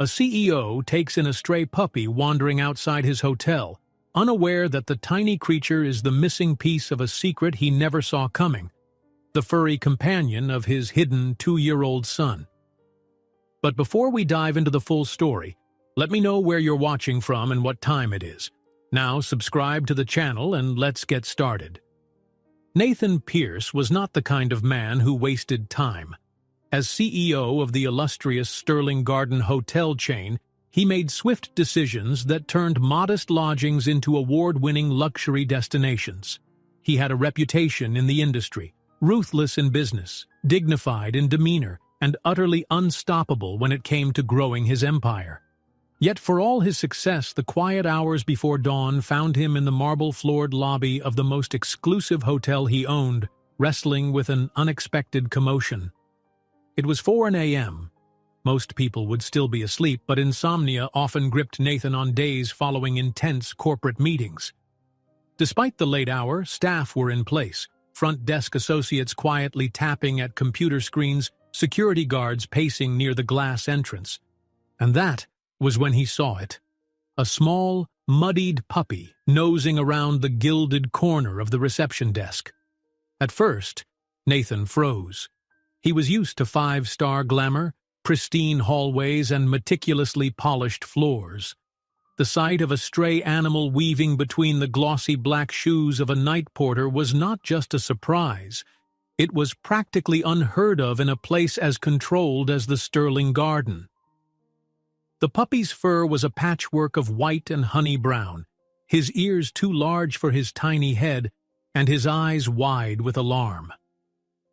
A CEO takes in a stray puppy wandering outside his hotel, unaware that the tiny creature is the missing piece of a secret he never saw coming, the furry companion of his hidden 2-year-old son. But before we dive into the full story, let me know where you're watching from and what time it is. Now subscribe to the channel and let's get started. Nathan Pierce was not the kind of man who wasted time. As CEO of the illustrious Sterling Garden hotel chain, he made swift decisions that turned modest lodgings into award-winning luxury destinations. He had a reputation in the industry, ruthless in business, dignified in demeanor, and utterly unstoppable when it came to growing his empire. Yet for all his success, the quiet hours before dawn found him in the marble-floored lobby of the most exclusive hotel he owned, wrestling with an unexpected commotion. It was 4 a.m. Most people would still be asleep, but insomnia often gripped Nathan on days following intense corporate meetings. Despite the late hour, staff were in place, front desk associates quietly tapping at computer screens, security guards pacing near the glass entrance. And that was when he saw it. A small, muddied puppy nosing around the gilded corner of the reception desk. At first, Nathan froze. He was used to 5-star glamour, pristine hallways, and meticulously polished floors. The sight of a stray animal weaving between the glossy black shoes of a night porter was not just a surprise. It was practically unheard of in a place as controlled as the Sterling Garden. The puppy's fur was a patchwork of white and honey brown, his ears too large for his tiny head, and his eyes wide with alarm.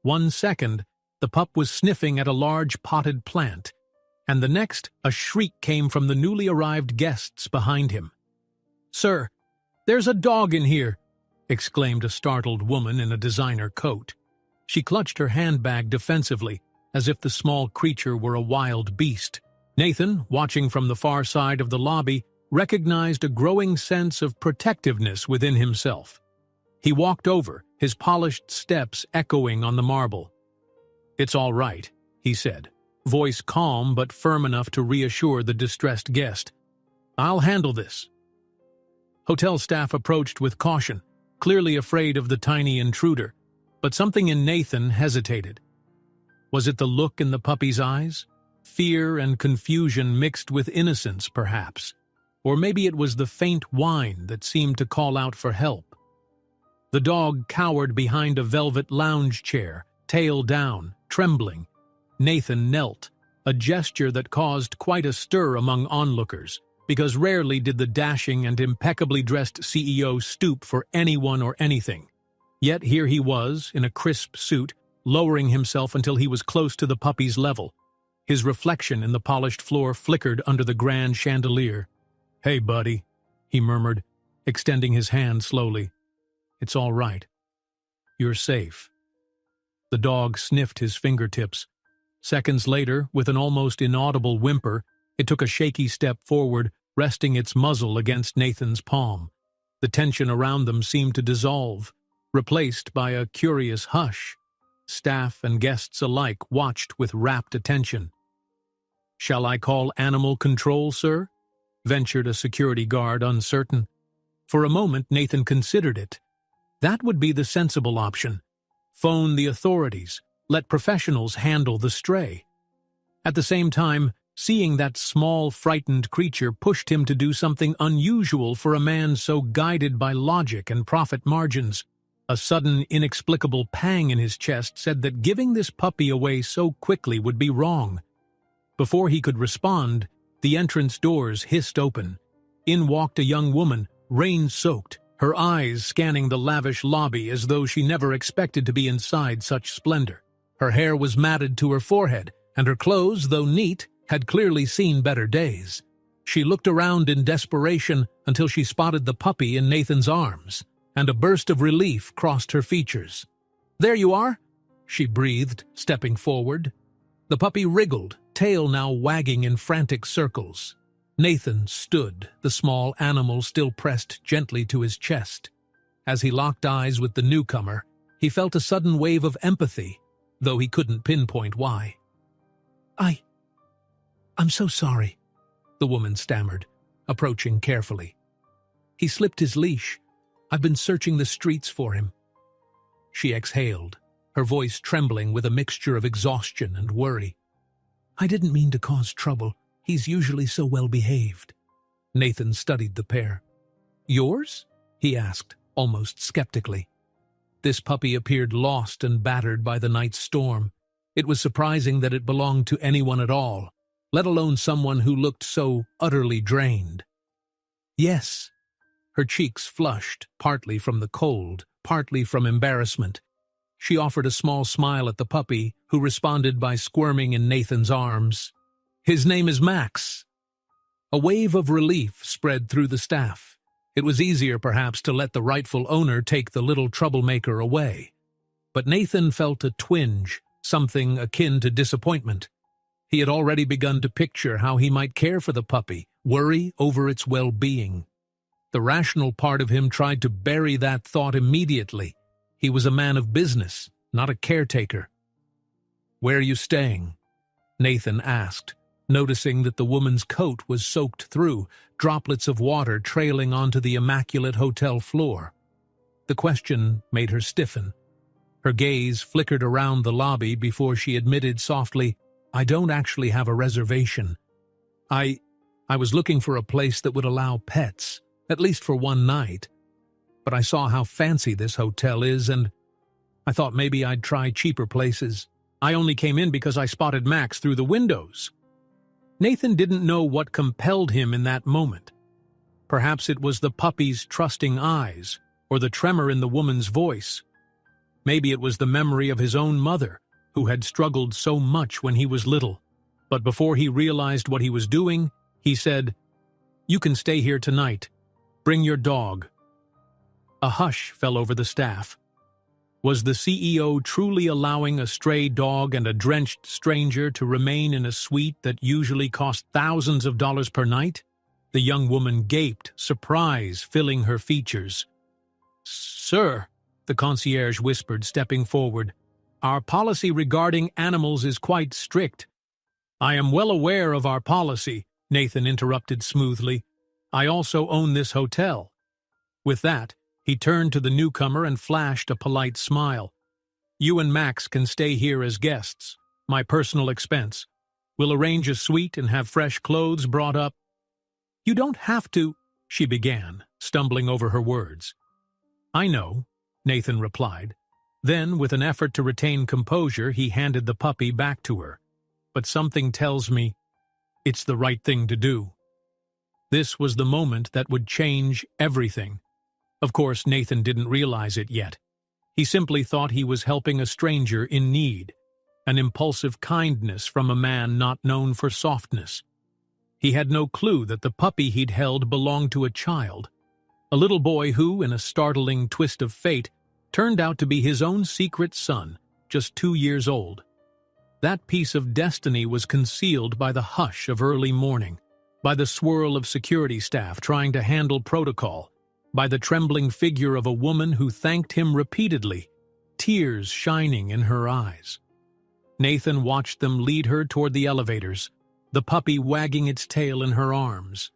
1 second, the pup was sniffing at a large potted plant, and the next, a shriek came from the newly arrived guests behind him. "Sir, there's a dog in here!" exclaimed a startled woman in a designer coat. She clutched her handbag defensively, as if the small creature were a wild beast. Nathan, watching from the far side of the lobby, recognized a growing sense of protectiveness within himself. He walked over, his polished steps echoing on the marble. "It's all right," he said, voice calm but firm enough to reassure the distressed guest. "I'll handle this." Hotel staff approached with caution, clearly afraid of the tiny intruder, but something in Nathan hesitated. Was it the look in the puppy's eyes? Fear and confusion mixed with innocence, perhaps. Or maybe it was the faint whine that seemed to call out for help. The dog cowered behind a velvet lounge chair, tail down, trembling. Nathan knelt, a gesture that caused quite a stir among onlookers, because rarely did the dashing and impeccably dressed CEO stoop for anyone or anything. Yet here he was, in a crisp suit, lowering himself until he was close to the puppy's level. His reflection in the polished floor flickered under the grand chandelier. "Hey, buddy," he murmured, extending his hand slowly. "It's all right. You're safe." The dog sniffed his fingertips. Seconds later, with an almost inaudible whimper, it took a shaky step forward, resting its muzzle against Nathan's palm. The tension around them seemed to dissolve, replaced by a curious hush. Staff and guests alike watched with rapt attention. "Shall I call animal control, sir?" ventured a security guard, uncertain. For a moment, Nathan considered it. That would be the sensible option. Phone the authorities. Let professionals handle the stray. At the same time, seeing that small, frightened creature pushed him to do something unusual for a man so guided by logic and profit margins. A sudden, inexplicable pang in his chest said that giving this puppy away so quickly would be wrong. Before he could respond, the entrance doors hissed open. In walked a young woman, rain-soaked, her eyes scanning the lavish lobby as though she never expected to be inside such splendor. Her hair was matted to her forehead, and her clothes, though neat, had clearly seen better days. She looked around in desperation until she spotted the puppy in Nathan's arms, and a burst of relief crossed her features. "There you are," she breathed, stepping forward. The puppy wriggled, tail now wagging in frantic circles. Nathan stood, the small animal still pressed gently to his chest. As he locked eyes with the newcomer, he felt a sudden wave of empathy, though he couldn't pinpoint why. I'm so sorry," the woman stammered, approaching carefully. He slipped his leash. I've been searching the streets for him. She exhaled, her voice trembling with a mixture of exhaustion and worry. I didn't mean to cause trouble. He's usually so well behaved. Nathan studied the pair. Yours? He asked, almost skeptically. This puppy appeared lost and battered by the night's storm. It was surprising that it belonged to anyone at all, let alone someone who looked so utterly drained. Yes. Her cheeks flushed, partly from the cold, partly from embarrassment. She offered a small smile at the puppy, who responded by squirming in Nathan's arms. His name is Max. A wave of relief spread through the staff. It was easier, perhaps, to let the rightful owner take the little troublemaker away. But Nathan felt a twinge, something akin to disappointment. He had already begun to picture how he might care for the puppy, worry over its well-being. The rational part of him tried to bury that thought immediately. He was a man of business, not a caretaker. Where are you staying? Nathan asked, noticing that the woman's coat was soaked through, droplets of water trailing onto the immaculate hotel floor. The question made her stiffen. Her gaze flickered around the lobby before she admitted softly, I don't actually have a reservation. I was looking for a place that would allow pets, at least for one night. But I saw how fancy this hotel is, and I thought maybe I'd try cheaper places. I only came in because I spotted Max through the windows. Nathan didn't know what compelled him in that moment. Perhaps it was the puppy's trusting eyes, or the tremor in the woman's voice. Maybe it was the memory of his own mother, who had struggled so much when he was little. But before he realized what he was doing, he said, You can stay here tonight. Bring your dog. A hush fell over the staff. Was the CEO truly allowing a stray dog and a drenched stranger to remain in a suite that usually cost thousands of dollars per night? The young woman gaped, surprise filling her features. Sir, the concierge whispered, stepping forward, our policy regarding animals is quite strict. I am well aware of our policy, Nathan interrupted smoothly. I also own this hotel. With that, he turned to the newcomer and flashed a polite smile. You and Max can stay here as guests, my personal expense. We'll arrange a suite and have fresh clothes brought up. You don't have to, she began, stumbling over her words. I know, Nathan replied. Then, with an effort to retain composure, he handed the puppy back to her. But something tells me it's the right thing to do. This was the moment that would change everything. Of course, Nathan didn't realize it yet. He simply thought he was helping a stranger in need, an impulsive kindness from a man not known for softness. He had no clue that the puppy he'd held belonged to a child, a little boy who, in a startling twist of fate, turned out to be his own secret son, just 2 years old. That piece of destiny was concealed by the hush of early morning, by the swirl of security staff trying to handle protocol, by the trembling figure of a woman who thanked him repeatedly, tears shining in her eyes. Nathan watched them lead her toward the elevators, the puppy wagging its tail in her arms.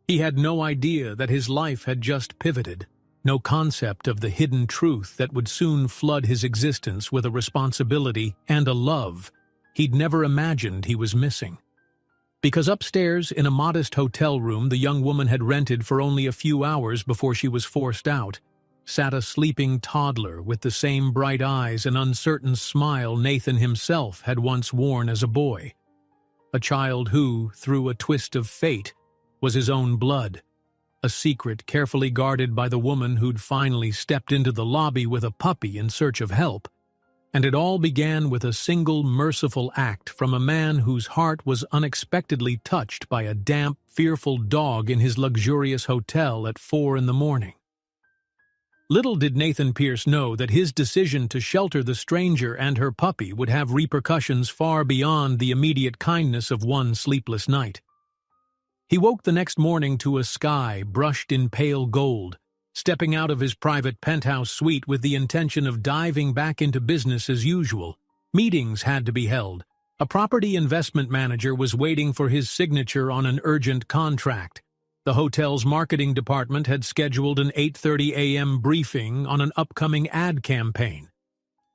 He had no idea that his life had just pivoted, no concept of the hidden truth that would soon flood his existence with a responsibility and a love he'd never imagined he was missing. Because upstairs, in a modest hotel room the young woman had rented for only a few hours before she was forced out, sat a sleeping toddler with the same bright eyes and uncertain smile Nathan himself had once worn as a boy. A child who, through a twist of fate, was his own blood, a secret carefully guarded by the woman who'd finally stepped into the lobby with a puppy in search of help. And it all began with a single merciful act from a man whose heart was unexpectedly touched by a damp, fearful dog in his luxurious hotel at 4 a.m. Little did Nathan Pierce know that his decision to shelter the stranger and her puppy would have repercussions far beyond the immediate kindness of one sleepless night. He woke the next morning to a sky brushed in pale gold, stepping out of his private penthouse suite with the intention of diving back into business as usual. Meetings had to be held, A property investment manager was waiting for his signature on an urgent contract. The hotel's marketing department had scheduled an 8:30 a.m. briefing on an upcoming ad campaign.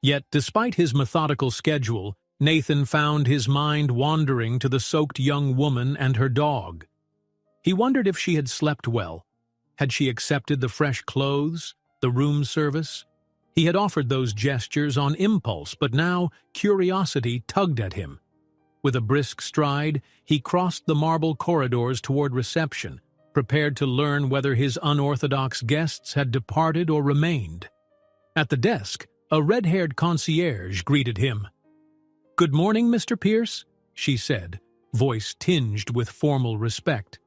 Yet, despite his methodical schedule, Nathan found his mind wandering to the soaked young woman and her dog. He wondered if she had slept well. Had she accepted the fresh clothes, the room service? He had offered those gestures on impulse, but now curiosity tugged at him. With a brisk stride, he crossed the marble corridors toward reception, prepared to learn whether his unorthodox guests had departed or remained. At the desk, a red-haired concierge greeted him. "Good morning, Mr. Pierce," she said, voice tinged with formal respect.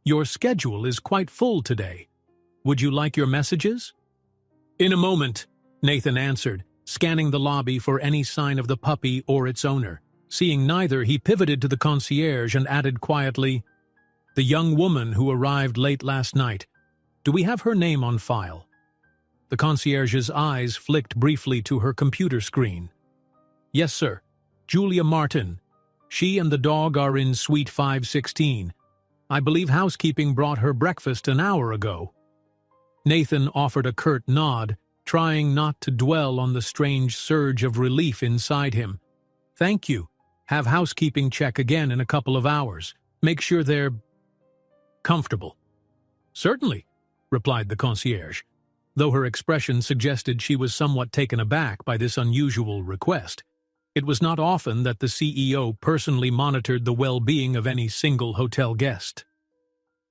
"Your schedule is quite full today. Would you like your messages?" "In a moment," Nathan answered, scanning the lobby for any sign of the puppy or its owner. Seeing neither, he pivoted to the concierge and added quietly, "The young woman who arrived late last night. Do we have her name on file?" The concierge's eyes flicked briefly to her computer screen. "Yes, sir. Julia Martin. She and the dog are in Suite 516. I believe housekeeping brought her breakfast an hour ago." Nathan offered a curt nod, trying not to dwell on the strange surge of relief inside him. "Thank you. Have housekeeping check again in a couple of hours. Make sure they're comfortable." "Certainly," replied the concierge, though her expression suggested she was somewhat taken aback by this unusual request. It was not often that the CEO personally monitored the well-being of any single hotel guest.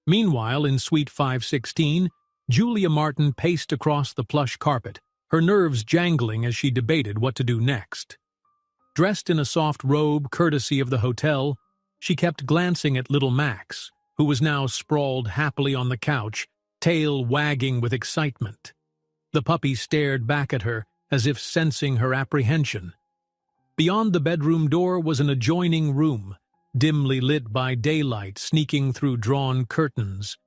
Meanwhile, in Suite 516, Julia Martin paced across the plush carpet, her nerves jangling as she debated what to do next. Dressed in a soft robe courtesy of the hotel, she kept glancing at little Max, who was now sprawled happily on the couch, tail wagging with excitement. The puppy stared back at her, as if sensing her apprehension. Beyond the bedroom door was an adjoining room, dimly lit by daylight sneaking through drawn curtains.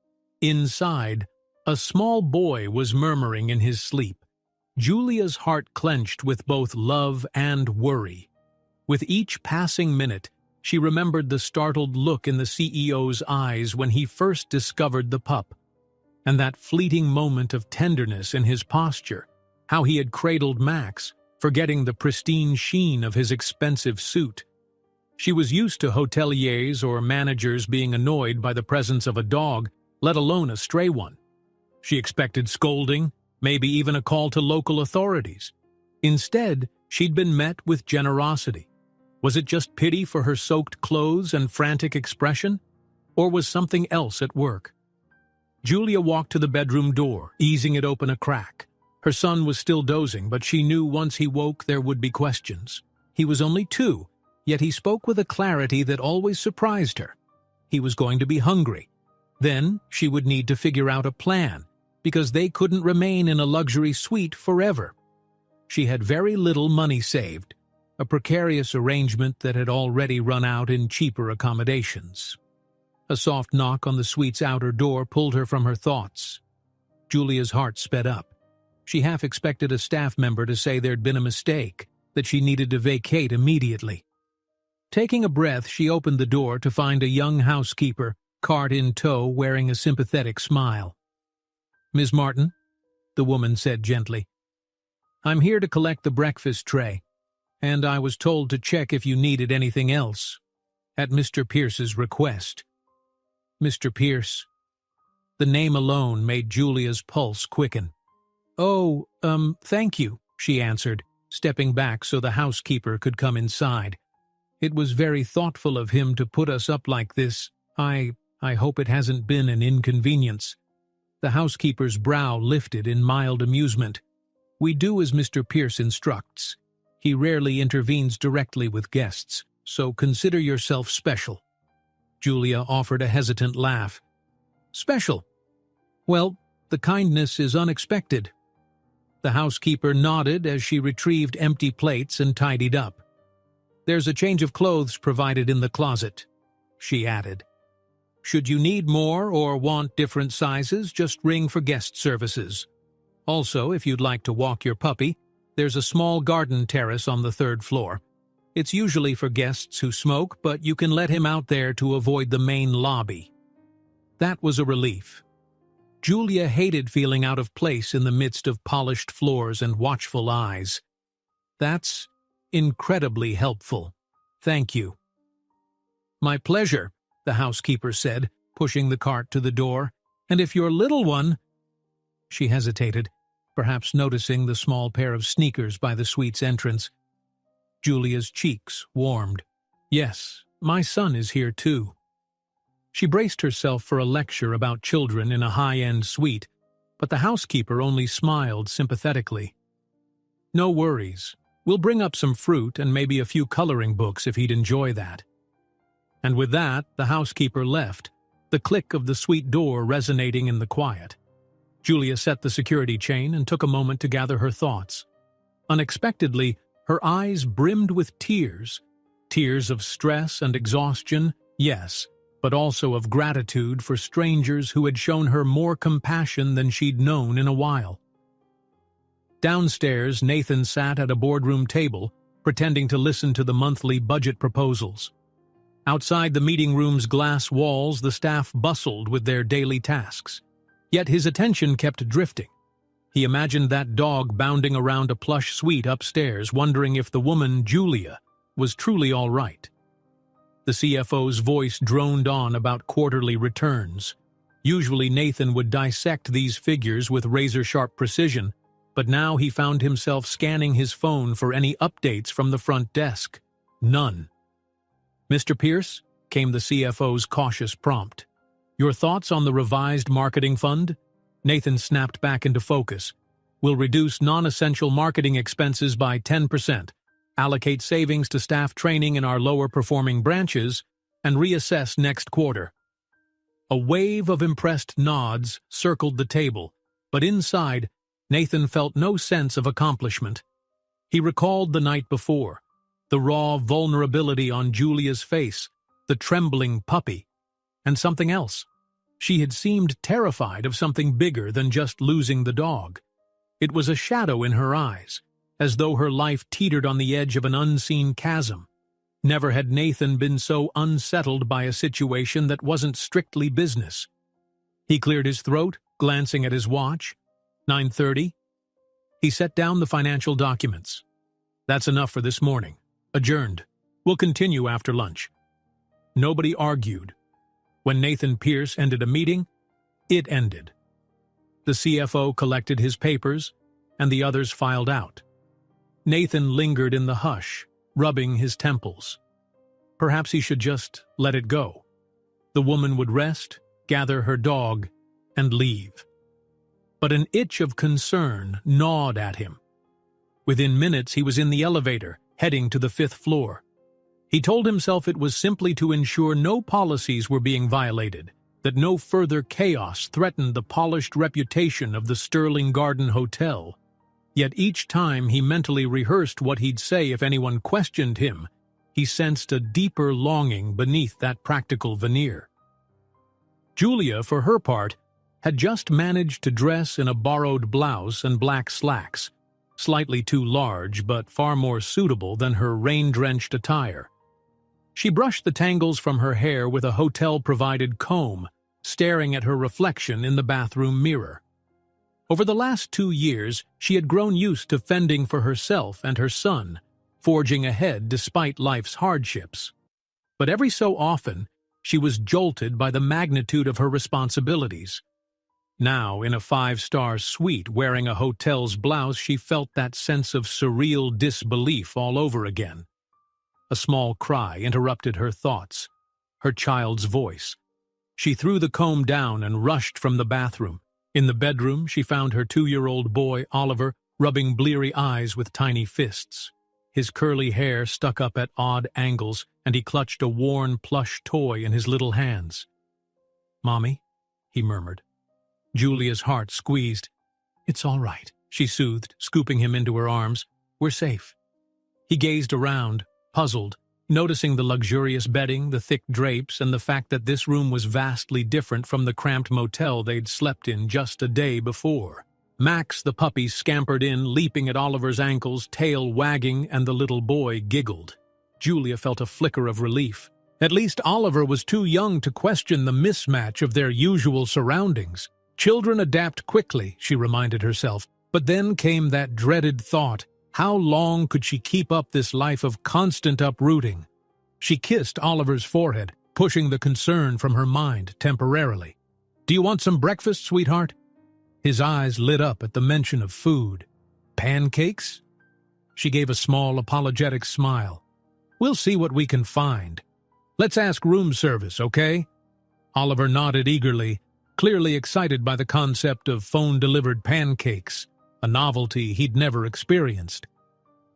Inside, a small boy was murmuring in his sleep. Julia's heart clenched with both love and worry. With each passing minute, she remembered the startled look in the CEO's eyes when he first discovered the pup, and that fleeting moment of tenderness in his posture, how he had cradled Max, forgetting the pristine sheen of his expensive suit. She was used to hoteliers or managers being annoyed by the presence of a dog, let alone a stray one. She expected scolding, maybe even a call to local authorities. Instead, she'd been met with generosity. Was it just pity for her soaked clothes and frantic expression? Or was something else at work? Julia walked to the bedroom door, easing it open a crack. Her son was still dozing, but she knew once he woke there would be questions. He was only 2, yet he spoke with a clarity that always surprised her. He was going to be hungry. Then she would need to figure out a plan, because they couldn't remain in a luxury suite forever. She had very little money saved, a precarious arrangement that had already run out in cheaper accommodations. A soft knock on the suite's outer door pulled her from her thoughts. Julia's heart sped up. She half expected a staff member to say there'd been a mistake, that she needed to vacate immediately. Taking a breath, she opened the door to find a young housekeeper, cart in tow, wearing a sympathetic smile. "Ms. Martin," the woman said gently, "I'm here to collect the breakfast tray, and I was told to check if you needed anything else, at Mr. Pierce's request." Mr. Pierce. The name alone made Julia's pulse quicken. "Oh, thank you," she answered, stepping back so the housekeeper could come inside. "It was very thoughtful of him to put us up like this. I hope it hasn't been an inconvenience." The housekeeper's brow lifted in mild amusement. "We do as Mr. Pierce instructs. He rarely intervenes directly with guests, so consider yourself special." Julia offered a hesitant laugh. "Special? Well, the kindness is unexpected." The housekeeper nodded as she retrieved empty plates and tidied up. "There's a change of clothes provided in the closet," she added. "Should you need more or want different sizes, just ring for guest services. Also, if you'd like to walk your puppy, there's a small garden terrace on the 3rd floor. It's usually for guests who smoke, but you can let him out there to avoid the main lobby." That was a relief. Julia hated feeling out of place in the midst of polished floors and watchful eyes. "That's incredibly helpful. Thank you." "My pleasure," the housekeeper said, pushing the cart to the door. "And if your little one—" She hesitated, perhaps noticing the small pair of sneakers by the suite's entrance. Julia's cheeks warmed. "Yes, my son is here too." She braced herself for a lecture about children in a high-end suite, but the housekeeper only smiled sympathetically. "No worries. We'll bring up some fruit and maybe a few coloring books if he'd enjoy that." And with that, the housekeeper left, the click of the suite door resonating in the quiet. Julia set the security chain and took a moment to gather her thoughts. Unexpectedly, her eyes brimmed with tears. Tears of stress and exhaustion, yes, but also of gratitude for strangers who had shown her more compassion than she'd known in a while. Downstairs, Nathan sat at a boardroom table, pretending to listen to the monthly budget proposals. Outside the meeting room's glass walls, the staff bustled with their daily tasks. Yet his attention kept drifting. He imagined that dog bounding around a plush suite upstairs, wondering if the woman, Julia, was truly all right. The CFO's voice droned on about quarterly returns. Usually Nathan would dissect these figures with razor-sharp precision, but now he found himself scanning his phone for any updates from the front desk. None. "Mr. Pierce," came the CFO's cautious prompt. "Your thoughts on the revised marketing fund?" Nathan snapped back into focus. "We'll reduce non-essential marketing expenses by 10%. Allocate savings to staff training in our lower-performing branches, and reassess next quarter." A wave of impressed nods circled the table, but inside, Nathan felt no sense of accomplishment. He recalled the night before, the raw vulnerability on Julia's face, the trembling puppy, and something else. She had seemed terrified of something bigger than just losing the dog. It was a shadow in her eyes, as though her life teetered on the edge of an unseen chasm. Never had Nathan been so unsettled by a situation that wasn't strictly business. He cleared his throat, glancing at his watch. 9:30. He set down the financial documents. "That's enough for this morning. Adjourned. We'll continue after lunch." Nobody argued. When Nathan Pierce ended a meeting, it ended. The CFO collected his papers, and the others filed out. Nathan lingered in the hush, rubbing his temples. Perhaps he should just let it go. The woman would rest, gather her dog, and leave. But an itch of concern gnawed at him. Within minutes he was in the elevator, heading to the 5th floor. He told himself it was simply to ensure no policies were being violated, that no further chaos threatened the polished reputation of the Sterling Garden Hotel. Yet each time he mentally rehearsed what he'd say if anyone questioned him, he sensed a deeper longing beneath that practical veneer. Julia, for her part, had just managed to dress in a borrowed blouse and black slacks, slightly too large but far more suitable than her rain-drenched attire. She brushed the tangles from her hair with a hotel-provided comb, staring at her reflection in the bathroom mirror. Over the last 2 years, she had grown used to fending for herself and her son, forging ahead despite life's hardships. But every so often, she was jolted by the magnitude of her responsibilities. Now, in a 5-star suite wearing a hotel's blouse, she felt that sense of surreal disbelief all over again. A small cry interrupted her thoughts. Her child's voice. She threw the comb down and rushed from the bathroom. In the bedroom, she found her 2-year-old boy, Oliver, rubbing bleary eyes with tiny fists. His curly hair stuck up at odd angles, and he clutched a worn plush toy in his little hands. "Mommy," he murmured. Julia's heart squeezed. "It's all right," she soothed, scooping him into her arms. "We're safe." He gazed around, puzzled, noticing the luxurious bedding, the thick drapes, and the fact that this room was vastly different from the cramped motel they'd slept in just a day before. Max, the puppy, scampered in, leaping at Oliver's ankles, tail wagging, and the little boy giggled. Julia felt a flicker of relief. At least Oliver was too young to question the mismatch of their usual surroundings. Children adapt quickly, she reminded herself, but then came that dreaded thought. How long could she keep up this life of constant uprooting? She kissed Oliver's forehead, pushing the concern from her mind temporarily. "Do you want some breakfast, sweetheart?" His eyes lit up at the mention of food. "Pancakes?" She gave a small, apologetic smile. "We'll see what we can find. Let's ask room service, okay?" Oliver nodded eagerly, clearly excited by the concept of phone-delivered pancakes, a novelty he'd never experienced.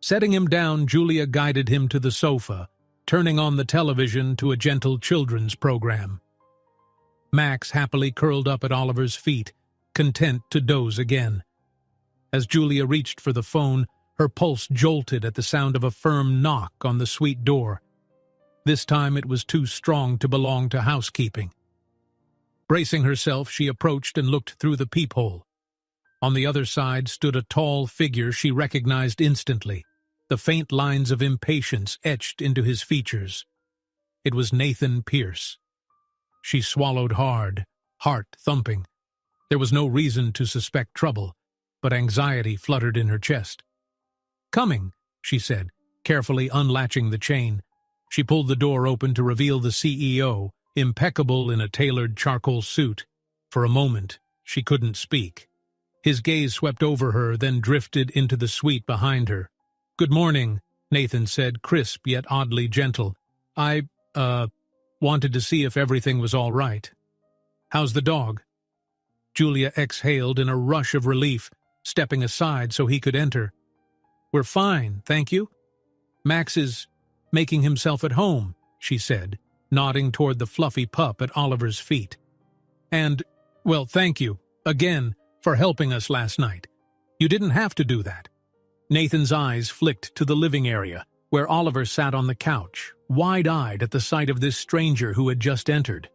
Setting him down, Julia guided him to the sofa, turning on the television to a gentle children's program. Max happily curled up at Oliver's feet, content to doze again. As Julia reached for the phone, her pulse jolted at the sound of a firm knock on the suite door. This time it was too strong to belong to housekeeping. Bracing herself, she approached and looked through the peephole. On the other side stood a tall figure she recognized instantly, the faint lines of impatience etched into his features. It was Nathan Pierce. She swallowed hard, heart thumping. There was no reason to suspect trouble, but anxiety fluttered in her chest. "Coming," she said, carefully unlatching the chain. She pulled the door open to reveal the CEO, impeccable in a tailored charcoal suit. For a moment, she couldn't speak. His gaze swept over her, then drifted into the suite behind her. "Good morning," Nathan said, crisp yet oddly gentle. I wanted to see if everything was all right. How's the dog?" Julia exhaled in a rush of relief, stepping aside so he could enter. "We're fine, thank you. Max is making himself at home," she said, nodding toward the fluffy pup at Oliver's feet. "And, well, thank you, again, for helping us last night. You didn't have to do that." Nathan's eyes flicked to the living area, where Oliver sat on the couch, wide-eyed at the sight of this stranger who had just entered.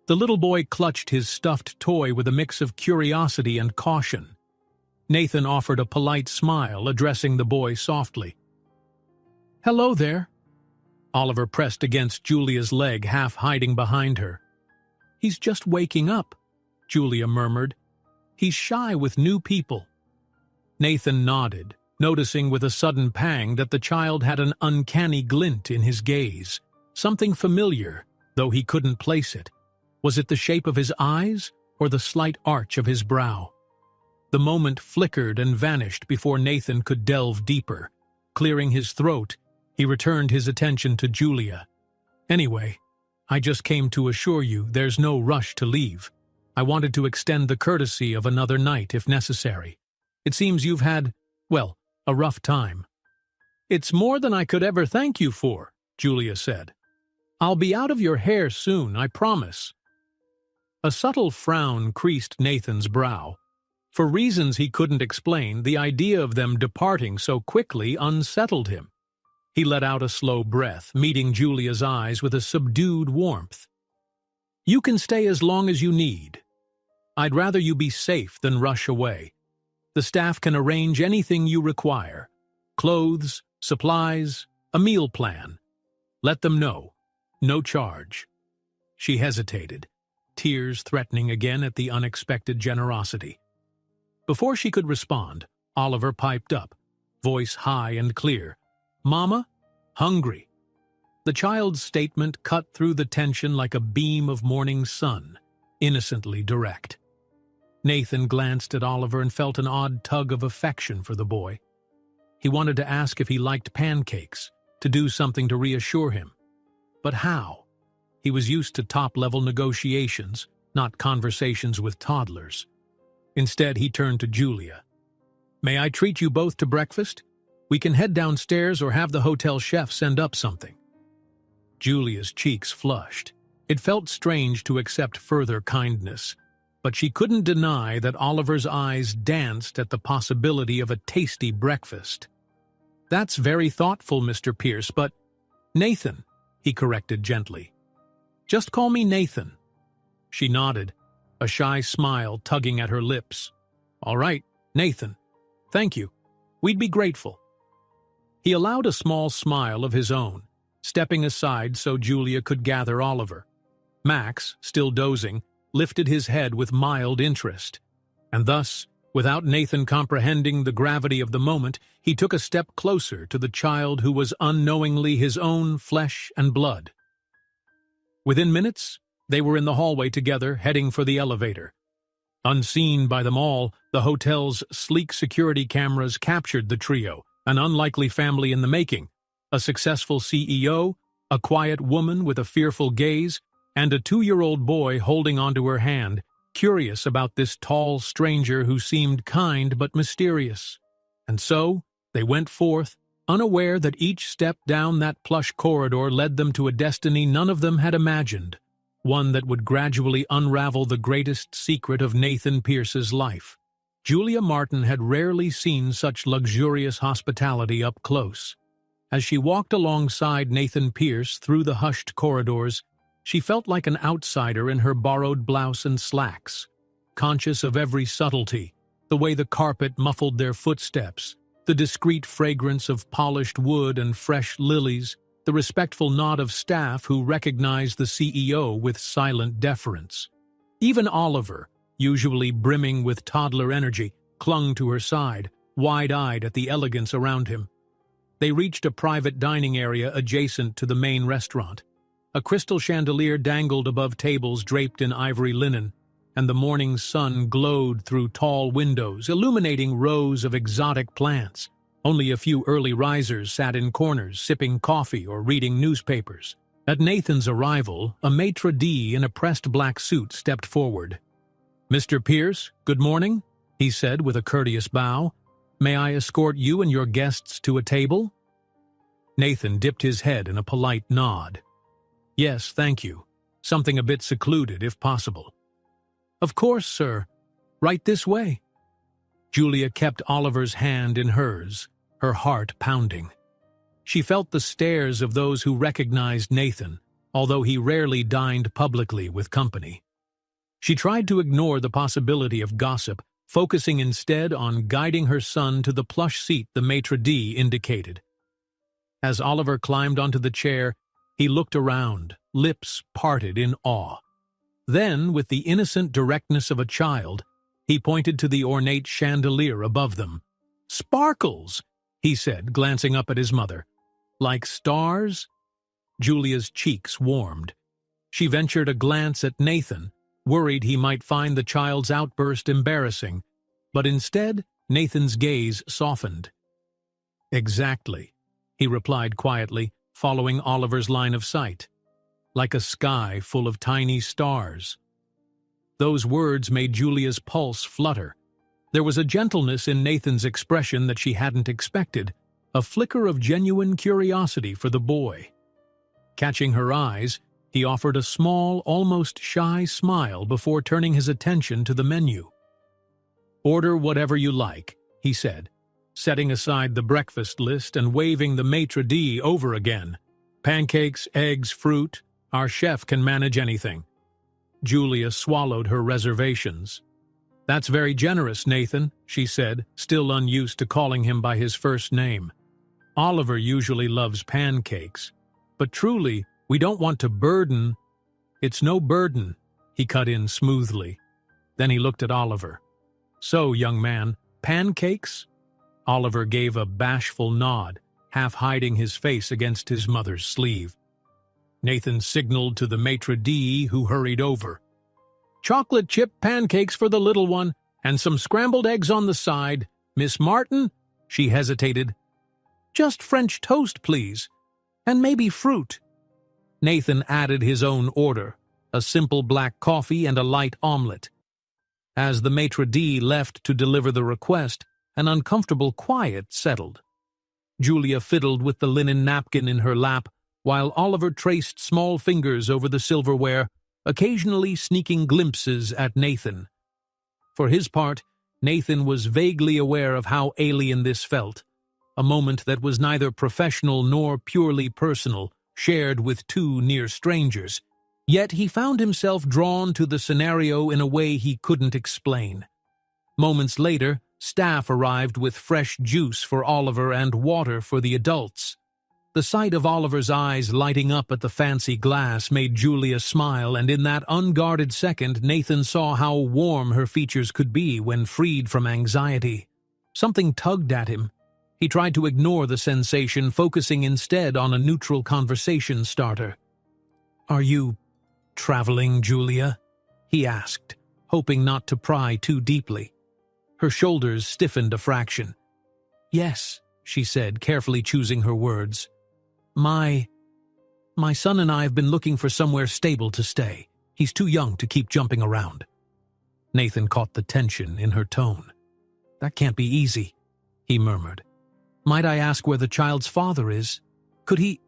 The little boy clutched his stuffed toy with a mix of curiosity and caution. Nathan offered a polite smile, addressing the boy softly. "Hello there." Oliver pressed against Julia's leg, half hiding behind her. "He's just waking up," Julia murmured. "He's shy with new people." Nathan nodded, noticing with a sudden pang that the child had an uncanny glint in his gaze, something familiar, though he couldn't place it. Was it the shape of his eyes or the slight arch of his brow? The moment flickered and vanished before Nathan could delve deeper. Clearing his throat, he returned his attention to Julia. "Anyway, I just came to assure you there's no rush to leave. I wanted to extend the courtesy of another night if necessary. It seems you've had, well, a rough time." "It's more than I could ever thank you for," Julia said. "I'll be out of your hair soon, I promise." A subtle frown creased Nathan's brow. For reasons he couldn't explain, the idea of them departing so quickly unsettled him. He let out a slow breath, meeting Julia's eyes with a subdued warmth. "You can stay as long as you need. I'd rather you be safe than rush away. The staff can arrange anything you require. Clothes, supplies, a meal plan. Let them know. No charge." She hesitated, tears threatening again at the unexpected generosity. Before she could respond, Oliver piped up, voice high and clear. "Mama, hungry." The child's statement cut through the tension like a beam of morning sun, innocently direct. Nathan glanced at Oliver and felt an odd tug of affection for the boy. He wanted to ask if he liked pancakes, to do something to reassure him. But how? He was used to top-level negotiations, not conversations with toddlers. Instead, he turned to Julia. "May I treat you both to breakfast? We can head downstairs or have the hotel chef send up something." Julia's cheeks flushed. It felt strange to accept further kindness, but she couldn't deny that Oliver's eyes danced at the possibility of a tasty breakfast. "That's very thoughtful, Mr. Pierce, but—" "Nathan," he corrected gently. "Just call me Nathan." She nodded, a shy smile tugging at her lips. "All right, Nathan. Thank you. We'd be grateful." He allowed a small smile of his own, stepping aside so Julia could gather Oliver. Max, still dozing, lifted his head with mild interest. And thus, without Nathan comprehending the gravity of the moment, he took a step closer to the child who was unknowingly his own flesh and blood. Within minutes, they were in the hallway together, heading for the elevator. Unseen by them all, the hotel's sleek security cameras captured the trio, an unlikely family in the making, a successful CEO, a quiet woman with a fearful gaze, and a 2-year-old boy holding onto her hand, curious about this tall stranger who seemed kind but mysterious. And so, they went forth, unaware that each step down that plush corridor led them to a destiny none of them had imagined, one that would gradually unravel the greatest secret of Nathan Pierce's life. Julia Martin had rarely seen such luxurious hospitality up close. As she walked alongside Nathan Pierce through the hushed corridors, she felt like an outsider in her borrowed blouse and slacks, conscious of every subtlety, the way the carpet muffled their footsteps, the discreet fragrance of polished wood and fresh lilies, the respectful nod of staff who recognized the CEO with silent deference. Even Oliver, usually brimming with toddler energy, clung to her side, wide-eyed at the elegance around him. They reached a private dining area adjacent to the main restaurant. A crystal chandelier dangled above tables draped in ivory linen, and the morning sun glowed through tall windows, illuminating rows of exotic plants. Only a few early risers sat in corners, sipping coffee or reading newspapers. At Nathan's arrival, a maitre d' in a pressed black suit stepped forward. "Mr. Pierce, good morning," he said with a courteous bow. "May I escort you and your guests to a table?" Nathan dipped his head in a polite nod. "Yes, thank you. Something a bit secluded, if possible." "Of course, sir. Right this way." Julia kept Oliver's hand in hers, her heart pounding. She felt the stares of those who recognized Nathan, although he rarely dined publicly with company. She tried to ignore the possibility of gossip, focusing instead on guiding her son to the plush seat the maitre d' indicated. As Oliver climbed onto the chair, he looked around, lips parted in awe. Then, with the innocent directness of a child, he pointed to the ornate chandelier above them. "Sparkles!" he said, glancing up at his mother. "Like stars?" Julia's cheeks warmed. She ventured a glance at Nathan, worried he might find the child's outburst embarrassing, but instead, Nathan's gaze softened. "Exactly," he replied quietly, following Oliver's line of sight. "Like a sky full of tiny stars." Those words made Julia's pulse flutter. There was a gentleness in Nathan's expression that she hadn't expected, a flicker of genuine curiosity for the boy. Catching her eyes, he offered a small, almost shy smile before turning his attention to the menu. "Order whatever you like," he said, setting aside the breakfast list and waving the maitre d' over again. "Pancakes, eggs, fruit. Our chef can manage anything." Julia swallowed her reservations. "That's very generous, Nathan," she said, still unused to calling him by his first name. "Oliver usually loves pancakes. But truly, we don't want to burden—" "It's no burden," he cut in smoothly. Then he looked at Oliver. "So, young man, pancakes?" Oliver gave a bashful nod, half hiding his face against his mother's sleeve. Nathan signaled to the maitre d', who hurried over. "Chocolate chip pancakes for the little one, and some scrambled eggs on the side. Miss Martin?" She hesitated. "Just French toast, please. And maybe fruit." Nathan added his own order, a simple black coffee and a light omelet. As the maitre d' left to deliver the request, an uncomfortable quiet settled. Julia fiddled with the linen napkin in her lap, while Oliver traced small fingers over the silverware, occasionally sneaking glimpses at Nathan. For his part, Nathan was vaguely aware of how alien this felt, a moment that was neither professional nor purely personal, shared with two near strangers. Yet he found himself drawn to the scenario in a way he couldn't explain. Moments later, Staff arrived with fresh juice for Oliver and water for the adults. The sight of Oliver's eyes lighting up at the fancy glass made Julia smile, and in that unguarded second, Nathan saw how warm her features could be when freed from anxiety. Something tugged at him. He tried to ignore the sensation, focusing instead on a neutral conversation starter. "Are you traveling, Julia?" he asked, hoping not to pry too deeply. Her shoulders stiffened a fraction. "Yes," she said, carefully choosing her words. My son and I have been looking for somewhere stable to stay. He's too young to keep jumping around." Nathan caught the tension in her tone. "That can't be easy," he murmured. "Might I ask where the child's father is? Could he—"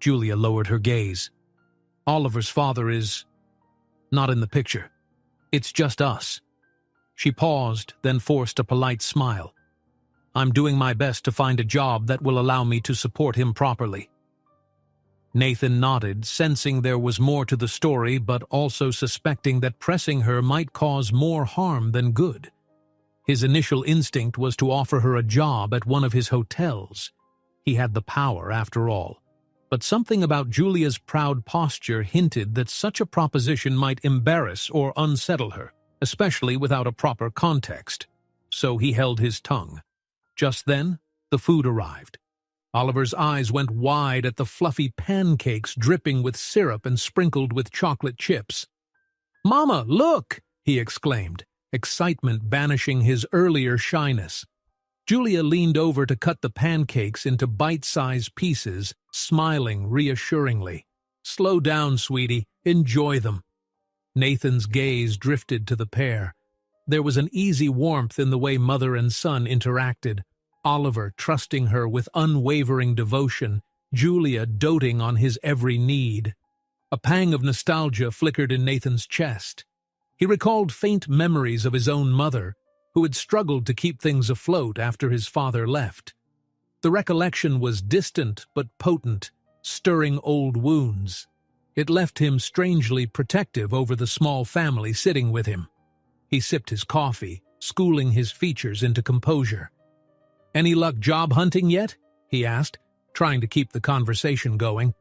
Julia lowered her gaze. "Oliver's father is not in the picture. It's just us." She paused, then forced a polite smile. "I'm doing my best to find a job that will allow me to support him properly." Nathan nodded, sensing there was more to the story, but also suspecting that pressing her might cause more harm than good. His initial instinct was to offer her a job at one of his hotels. He had the power, after all. But something about Julia's proud posture hinted that such a proposition might embarrass or unsettle her, especially without a proper context. So he held his tongue. Just then, the food arrived. Oliver's eyes went wide at the fluffy pancakes dripping with syrup and sprinkled with chocolate chips. "Mama, look!" he exclaimed, excitement banishing his earlier shyness. Julia leaned over to cut the pancakes into bite-sized pieces, smiling reassuringly. "Slow down, sweetie. Enjoy them." Nathan's gaze drifted to the pair. There was an easy warmth in the way mother and son interacted. Oliver trusting her with unwavering devotion, Julia doting on his every need. A pang of nostalgia flickered in Nathan's chest. He recalled faint memories of his own mother, who had struggled to keep things afloat after his father left. The recollection was distant but potent, stirring old wounds. It left him strangely protective over the small family sitting with him. He sipped his coffee, schooling his features into composure. "Any luck job hunting yet?" he asked, trying to keep the conversation going.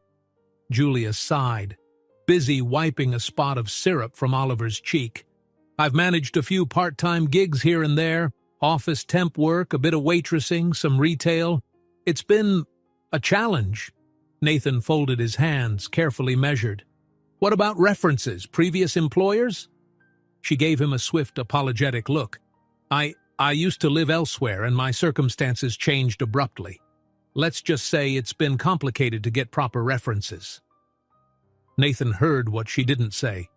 Julia sighed, busy wiping a spot of syrup from Oliver's cheek. "I've managed a few part-time gigs here and there, office temp work, a bit of waitressing, some retail. It's been a challenge." Nathan folded his hands, carefully measured. "What about references, previous employers?" She gave him a swift, apologetic look. I used to live elsewhere, and my circumstances changed abruptly. Let's just say it's been complicated to get proper references." Nathan heard what she didn't say.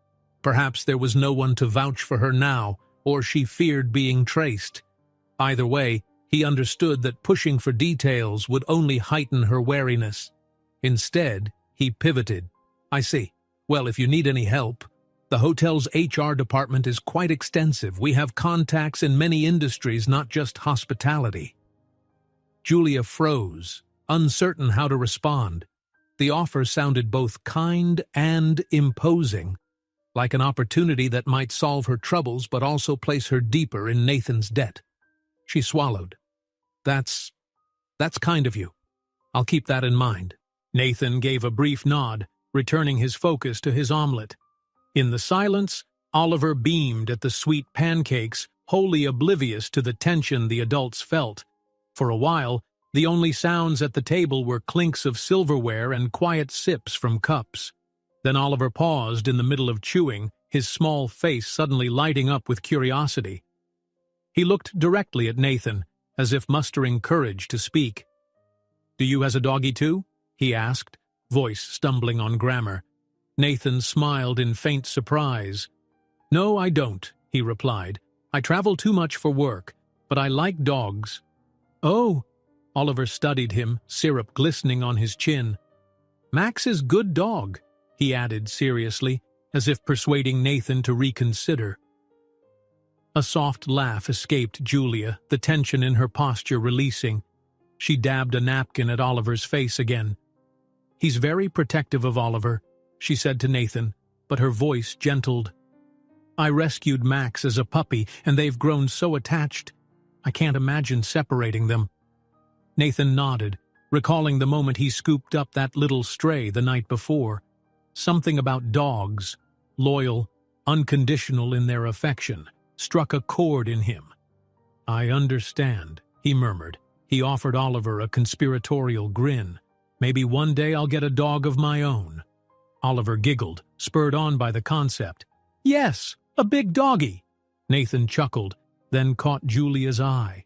Perhaps there was no one to vouch for her now, or she feared being traced. Either way, he understood that pushing for details would only heighten her wariness. Instead, he pivoted. "I see. Well, if you need any help, the hotel's HR department is quite extensive. We have contacts in many industries, not just hospitality." Julia froze, uncertain how to respond. The offer sounded both kind and imposing, like an opportunity that might solve her troubles but also place her deeper in Nathan's debt. She swallowed. That's kind of you. I'll keep that in mind." Nathan gave a brief nod, returning his focus to his omelet. In the silence, Oliver beamed at the sweet pancakes, wholly oblivious to the tension the adults felt. For a while, the only sounds at the table were clinks of silverware and quiet sips from cups. Then Oliver paused in the middle of chewing, his small face suddenly lighting up with curiosity. He looked directly at Nathan, as if mustering courage to speak. "Do you has a doggy too?" he asked, voice stumbling on grammar. Nathan smiled in faint surprise. "No, I don't," he replied. "I travel too much for work, but I like dogs." "Oh," Oliver studied him, syrup glistening on his chin. "Max is good dog," he added seriously, as if persuading Nathan to reconsider. A soft laugh escaped Julia, the tension in her posture releasing. She dabbed a napkin at Oliver's face again. "He's very protective of Oliver," she said to Nathan, but her voice gentled. "I rescued Max as a puppy, and they've grown so attached. I can't imagine separating them." Nathan nodded, recalling the moment he scooped up that little stray the night before. Something about dogs, loyal, unconditional in their affection, struck a chord in him. "I understand," he murmured. He offered Oliver a conspiratorial grin. "Maybe one day I'll get a dog of my own." Oliver giggled, spurred on by the concept. "Yes, a big doggy." Nathan chuckled, then caught Julia's eye.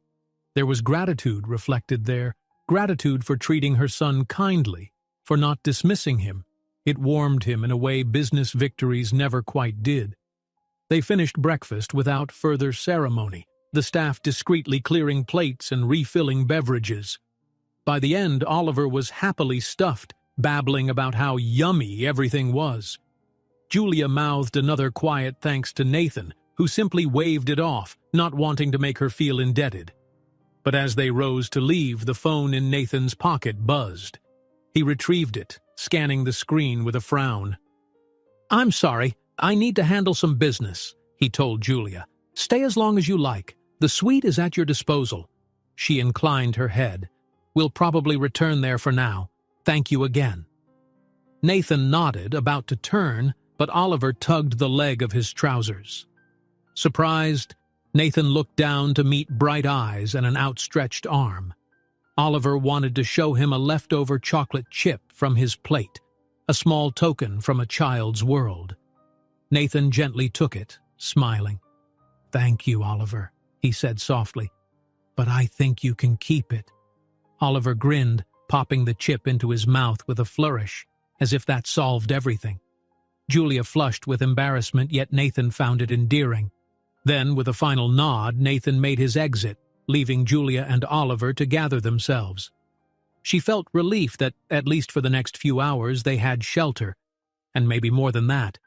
There was gratitude reflected there, gratitude for treating her son kindly, for not dismissing him. It warmed him in a way business victories never quite did. They finished breakfast without further ceremony, the staff discreetly clearing plates and refilling beverages. By the end, Oliver was happily stuffed, babbling about how yummy everything was. Julia mouthed another quiet thanks to Nathan, who simply waved it off, not wanting to make her feel indebted. But as they rose to leave, the phone in Nathan's pocket buzzed. He retrieved it, scanning the screen with a frown. "I'm sorry, I need to handle some business," he told Julia. "Stay as long as you like. The suite is at your disposal." She inclined her head. "We'll probably return there for now. Thank you again." Nathan nodded, about to turn, but Oliver tugged the leg of his trousers. Surprised, Nathan looked down to meet bright eyes and an outstretched arm. Oliver wanted to show him a leftover chocolate chip from his plate, a small token from a child's world. Nathan gently took it, smiling. "Thank you, Oliver," he said softly, "but I think you can keep it." Oliver grinned, popping the chip into his mouth with a flourish, as if that solved everything. Julia flushed with embarrassment, yet Nathan found it endearing. Then, with a final nod, Nathan made his exit, leaving Julia and Oliver to gather themselves. She felt relief that, at least for the next few hours, they had shelter, and maybe more than that.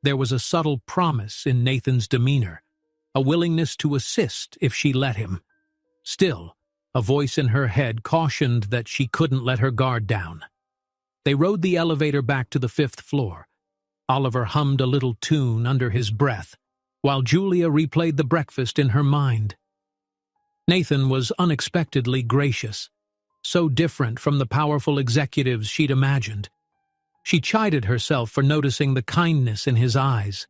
There was a subtle promise in Nathan's demeanor, a willingness to assist if she let him. Still, a voice in her head cautioned that she couldn't let her guard down. They rode the elevator back to the 5th floor. Oliver hummed a little tune under his breath, while Julia replayed the breakfast in her mind. Nathan was unexpectedly gracious, so different from the powerful executives she'd imagined. She chided herself for noticing the kindness in his eyes,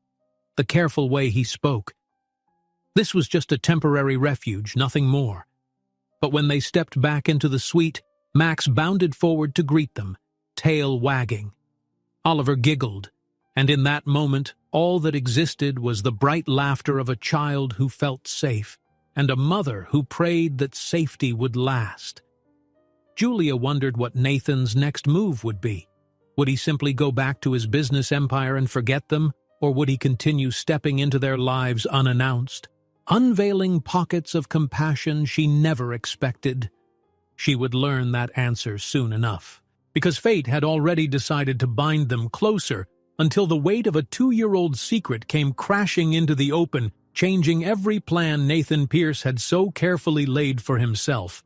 the careful way he spoke. This was just a temporary refuge, nothing more. But when they stepped back into the suite, Max bounded forward to greet them, tail wagging. Oliver giggled, and in that moment, all that existed was the bright laughter of a child who felt safe, and a mother who prayed that safety would last. Julia wondered what Nathan's next move would be. Would he simply go back to his business empire and forget them, or would he continue stepping into their lives unannounced, unveiling pockets of compassion she never expected? She would learn that answer soon enough, because fate had already decided to bind them closer until the weight of a 2-year-old secret came crashing into the open, changing every plan Nathan Pierce had so carefully laid for himself.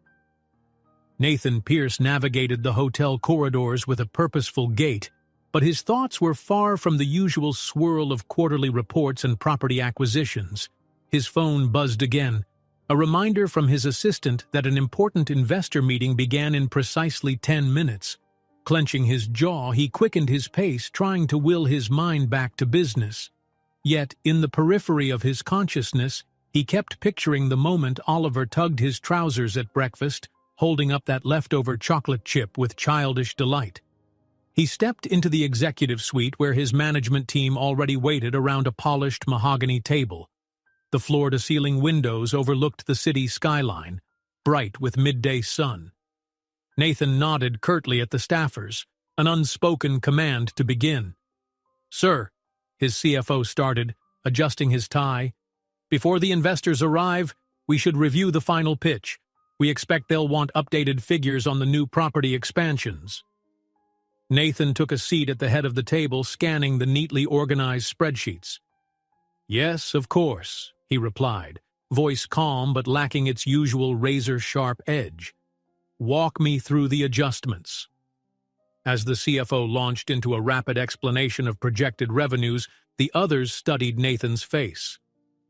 Nathan Pierce navigated the hotel corridors with a purposeful gait, but his thoughts were far from the usual swirl of quarterly reports and property acquisitions. His phone buzzed again, a reminder from his assistant that an important investor meeting began in precisely 10 minutes. Clenching his jaw, he quickened his pace, trying to will his mind back to business. Yet, in the periphery of his consciousness, he kept picturing the moment Oliver tugged his trousers at breakfast, holding up that leftover chocolate chip with childish delight. He stepped into the executive suite where his management team already waited around a polished mahogany table. The floor-to-ceiling windows overlooked the city skyline, bright with midday sun. Nathan nodded curtly at the staffers, an unspoken command to begin. "Sir," his CFO started, adjusting his tie, "before the investors arrive, we should review the final pitch. We expect they'll want updated figures on the new property expansions." Nathan took a seat at the head of the table, scanning the neatly organized spreadsheets. "Yes, of course," he replied, voice calm but lacking its usual razor-sharp edge. "Walk me through the adjustments." As the CFO launched into a rapid explanation of projected revenues, the others studied Nathan's face.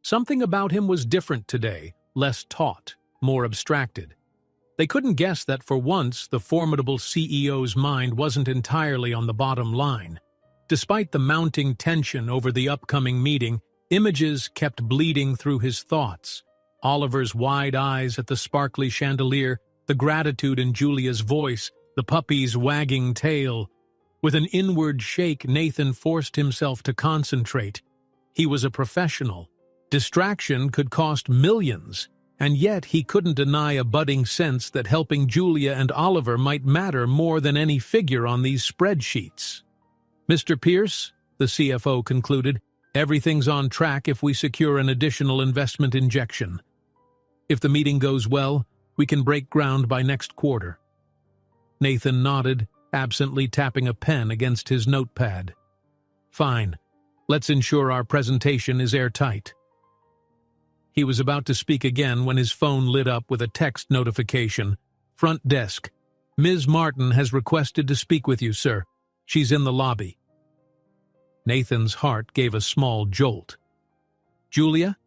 Something about him was different today, less taut, more abstracted. They couldn't guess that for once the formidable CEO's mind wasn't entirely on the bottom line. Despite the mounting tension over the upcoming meeting, images kept bleeding through his thoughts. Oliver's wide eyes at the sparkly chandelier, the gratitude in Julia's voice, the puppy's wagging tail. With an inward shake, Nathan forced himself to concentrate. He was a professional. Distraction could cost millions, and yet he couldn't deny a budding sense that helping Julia and Oliver might matter more than any figure on these spreadsheets. "Mr. Pierce," the CFO concluded, "everything's on track if we secure an additional investment injection. If the meeting goes well, we can break ground by next quarter." Nathan nodded, absently tapping a pen against his notepad. "Fine. Let's ensure our presentation is airtight." He was about to speak again when his phone lit up with a text notification. "Front desk. Ms. Martin has requested to speak with you, sir. She's in the lobby." Nathan's heart gave a small jolt. "Julia?"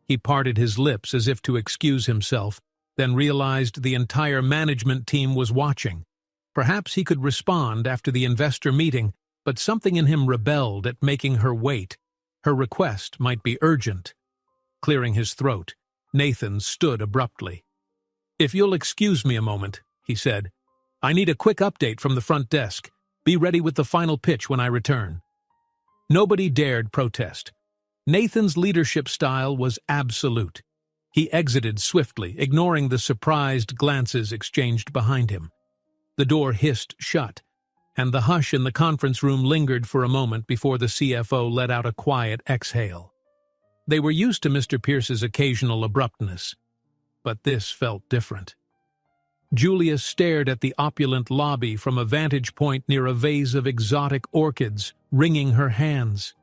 He parted his lips as if to excuse himself, then realized the entire management team was watching. Perhaps he could respond after the investor meeting, but something in him rebelled at making her wait. Her request might be urgent. Clearing his throat, Nathan stood abruptly. "If you'll excuse me a moment," he said, "I need a quick update from the front desk. Be ready with the final pitch when I return." Nobody dared protest. Nathan's leadership style was absolute. He exited swiftly, ignoring the surprised glances exchanged behind him. The door hissed shut, and the hush in the conference room lingered for a moment before the CFO let out a quiet exhale. They were used to Mr. Pierce's occasional abruptness, but this felt different. Julia stared at the opulent lobby from a vantage point near a vase of exotic orchids, wringing her hands.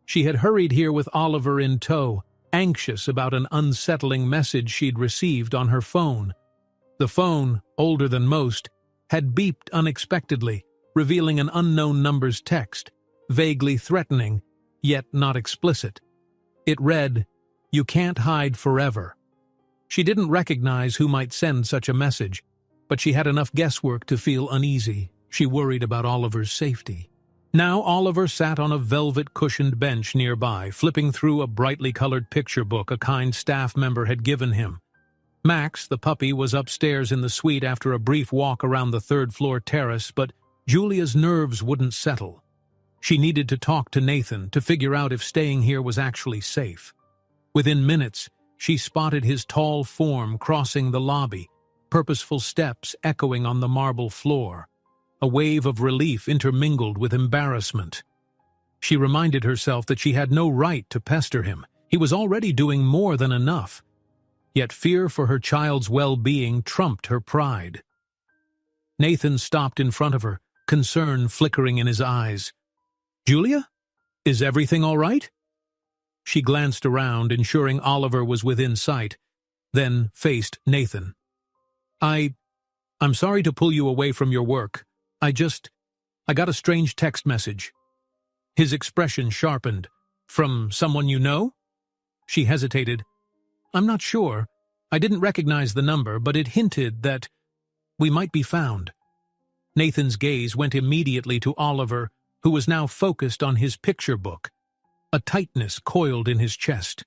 She had hurried here with Oliver in tow, anxious about an unsettling message she'd received on her phone. The phone, older than most, had beeped unexpectedly, revealing an unknown number's text, vaguely threatening, yet not explicit. It read, "You can't hide forever." She didn't recognize who might send such a message, but she had enough guesswork to feel uneasy. She worried about Oliver's safety. Now Oliver sat on a velvet-cushioned bench nearby, flipping through a brightly colored picture book a kind staff member had given him. Max, the puppy, was upstairs in the suite after a brief walk around the third-floor terrace, but Julia's nerves wouldn't settle. She needed to talk to Nathan to figure out if staying here was actually safe. Within minutes, she spotted his tall form crossing the lobby, purposeful steps echoing on the marble floor. A wave of relief intermingled with embarrassment. She reminded herself that she had no right to pester him. He was already doing more than enough. Yet fear for her child's well-being trumped her pride. Nathan stopped in front of her, concern flickering in his eyes. "Julia? Is everything all right?" She glanced around, ensuring Oliver was within sight, then faced Nathan. I'm sorry to pull you away from your work. I got a strange text message." His expression sharpened. "From someone you know?" She hesitated. "I'm not sure. I didn't recognize the number, but it hinted that we might be found." Nathan's gaze went immediately to Oliver, who was now focused on his picture book. A tightness coiled in his chest.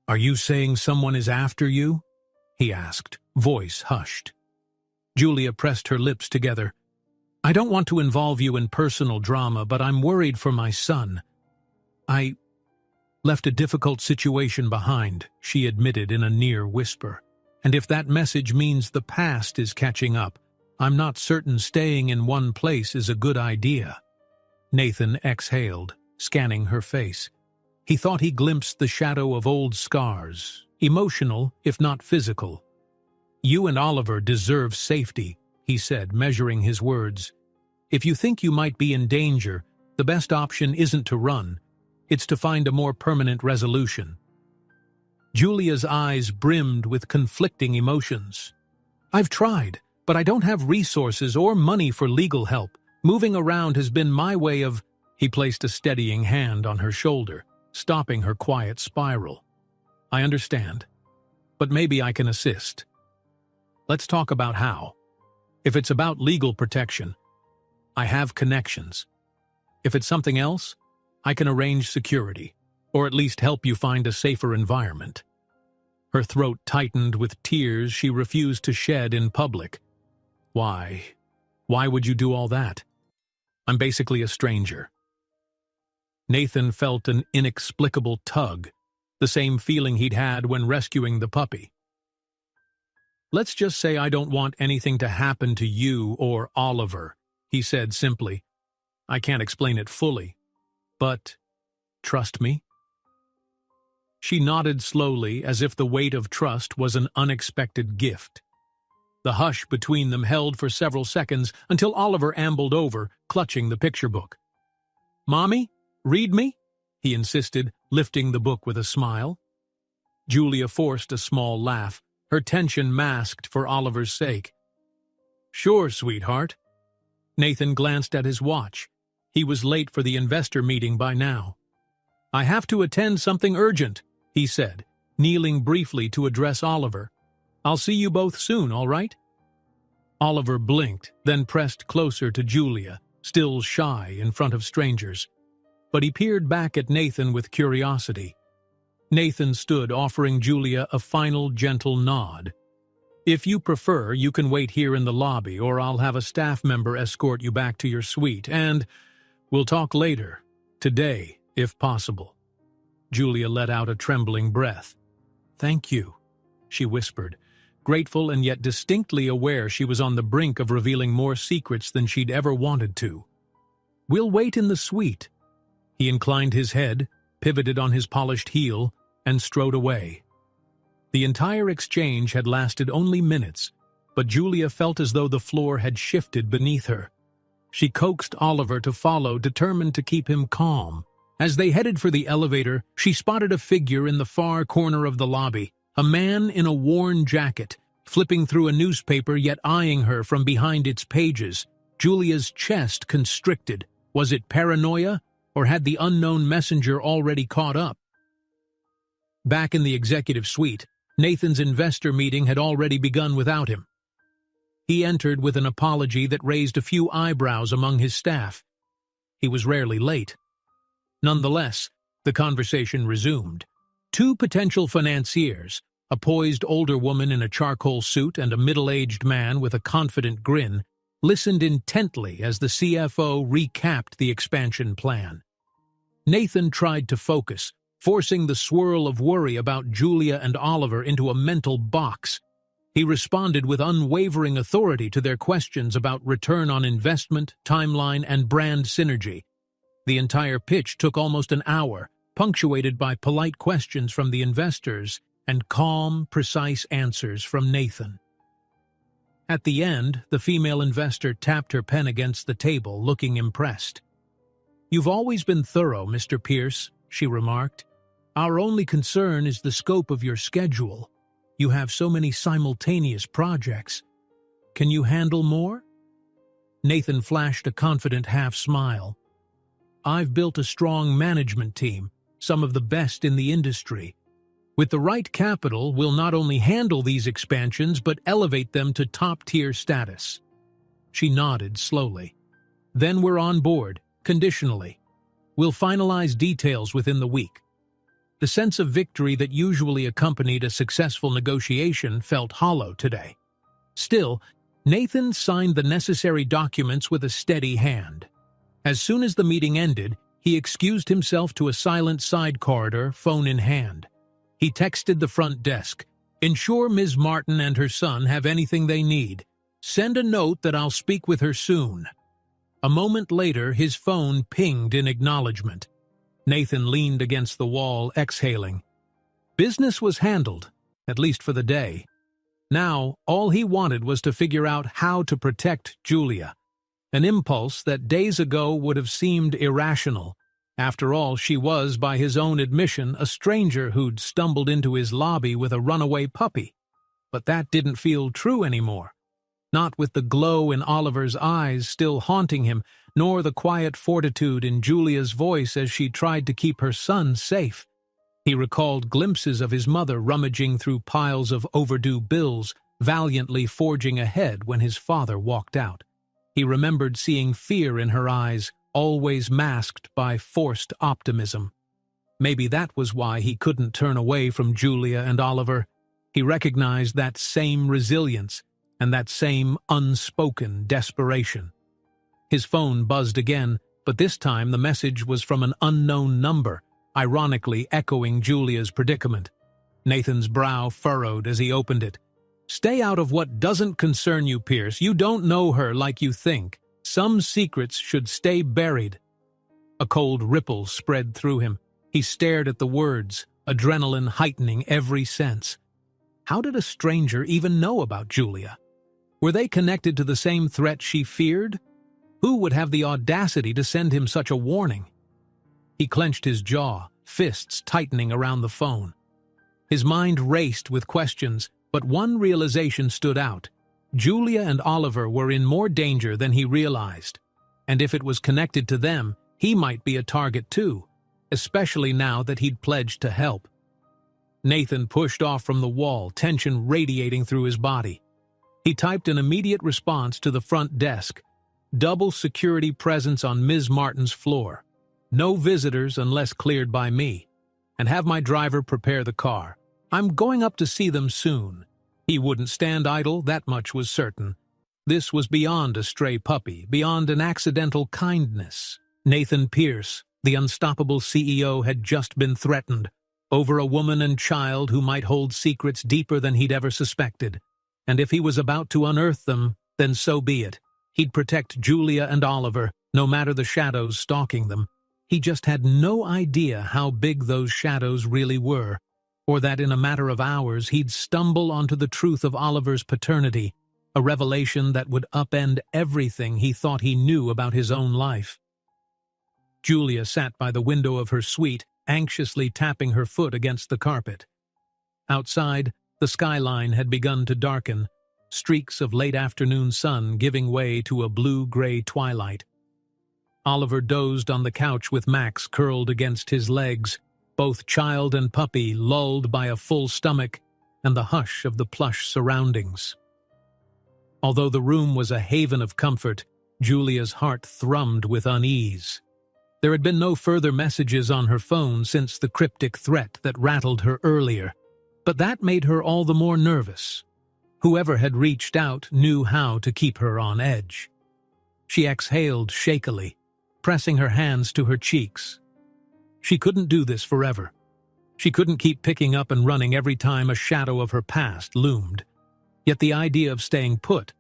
"Are you saying someone is after you?" he asked, voice hushed. Julia pressed her lips together. "I don't want to involve you in personal drama, but I'm worried for my son. I left a difficult situation behind," she admitted in a near whisper. "And if that message means the past is catching up, I'm not certain staying in one place is a good idea." Nathan exhaled, scanning her face. He thought he glimpsed the shadow of old scars, emotional if not physical. "You and Oliver deserve safety," he said, measuring his words. "If you think you might be in danger, the best option isn't to run. It's to find a more permanent resolution." Julia's eyes brimmed with conflicting emotions. "I've tried, but I don't have resources or money for legal help. Moving around has been my way of—" He placed a steadying hand on her shoulder, stopping her quiet spiral. "I understand. but maybe I can assist. Let's talk about how. If it's about legal protection, I have connections. If it's something else, I can arrange security, or at least help you find a safer environment. Her throat tightened with tears she refused to shed in public. Why? Why would you do all that? I'm basically a stranger. Nathan felt an inexplicable tug, the same feeling he'd had when rescuing the puppy. Let's just say I don't want anything to happen to you or Oliver, he said simply. I can't explain it fully, but trust me? She nodded slowly as if the weight of trust was an unexpected gift. The hush between them held for several seconds until Oliver ambled over, clutching the picture book. "Mommy, read me?" he insisted, lifting the book with a smile. Julia forced a small laugh, her tension masked for Oliver's sake. "Sure, sweetheart." Nathan glanced at his watch. He was late for the investor meeting by now. "I have to attend something urgent," he said, kneeling briefly to address Oliver. "I'll see you both soon, all right?" Oliver blinked, then pressed closer to Julia, still shy in front of strangers. But he peered back at Nathan with curiosity. Nathan stood, offering Julia a final gentle nod. "If you prefer, you can wait here in the lobby, or I'll have a staff member escort you back to your suite, and we'll talk later, today, if possible." Julia let out a trembling breath. "Thank you," she whispered, grateful and yet distinctly aware she was on the brink of revealing more secrets than she'd ever wanted to. "We'll wait in the suite." He inclined his head, pivoted on his polished heel, and strode away. The entire exchange had lasted only minutes, but Julia felt as though the floor had shifted beneath her. She coaxed Oliver to follow, determined to keep him calm. As they headed for the elevator, she spotted a figure in the far corner of the lobby, a man in a worn jacket, flipping through a newspaper yet eyeing her from behind its pages. Julia's chest constricted. Was it paranoia, or had the unknown messenger already caught up? Back in the executive suite, Nathan's investor meeting had already begun without him. He entered with an apology that raised a few eyebrows among his staff. He was rarely late. Nonetheless, the conversation resumed. Two potential financiers, a poised older woman in a charcoal suit and a middle-aged man with a confident grin, listened intently as the CFO recapped the expansion plan. Nathan tried to focus, forcing the swirl of worry about Julia and Oliver into a mental box. He responded with unwavering authority to their questions about return on investment, timeline, and brand synergy. The entire pitch took almost an hour, punctuated by polite questions from the investors and calm, precise answers from Nathan. At the end, the female investor tapped her pen against the table, looking impressed. "You've always been thorough, Mr. Pierce," she remarked. "Our only concern is the scope of your schedule. You have so many simultaneous projects. Can you handle more?" Nathan flashed a confident half-smile. "I've built a strong management team, some of the best in the industry. With the right capital, we'll not only handle these expansions but elevate them to top-tier status." She nodded slowly. "Then we're on board, conditionally. We'll finalize details within the week." The sense of victory that usually accompanied a successful negotiation felt hollow today. Still, Nathan signed the necessary documents with a steady hand. As soon as the meeting ended, he excused himself to a silent side corridor, phone in hand. He texted the front desk, "Ensure Ms. Martin and her son have anything they need. Send a note that I'll speak with her soon." A moment later, his phone pinged in acknowledgement. Nathan leaned against the wall, exhaling. Business was handled, at least for the day. Now, all he wanted was to figure out how to protect Julia, an impulse that days ago would have seemed irrational. After all, she was, by his own admission, a stranger who'd stumbled into his lobby with a runaway puppy. But that didn't feel true anymore. Not with the glow in Oliver's eyes still haunting him, nor the quiet fortitude in Julia's voice as she tried to keep her son safe. He recalled glimpses of his mother rummaging through piles of overdue bills, valiantly forging ahead when his father walked out. He remembered seeing fear in her eyes, always masked by forced optimism. Maybe that was why he couldn't turn away from Julia and Oliver. He recognized that same resilience and that same unspoken desperation. His phone buzzed again, but this time the message was from an unknown number, ironically echoing Julia's predicament. Nathan's brow furrowed as he opened it. "Stay out of what doesn't concern you, Pierce. You don't know her like you think. Some secrets should stay buried." A cold ripple spread through him. He stared at the words, adrenaline heightening every sense. How did a stranger even know about Julia? Were they connected to the same threat she feared? Who would have the audacity to send him such a warning? He clenched his jaw, fists tightening around the phone. His mind raced with questions, but one realization stood out. Julia and Oliver were in more danger than he realized, and if it was connected to them, he might be a target too, especially now that he'd pledged to help. Nathan pushed off from the wall, tension radiating through his body. He typed an immediate response to the front desk. Double security presence on Ms. Martin's floor. No visitors unless cleared by me. And have my driver prepare the car. I'm going up to see them soon. He wouldn't stand idle, that much was certain. This was beyond a stray puppy, beyond an accidental kindness. Nathan Pierce, the unstoppable CEO, had just been threatened over a woman and child who might hold secrets deeper than he'd ever suspected. And if he was about to unearth them, then so be it. He'd protect Julia and Oliver, no matter the shadows stalking them. He just had no idea how big those shadows really were, or that in a matter of hours he'd stumble onto the truth of Oliver's paternity, a revelation that would upend everything he thought he knew about his own life. Julia sat by the window of her suite, anxiously tapping her foot against the carpet. Outside, the skyline had begun to darken, streaks of late-afternoon sun giving way to a blue-gray twilight. Oliver dozed on the couch with Max curled against his legs, both child and puppy lulled by a full stomach and the hush of the plush surroundings. Although the room was a haven of comfort, Julia's heart thrummed with unease. There had been no further messages on her phone since the cryptic threat that rattled her earlier, but that made her all the more nervous. Whoever had reached out knew how to keep her on edge. She exhaled shakily, pressing her hands to her cheeks. She couldn't do this forever. She couldn't keep picking up and running every time a shadow of her past loomed. Yet the idea of staying put,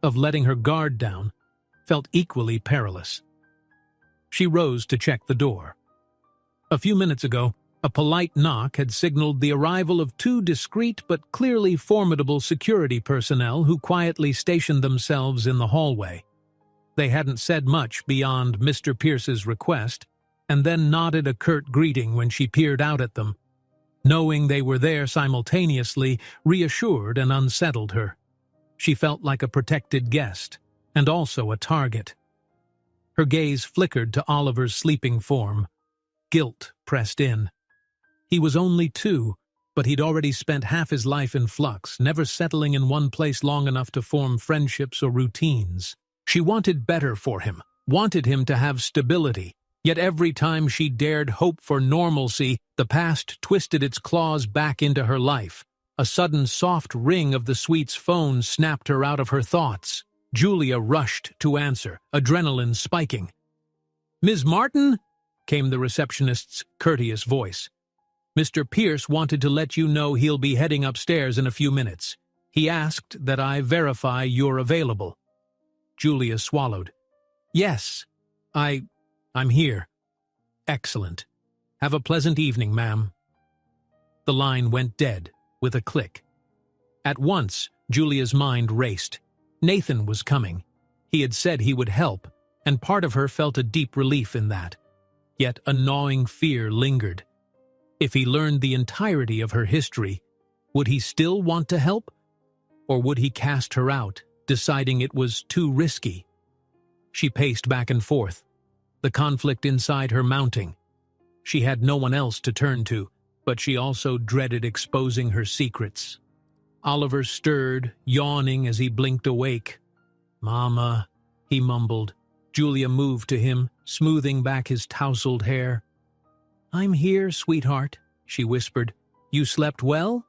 of letting her guard down, felt equally perilous. She rose to check the door. A few minutes ago, a polite knock had signaled the arrival of two discreet but clearly formidable security personnel who quietly stationed themselves in the hallway. They hadn't said much beyond Mr. Pierce's request, and then nodded a curt greeting when she peered out at them. Knowing they were there simultaneously reassured and unsettled her. She felt like a protected guest, and also a target. Her gaze flickered to Oliver's sleeping form. Guilt pressed in. He was only 2, but he'd already spent half his life in flux, never settling in one place long enough to form friendships or routines. She wanted better for him, wanted him to have stability, yet every time she dared hope for normalcy, the past twisted its claws back into her life. A sudden soft ring of the suite's phone snapped her out of her thoughts. Julia rushed to answer, adrenaline spiking. "Ms. Martin?" came the receptionist's courteous voice. "Mr. Pierce wanted to let you know he'll be heading upstairs in a few minutes. He asked that I verify you're available." Julia swallowed. "Yes, I'm here." "Excellent. Have a pleasant evening, ma'am." The line went dead, with a click. At once, Julia's mind raced. Nathan was coming. He had said he would help, and part of her felt a deep relief in that. Yet a gnawing fear lingered. If he learned the entirety of her history, would he still want to help? Or would he cast her out, deciding it was too risky? She paced back and forth, the conflict inside her mounting. She had no one else to turn to, but she also dreaded exposing her secrets. Oliver stirred, yawning as he blinked awake. "Mama," he mumbled. Julia moved to him, smoothing back his tousled hair. "I'm here, sweetheart," she whispered. "You slept well?"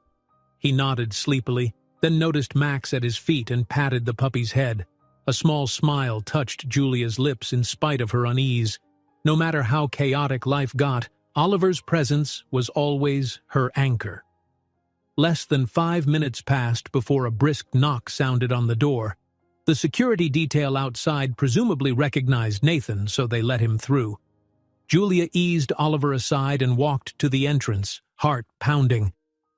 He nodded sleepily, then noticed Max at his feet and patted the puppy's head. A small smile touched Julia's lips in spite of her unease. No matter how chaotic life got, Oliver's presence was always her anchor. Less than 5 minutes passed before a brisk knock sounded on the door. The security detail outside presumably recognized Nathan, so they let him through. Julia eased Oliver aside and walked to the entrance, heart pounding.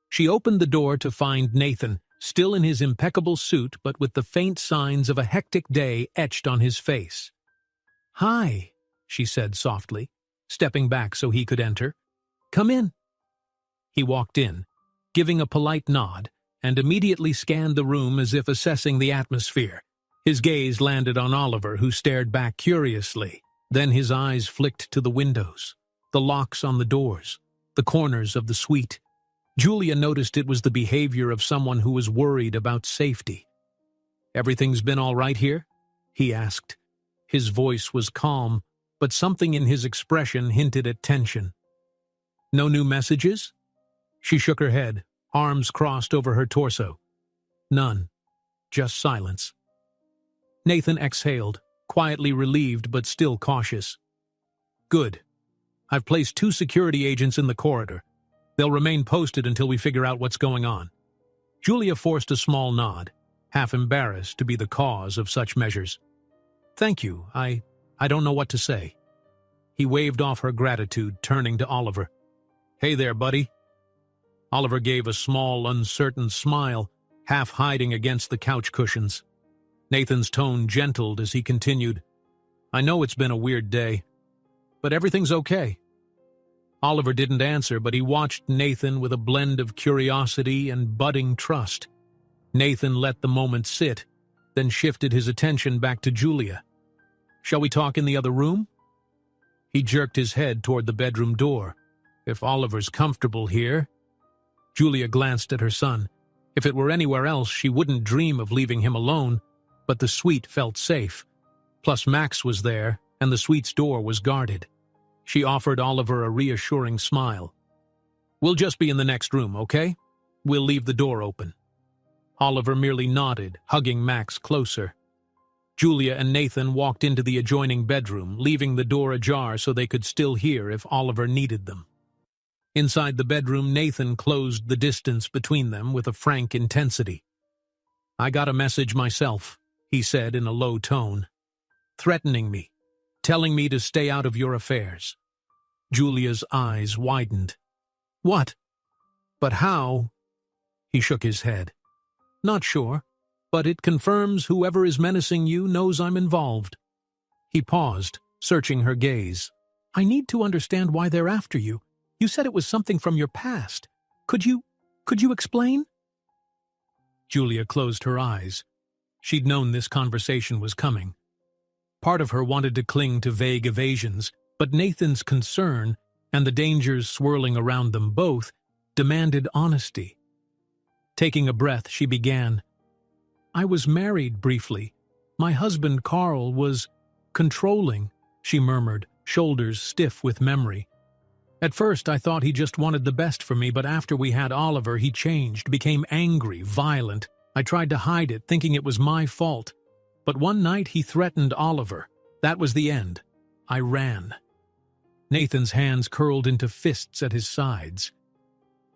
She opened the door to find Nathan, still in his impeccable suit but with the faint signs of a hectic day etched on his face. "Hi," she said softly, stepping back so he could enter. "Come in." He walked in, giving a polite nod, and immediately scanned the room as if assessing the atmosphere. His gaze landed on Oliver, who stared back curiously. Then his eyes flicked to the windows, the locks on the doors, the corners of the suite. Julia noticed it was the behavior of someone who was worried about safety. "Everything's been all right here?" he asked. His voice was calm, but something in his expression hinted at tension. "No new messages?" She shook her head, arms crossed over her torso. "None. Just silence." Nathan exhaled, quietly relieved but still cautious. "Good. I've placed 2 security agents in the corridor. They'll remain posted until we figure out what's going on." Julia forced a small nod, half embarrassed to be the cause of such measures. "Thank you. I don't know what to say." He waved off her gratitude, turning to Oliver. "Hey there, buddy." Oliver gave a small, uncertain smile, half hiding against the couch cushions. Nathan's tone gentled as he continued, "I know it's been a weird day, but everything's okay." Oliver didn't answer, but he watched Nathan with a blend of curiosity and budding trust. Nathan let the moment sit, then shifted his attention back to Julia. "Shall we talk in the other room?" He jerked his head toward the bedroom door. "If Oliver's comfortable here." Julia glanced at her son. If it were anywhere else, she wouldn't dream of leaving him alone, but the suite felt safe. Plus Max was there, and the suite's door was guarded. She offered Oliver a reassuring smile. "We'll just be in the next room, okay? We'll leave the door open." Oliver merely nodded, hugging Max closer. Julia and Nathan walked into the adjoining bedroom, leaving the door ajar so they could still hear if Oliver needed them. Inside the bedroom, Nathan closed the distance between them with a frank intensity. "I got a message myself," he said in a low tone. "Threatening me, telling me to stay out of your affairs." Julia's eyes widened. "What? But how?" He shook his head. "Not sure, but it confirms whoever is menacing you knows I'm involved." He paused, searching her gaze. "I need to understand why they're after you. You said it was something from your past. Could you explain?" Julia closed her eyes. She'd known this conversation was coming. Part of her wanted to cling to vague evasions, but Nathan's concern, and the dangers swirling around them both, demanded honesty. Taking a breath, she began. "I was married briefly. My husband, Carl, was controlling," she murmured, shoulders stiff with memory. "At first, I thought he just wanted the best for me, but after we had Oliver, he changed, became angry, violent. I tried to hide it, thinking it was my fault. But one night, he threatened Oliver. That was the end. I ran." Nathan's hands curled into fists at his sides.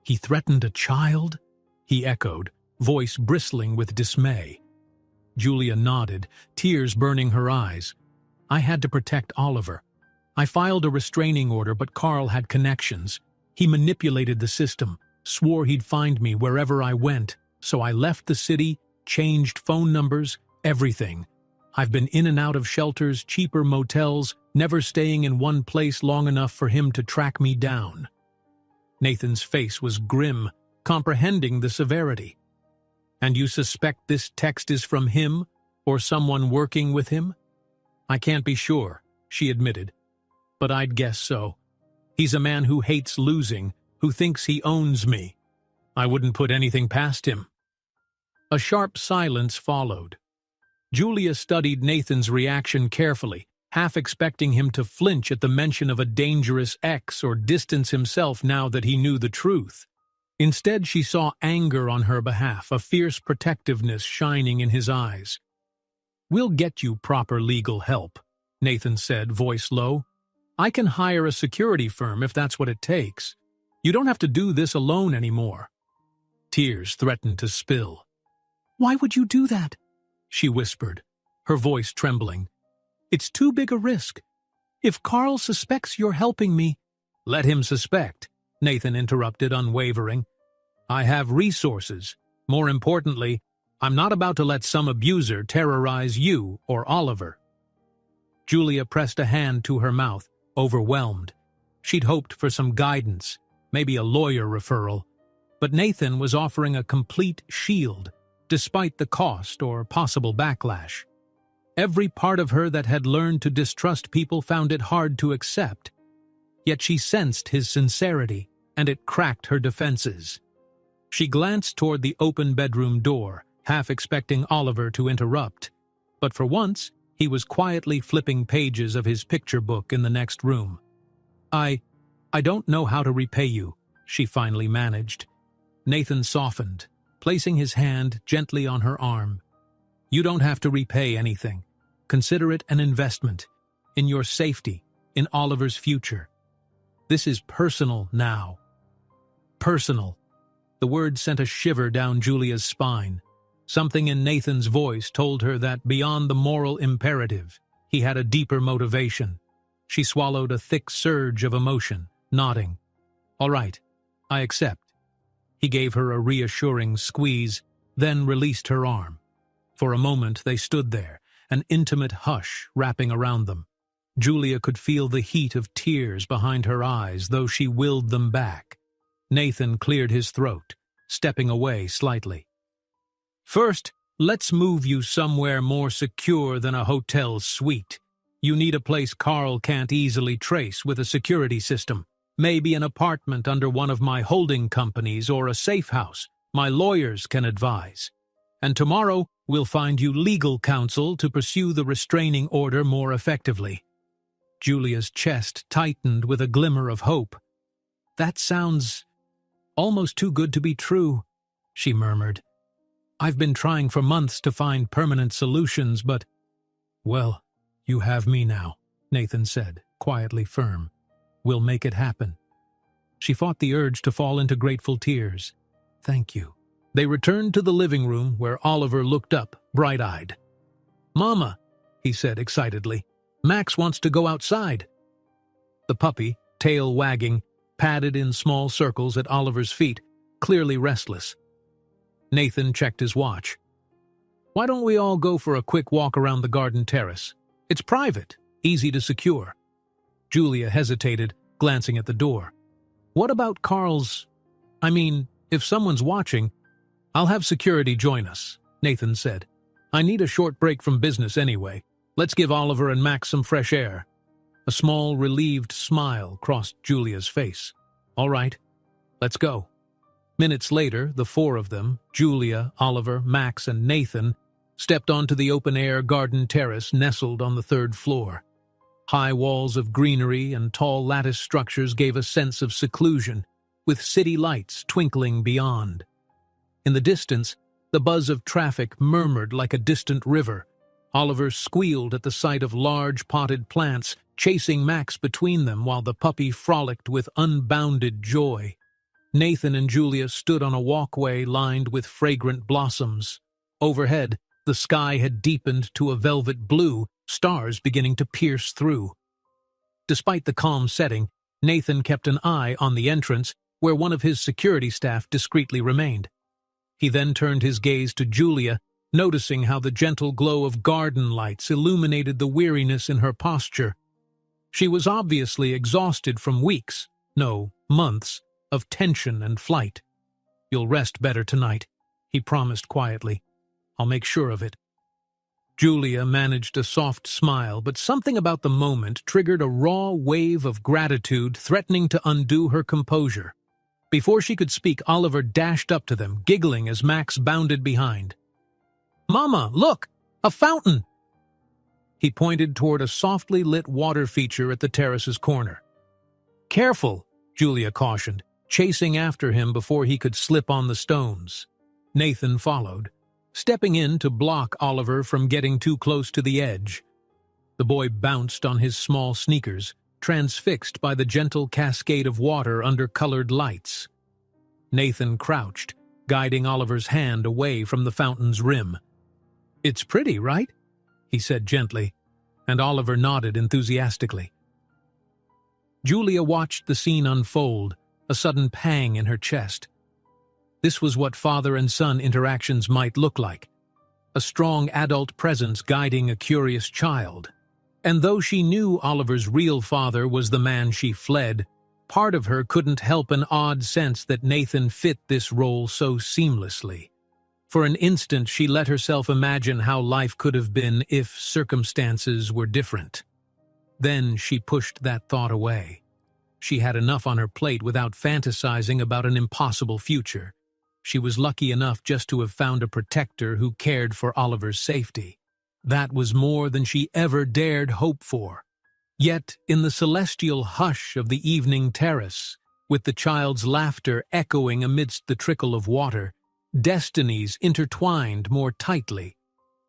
"He threatened a child?" he echoed, voice bristling with dismay. Julia nodded, tears burning her eyes. "I had to protect Oliver. I filed a restraining order, but Carl had connections. He manipulated the system, swore he'd find me wherever I went, so I left the city, changed phone numbers, everything. I've been in and out of shelters, cheaper motels, never staying in one place long enough for him to track me down." Nathan's face was grim, comprehending the severity. "And you suspect this text is from him, or someone working with him?" "I can't be sure," she admitted. "But I'd guess so. He's a man who hates losing, who thinks he owns me. I wouldn't put anything past him." A sharp silence followed. Julia studied Nathan's reaction carefully, half expecting him to flinch at the mention of a dangerous ex or distance himself now that he knew the truth. Instead, she saw anger on her behalf, a fierce protectiveness shining in his eyes. "We'll get you proper legal help," Nathan said, voice low. "I can hire a security firm if that's what it takes. You don't have to do this alone anymore." Tears threatened to spill. "Why would you do that?" she whispered, her voice trembling. "It's too big a risk. If Carl suspects you're helping me—" "Let him suspect," Nathan interrupted, unwavering. "I have resources. More importantly, I'm not about to let some abuser terrorize you or Oliver." Julia pressed a hand to her mouth, overwhelmed. She'd hoped for some guidance, maybe a lawyer referral, but Nathan was offering a complete shield, despite the cost or possible backlash. Every part of her that had learned to distrust people found it hard to accept. Yet she sensed his sincerity, and it cracked her defenses. She glanced toward the open bedroom door, half expecting Oliver to interrupt, but for once he was quietly flipping pages of his picture book in the next room. I don't know how to repay you," she finally managed. Nathan softened, placing his hand gently on her arm. "You don't have to repay anything. Consider it an investment, in your safety, in Oliver's future. This is personal now." Personal. The word sent a shiver down Julia's spine. Something in Nathan's voice told her that beyond the moral imperative, he had a deeper motivation. She swallowed a thick surge of emotion, nodding. "All right, I accept." He gave her a reassuring squeeze, then released her arm. For a moment they stood there, an intimate hush wrapping around them. Julia could feel the heat of tears behind her eyes, though she willed them back. Nathan cleared his throat, stepping away slightly. "First, let's move you somewhere more secure than a hotel suite. You need a place Carl can't easily trace with a security system. Maybe an apartment under one of my holding companies or a safe house. My lawyers can advise. And tomorrow, we'll find you legal counsel to pursue the restraining order more effectively." Julia's chest tightened with a glimmer of hope. "That sounds almost too good to be true," she murmured. "I've been trying for months to find permanent solutions, but—" "Well, you have me now," Nathan said, quietly firm. "We'll make it happen." She fought the urge to fall into grateful tears. "Thank you." They returned to the living room, where Oliver looked up, bright-eyed. "Mama," he said excitedly, "Max wants to go outside." The puppy, tail wagging, padded in small circles at Oliver's feet, clearly restless. Nathan checked his watch. "Why don't we all go for a quick walk around the garden terrace? It's private, easy to secure." Julia hesitated, glancing at the door. "What about Carl's— if someone's watching—" "I'll have security join us," Nathan said. "I need a short break from business anyway. Let's give Oliver and Max some fresh air." A small, relieved smile crossed Julia's face. "All right, let's go." Minutes later, the four of them, Julia, Oliver, Max, and Nathan, stepped onto the open-air garden terrace nestled on the third floor. High walls of greenery and tall lattice structures gave a sense of seclusion, with city lights twinkling beyond. In the distance, the buzz of traffic murmured like a distant river. Oliver squealed at the sight of large potted plants, chasing Max between them while the puppy frolicked with unbounded joy. Nathan and Julia stood on a walkway lined with fragrant blossoms. Overhead, the sky had deepened to a velvet blue, stars beginning to pierce through. Despite the calm setting, Nathan kept an eye on the entrance, where one of his security staff discreetly remained. He then turned his gaze to Julia, noticing how the gentle glow of garden lights illuminated the weariness in her posture. She was obviously exhausted from weeks, no, months, of tension and flight. "You'll rest better tonight," he promised quietly. "I'll make sure of it." Julia managed a soft smile, but something about the moment triggered a raw wave of gratitude threatening to undo her composure. Before she could speak, Oliver dashed up to them, giggling as Max bounded behind. "Mama, look! A fountain!" He pointed toward a softly lit water feature at the terrace's corner. "Careful," Julia cautioned, chasing after him before he could slip on the stones. Nathan followed, stepping in to block Oliver from getting too close to the edge. The boy bounced on his small sneakers, transfixed by the gentle cascade of water under colored lights. Nathan crouched, guiding Oliver's hand away from the fountain's rim. "It's pretty, right?" he said gently, and Oliver nodded enthusiastically. Julia watched the scene unfold, a sudden pang in her chest. This was what father and son interactions might look like. A strong adult presence guiding a curious child. And though she knew Oliver's real father was the man she fled, part of her couldn't help an odd sense that Nathan fit this role so seamlessly. For an instant, she let herself imagine how life could have been if circumstances were different. Then she pushed that thought away. She had enough on her plate without fantasizing about an impossible future. She was lucky enough just to have found a protector who cared for Oliver's safety. That was more than she ever dared hope for. Yet, in the celestial hush of the evening terrace, with the child's laughter echoing amidst the trickle of water, destinies intertwined more tightly.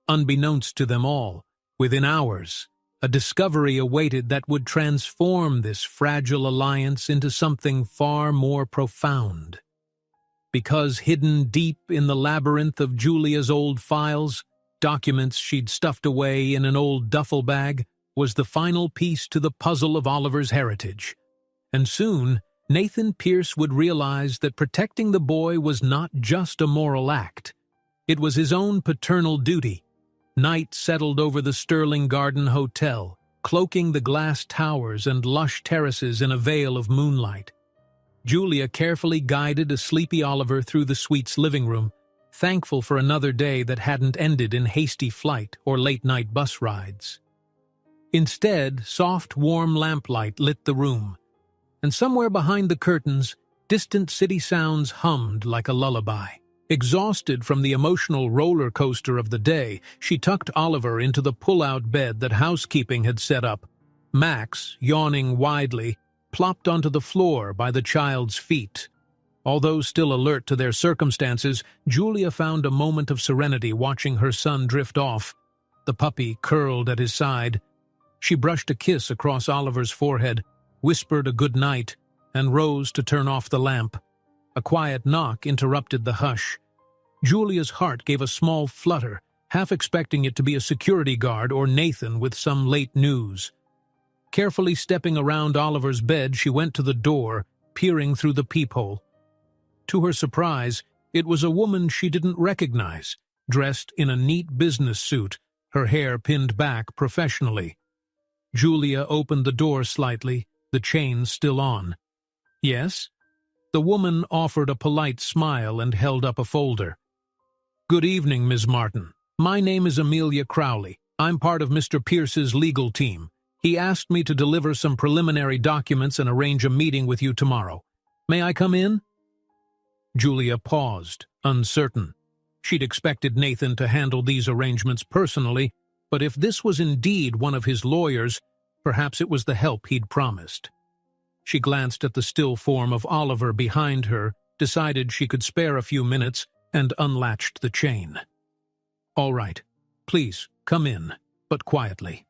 Unbeknownst to them all, within hours, a discovery awaited that would transform this fragile alliance into something far more profound. Because hidden deep in the labyrinth of Julia's old files, documents she'd stuffed away in an old duffel bag, was the final piece to the puzzle of Oliver's heritage. And soon, Nathan Pierce would realize that protecting the boy was not just a moral act. It was his own paternal duty. Night settled over the Sterling Garden Hotel, cloaking the glass towers and lush terraces in a veil of moonlight. Julia carefully guided a sleepy Oliver through the suite's living room, thankful for another day that hadn't ended in hasty flight or late-night bus rides. Instead, soft, warm lamplight lit the room, and somewhere behind the curtains, distant city sounds hummed like a lullaby. Exhausted from the emotional roller coaster of the day, she tucked Oliver into the pull-out bed that housekeeping had set up. Max, yawning widely, plopped onto the floor by the child's feet. Although still alert to their circumstances, Julia found a moment of serenity watching her son drift off. The puppy curled at his side. She brushed a kiss across Oliver's forehead, whispered a good night, and rose to turn off the lamp. A quiet knock interrupted the hush. Julia's heart gave a small flutter, half expecting it to be a security guard or Nathan with some late news. Carefully stepping around Oliver's bed, she went to the door, peering through the peephole. To her surprise, it was a woman she didn't recognize, dressed in a neat business suit, her hair pinned back professionally. Julia opened the door slightly, the chain still on. "Yes?" The woman offered a polite smile and held up a folder. "Good evening, Ms. Martin. My name is Amelia Crowley. I'm part of Mr. Pierce's legal team. He asked me to deliver some preliminary documents and arrange a meeting with you tomorrow. May I come in?" Julia paused, uncertain. She'd expected Nathan to handle these arrangements personally, but if this was indeed one of his lawyers, perhaps it was the help he'd promised. She glanced at the still form of Oliver behind her, decided she could spare a few minutes, and unlatched the chain. "All right. Please, come in, but quietly."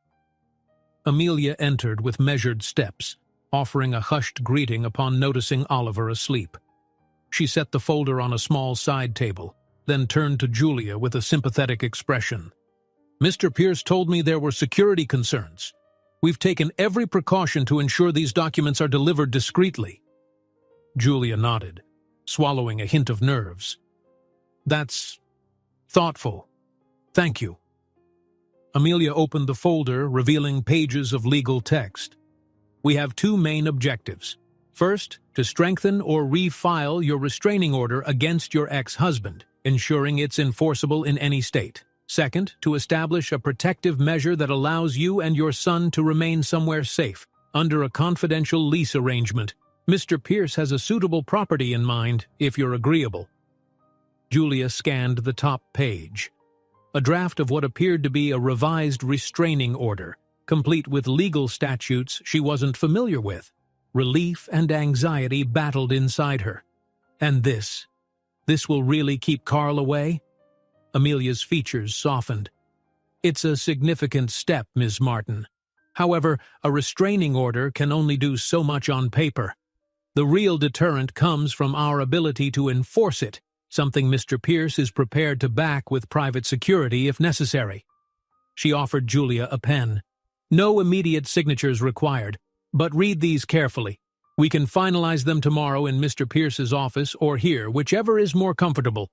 Amelia entered with measured steps, offering a hushed greeting upon noticing Oliver asleep. She set the folder on a small side table, then turned to Julia with a sympathetic expression. "Mr. Pierce told me there were security concerns. We've taken every precaution to ensure these documents are delivered discreetly." Julia nodded, swallowing a hint of nerves. "That's thoughtful. Thank you." Amelia opened the folder, revealing pages of legal text. "We have two main objectives. First, to strengthen or refile your restraining order against your ex-husband, ensuring it's enforceable in any state. Second, to establish a protective measure that allows you and your son to remain somewhere safe, under a confidential lease arrangement. Mr. Pierce has a suitable property in mind, if you're agreeable." Julia scanned the top page. A draft of what appeared to be a revised restraining order, complete with legal statutes she wasn't familiar with. Relief and anxiety battled inside her. And this will really keep Carl away? Amelia's features softened. "It's a significant step, Ms. Martin. However, a restraining order can only do so much on paper. The real deterrent comes from our ability to enforce it, something Mr. Pierce is prepared to back with private security if necessary." She offered Julia a pen. "No immediate signatures required, but read these carefully. We can finalize them tomorrow in Mr. Pierce's office or here, whichever is more comfortable."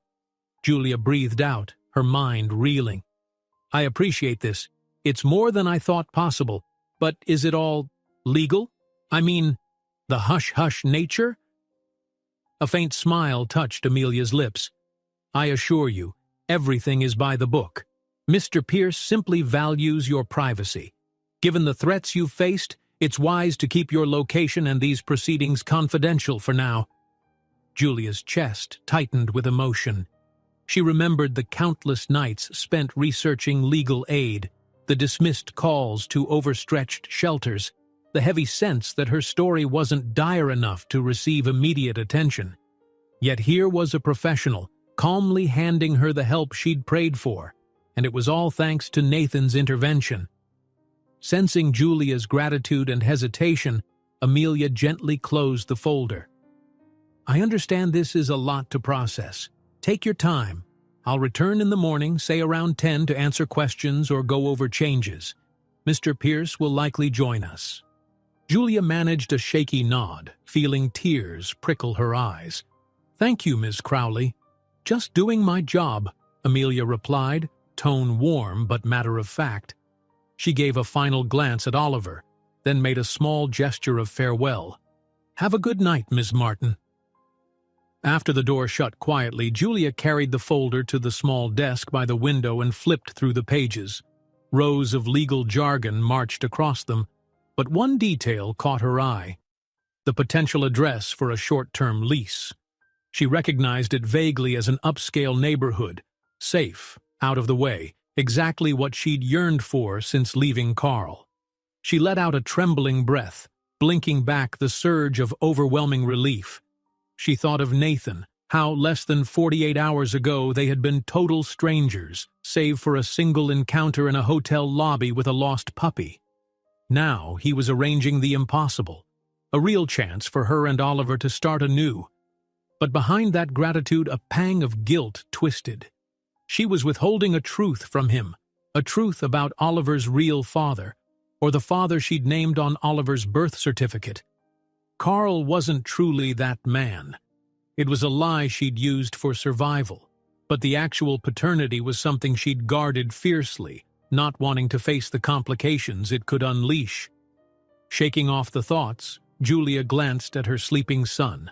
Julia breathed out, her mind reeling. "I appreciate this. It's more than I thought possible. But is it all legal? I mean, the hush-hush nature?" A faint smile touched Amelia's lips. "I assure you, everything is by the book. Mr. Pierce simply values your privacy. Given the threats you've faced, it's wise to keep your location and these proceedings confidential for now." Julia's chest tightened with emotion. She remembered the countless nights spent researching legal aid, the dismissed calls to overstretched shelters, the heavy sense that her story wasn't dire enough to receive immediate attention. Yet here was a professional, calmly handing her the help she'd prayed for, and it was all thanks to Nathan's intervention. Sensing Julia's gratitude and hesitation, Amelia gently closed the folder. "I understand this is a lot to process. Take your time. I'll return in the morning, say around 10, to answer questions or go over changes. Mr. Pierce will likely join us." Julia managed a shaky nod, feeling tears prickle her eyes. "Thank you, Miss Crowley. Just doing my job," Amelia replied, tone warm but matter-of-fact. She gave a final glance at Oliver, then made a small gesture of farewell. "Have a good night, Miss Martin." After the door shut quietly, Julia carried the folder to the small desk by the window and flipped through the pages. Rows of legal jargon marched across them, but one detail caught her eye: the potential address for a short-term lease. She recognized it vaguely as an upscale neighborhood, safe, out of the way, exactly what she'd yearned for since leaving Carl. She let out a trembling breath, blinking back the surge of overwhelming relief. She thought of Nathan, how less than 48 hours ago they had been total strangers, save for a single encounter in a hotel lobby with a lost puppy. Now he was arranging the impossible, a real chance for her and Oliver to start anew. But behind that gratitude a pang of guilt twisted. She was withholding a truth from him, a truth about Oliver's real father, or the father she'd named on Oliver's birth certificate. Carl wasn't truly that man. It was a lie she'd used for survival, but the actual paternity was something she'd guarded fiercely, not wanting to face the complications it could unleash. Shaking off the thoughts, Julia glanced at her sleeping son.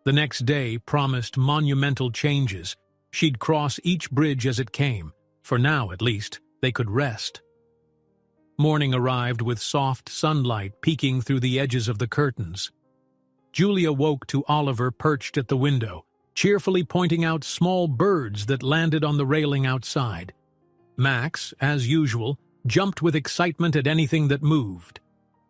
The next day promised monumental changes. She'd cross each bridge as it came. For now, at least, they could rest. Morning arrived with soft sunlight peeking through the edges of the curtains. Julia woke to Oliver perched at the window, cheerfully pointing out small birds that landed on the railing outside. Max, as usual, jumped with excitement at anything that moved.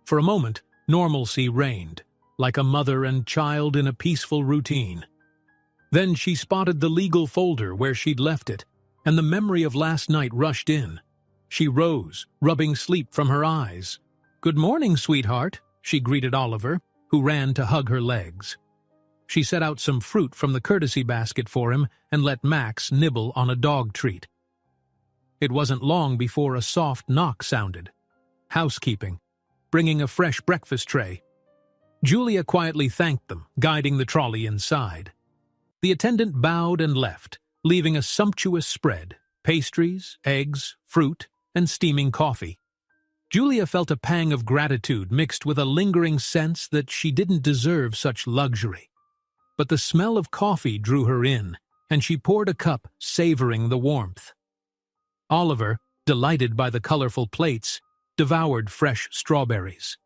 For a moment, normalcy reigned, like a mother and child in a peaceful routine. Then she spotted the legal folder where she'd left it, and the memory of last night rushed in. She rose, rubbing sleep from her eyes. "Good morning, sweetheart," she greeted Oliver, who ran to hug her legs. She set out some fruit from the courtesy basket for him and let Max nibble on a dog treat. It wasn't long before a soft knock sounded. Housekeeping, bringing a fresh breakfast tray. Julia quietly thanked them, guiding the trolley inside. The attendant bowed and left, leaving a sumptuous spread: pastries, eggs, fruit, and steaming coffee. Julia felt a pang of gratitude mixed with a lingering sense that she didn't deserve such luxury. But the smell of coffee drew her in, and she poured a cup, savoring the warmth. Oliver, delighted by the colorful plates, devoured fresh strawberries.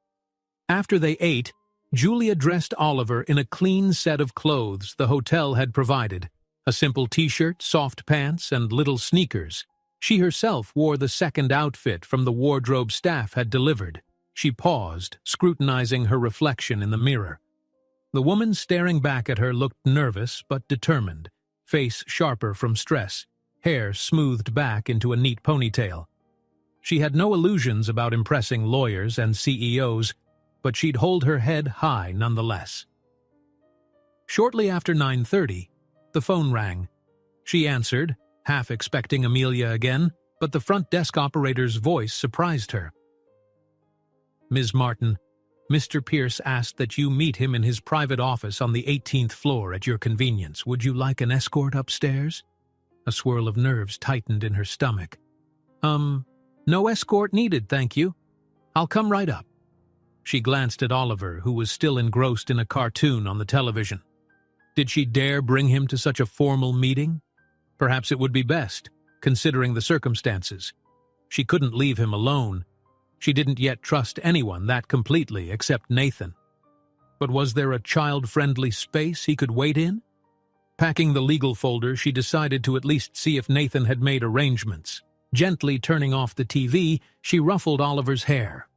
After they ate, Julia dressed Oliver in a clean set of clothes the hotel had provided. A simple t-shirt, soft pants, and little sneakers. She herself wore the second outfit from the wardrobe staff had delivered. She paused, scrutinizing her reflection in the mirror. The woman staring back at her looked nervous but determined, face sharper from stress, hair smoothed back into a neat ponytail. She had no illusions about impressing lawyers and CEOs, but she'd hold her head high nonetheless. Shortly after 9:30, the phone rang. She answered, half expecting Amelia again, but the front desk operator's voice surprised her. "Ms. Martin, Mr. Pierce asked that you meet him in his private office on the 18th floor at your convenience. Would you like an escort upstairs?" A swirl of nerves tightened in her stomach. No escort needed, thank you. I'll come right up." She glanced at Oliver, who was still engrossed in a cartoon on the television. Did she dare bring him to such a formal meeting? Perhaps it would be best, considering the circumstances. She couldn't leave him alone. She didn't yet trust anyone that completely except Nathan. But was there a child-friendly space he could wait in? Packing the legal folder, she decided to at least see if Nathan had made arrangements. Gently turning off the TV, she ruffled Oliver's hair.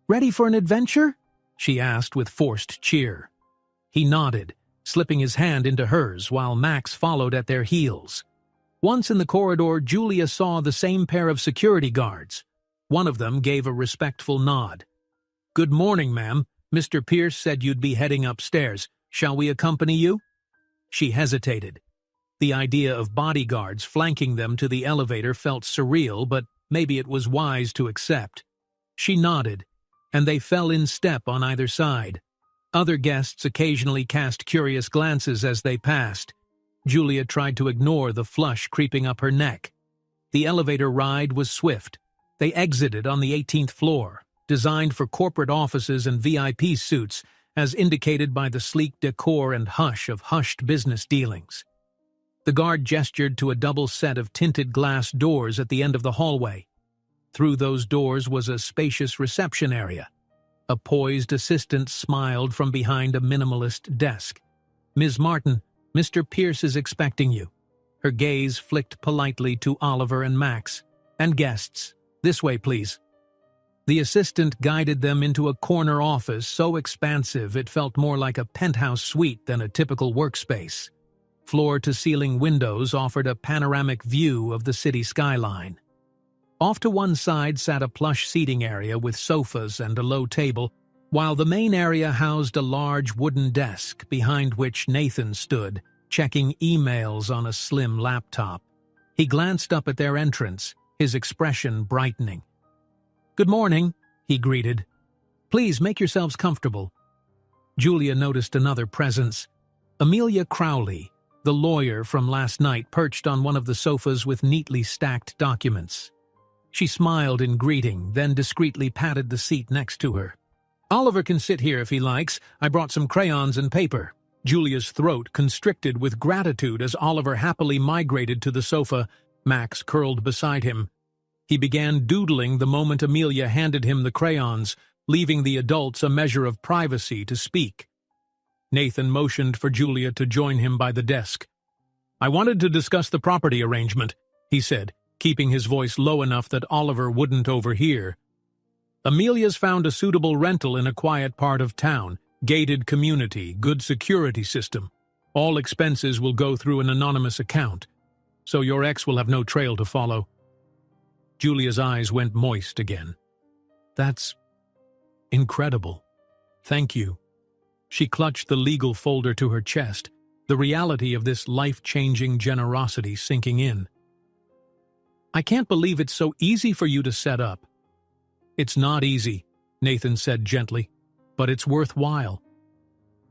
"Ready for an adventure?" she asked with forced cheer. He nodded, slipping his hand into hers while Max followed at their heels. Once in the corridor, Julia saw the same pair of security guards. One of them gave a respectful nod. "Good morning, ma'am. Mr. Pierce said you'd be heading upstairs. Shall we accompany you?" She hesitated. The idea of bodyguards flanking them to the elevator felt surreal, but maybe it was wise to accept. She nodded, and they fell in step on either side. Other guests occasionally cast curious glances as they passed. Julia tried to ignore the flush creeping up her neck. The elevator ride was swift. They exited on the 18th floor, designed for corporate offices and VIP suites, as indicated by the sleek decor and hush of hushed business dealings. The guard gestured to a double set of tinted glass doors at the end of the hallway. Through those doors was a spacious reception area. A poised assistant smiled from behind a minimalist desk. "Ms. Martin, Mr. Pierce is expecting you." Her gaze flicked politely to Oliver and Max. "And guests, this way, please." The assistant guided them into a corner office so expansive it felt more like a penthouse suite than a typical workspace. Floor-to-ceiling windows offered a panoramic view of the city skyline. Off to one side sat a plush seating area with sofas and a low table, while the main area housed a large wooden desk behind which Nathan stood, checking emails on a slim laptop. He glanced up at their entrance, his expression brightening. "Good morning," he greeted. "Please make yourselves comfortable." Julia noticed another presence. Amelia Crowley, the lawyer from last night, perched on one of the sofas with neatly stacked documents. She smiled in greeting, then discreetly patted the seat next to her. "Oliver can sit here if he likes. I brought some crayons and paper." Julia's throat constricted with gratitude as Oliver happily migrated to the sofa. Max curled beside him. He began doodling the moment Amelia handed him the crayons, leaving the adults a measure of privacy to speak. Nathan motioned for Julia to join him by the desk. "I wanted to discuss the property arrangement," he said, keeping his voice low enough that Oliver wouldn't overhear. "Amelia's found a suitable rental in a quiet part of town, gated community, good security system. All expenses will go through an anonymous account, so your ex will have no trail to follow." Julia's eyes went moist again. "That's incredible. Thank you." She clutched the legal folder to her chest, the reality of this life-changing generosity sinking in. "I can't believe it's so easy for you to set up." "It's not easy," Nathan said gently, "but it's worthwhile."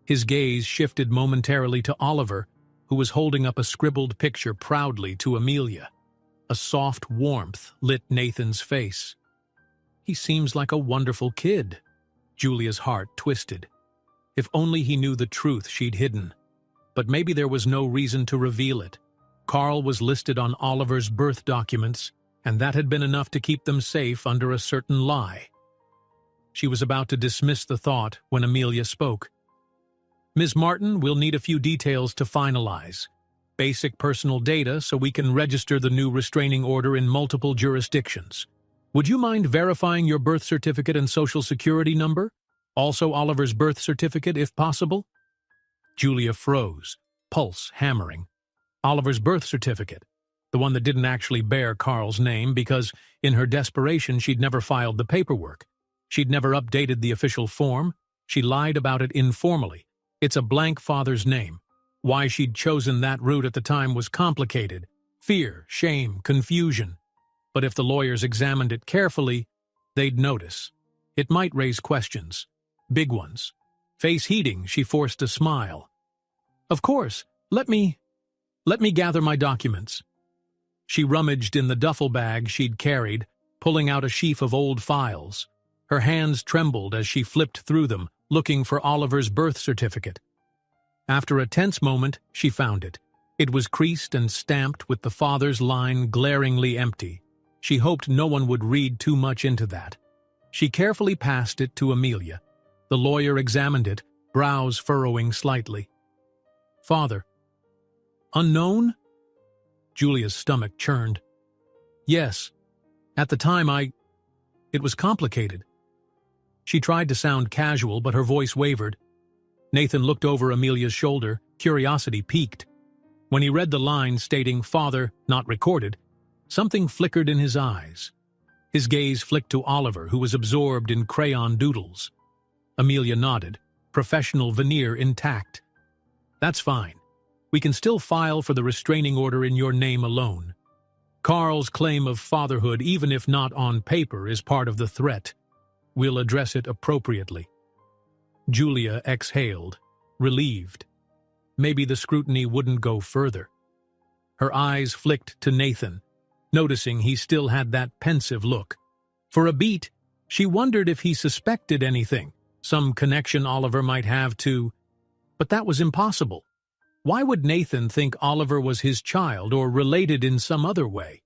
His gaze shifted momentarily to Oliver, who was holding up a scribbled picture proudly to Amelia. A soft warmth lit Nathan's face. "He seems like a wonderful kid." Julia's heart twisted. If only he knew the truth she'd hidden. But maybe there was no reason to reveal it. Carl was listed on Oliver's birth documents, and that had been enough to keep them safe under a certain lie. She was about to dismiss the thought when Amelia spoke. "Ms. Martin, we'll need a few details to finalize. Basic personal data so we can register the new restraining order in multiple jurisdictions. Would you mind verifying your birth certificate and social security number? Also Oliver's birth certificate, if possible?" Julia froze, pulse hammering. Oliver's birth certificate, the one that didn't actually bear Carl's name because, in her desperation, she'd never filed the paperwork. She'd never updated the official form. She lied about it informally. It's a blank father's name. Why she'd chosen that route at the time was complicated. Fear, shame, confusion. But if the lawyers examined it carefully, they'd notice. It might raise questions. Big ones. Face heating, she forced a smile. "Of course, let me gather my documents." She rummaged in the duffel bag she'd carried, pulling out a sheaf of old files. Her hands trembled as she flipped through them, looking for Oliver's birth certificate. After a tense moment, she found it. It was creased and stamped with the father's line glaringly empty. She hoped no one would read too much into that. She carefully passed it to Amelia. The lawyer examined it, brows furrowing slightly. "Father. Unknown?" Julia's stomach churned. "Yes. At the time, it was complicated." She tried to sound casual, but her voice wavered. Nathan looked over Amelia's shoulder, curiosity piqued. When he read the line stating "Father, not recorded," something flickered in his eyes. His gaze flicked to Oliver, who was absorbed in crayon doodles. Amelia nodded, professional veneer intact. "That's fine. We can still file for the restraining order in your name alone. Carl's claim of fatherhood, even if not on paper, is part of the threat. We'll address it appropriately." Julia exhaled, relieved. Maybe the scrutiny wouldn't go further. Her eyes flicked to Nathan, noticing he still had that pensive look. For a beat, she wondered if he suspected anything, some connection Oliver might have to... But that was impossible. Why would Nathan think Oliver was his child or related in some other way?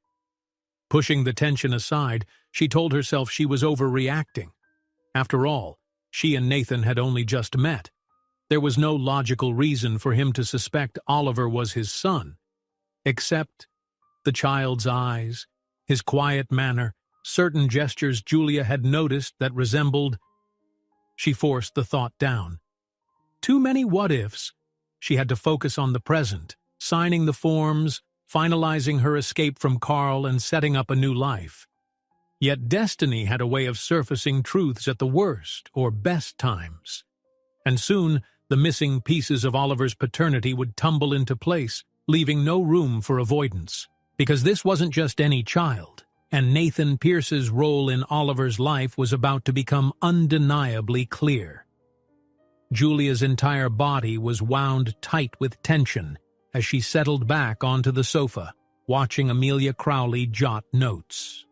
Pushing the tension aside, she told herself she was overreacting. After all, she and Nathan had only just met. There was no logical reason for him to suspect Oliver was his son, except the child's eyes, his quiet manner, certain gestures Julia had noticed that resembled... She forced the thought down. Too many what-ifs. She had to focus on the present, signing the forms, finalizing her escape from Carl, and setting up a new life. Yet destiny had a way of surfacing truths at the worst or best times. And soon, the missing pieces of Oliver's paternity would tumble into place, leaving no room for avoidance. Because this wasn't just any child, and Nathan Pierce's role in Oliver's life was about to become undeniably clear. Julia's entire body was wound tight with tension as she settled back onto the sofa, watching Amelia Crowley jot notes.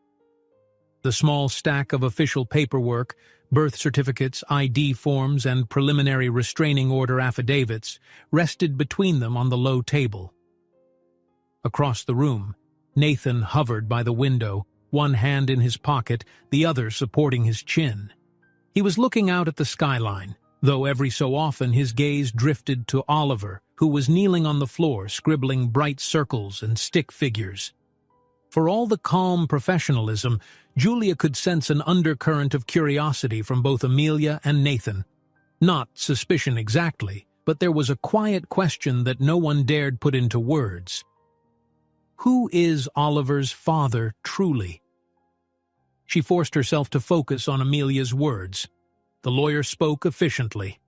The small stack of official paperwork, birth certificates, ID forms, and preliminary restraining order affidavits rested between them on the low table. Across the room, Nathan hovered by the window, one hand in his pocket, the other supporting his chin. He was looking out at the skyline, though every so often his gaze drifted to Oliver, who was kneeling on the floor scribbling bright circles and stick figures. For all the calm professionalism, Julia could sense an undercurrent of curiosity from both Amelia and Nathan. Not suspicion exactly, but there was a quiet question that no one dared put into words. Who is Oliver's father truly? She forced herself to focus on Amelia's words. The lawyer spoke efficiently.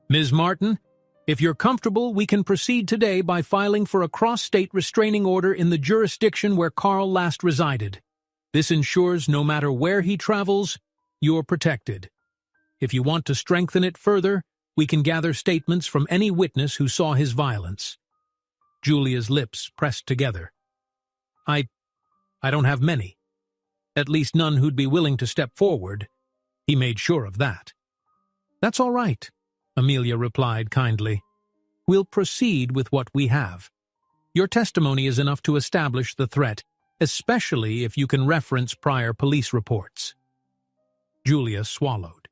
"Ms. Martin, if you're comfortable, we can proceed today by filing for a cross-state restraining order in the jurisdiction where Carl last resided. This ensures no matter where he travels, you're protected. If you want to strengthen it further, we can gather statements from any witness who saw his violence." Julia's lips pressed together. I don't have many. At least none who'd be willing to step forward. He made sure of that. "That's all right," Amelia replied kindly. "We'll proceed with what we have. Your testimony is enough to establish the threat, especially if you can reference prior police reports." Julia swallowed.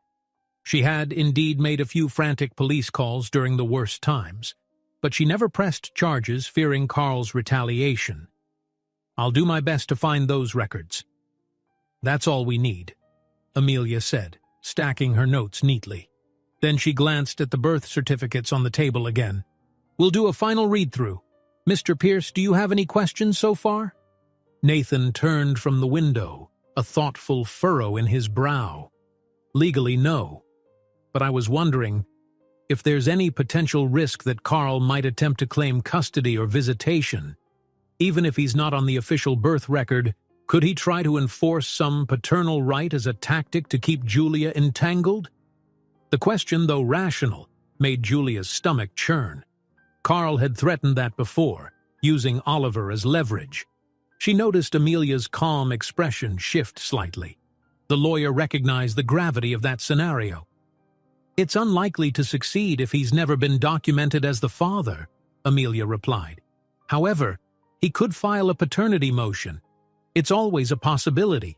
She had indeed made a few frantic police calls during the worst times, but she never pressed charges, fearing Carl's retaliation. "I'll do my best to find those records." "That's all we need," Amelia said, stacking her notes neatly. Then she glanced at the birth certificates on the table again. "We'll do a final read-through. Mr. Pierce, do you have any questions so far?" Nathan turned from the window, a thoughtful furrow in his brow. "Legally, no. But I was wondering if there's any potential risk that Carl might attempt to claim custody or visitation. Even if he's not on the official birth record, could he try to enforce some paternal right as a tactic to keep Julia entangled?" The question, though rational, made Julia's stomach churn. Carl had threatened that before, using Oliver as leverage. She noticed Amelia's calm expression shift slightly. The lawyer recognized the gravity of that scenario. "It's unlikely to succeed if he's never been documented as the father," Amelia replied. "However, he could file a paternity motion. It's always a possibility."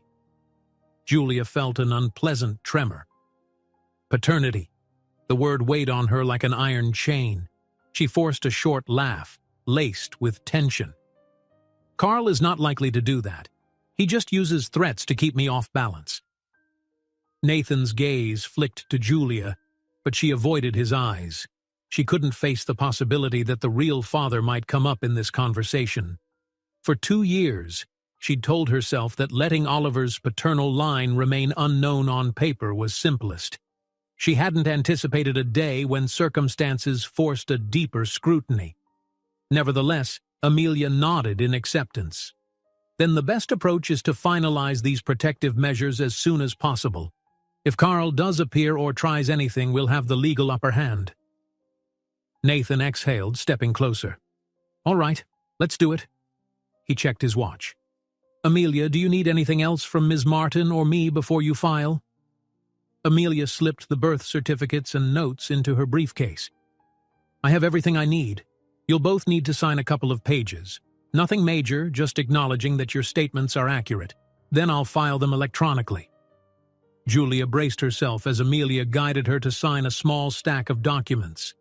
Julia felt an unpleasant tremor. Paternity. The word weighed on her like an iron chain. She forced a short laugh, laced with tension. "Carl is not likely to do that. He just uses threats to keep me off balance." Nathan's gaze flicked to Julia, but she avoided his eyes. She couldn't face the possibility that the real father might come up in this conversation. For 2 years, she'd told herself that letting Oliver's paternal line remain unknown on paper was simplest. She hadn't anticipated a day when circumstances forced a deeper scrutiny. Nevertheless, Amelia nodded in acceptance. "Then the best approach is to finalize these protective measures as soon as possible. If Carl does appear or tries anything, we'll have the legal upper hand." Nathan exhaled, stepping closer. "All right, let's do it." He checked his watch. "Amelia, do you need anything else from Ms. Martin or me before you file?" Amelia slipped the birth certificates and notes into her briefcase. "I have everything I need. You'll both need to sign a couple of pages. Nothing major, just acknowledging that your statements are accurate. Then I'll file them electronically." Julia braced herself as Amelia guided her to sign a small stack of documents.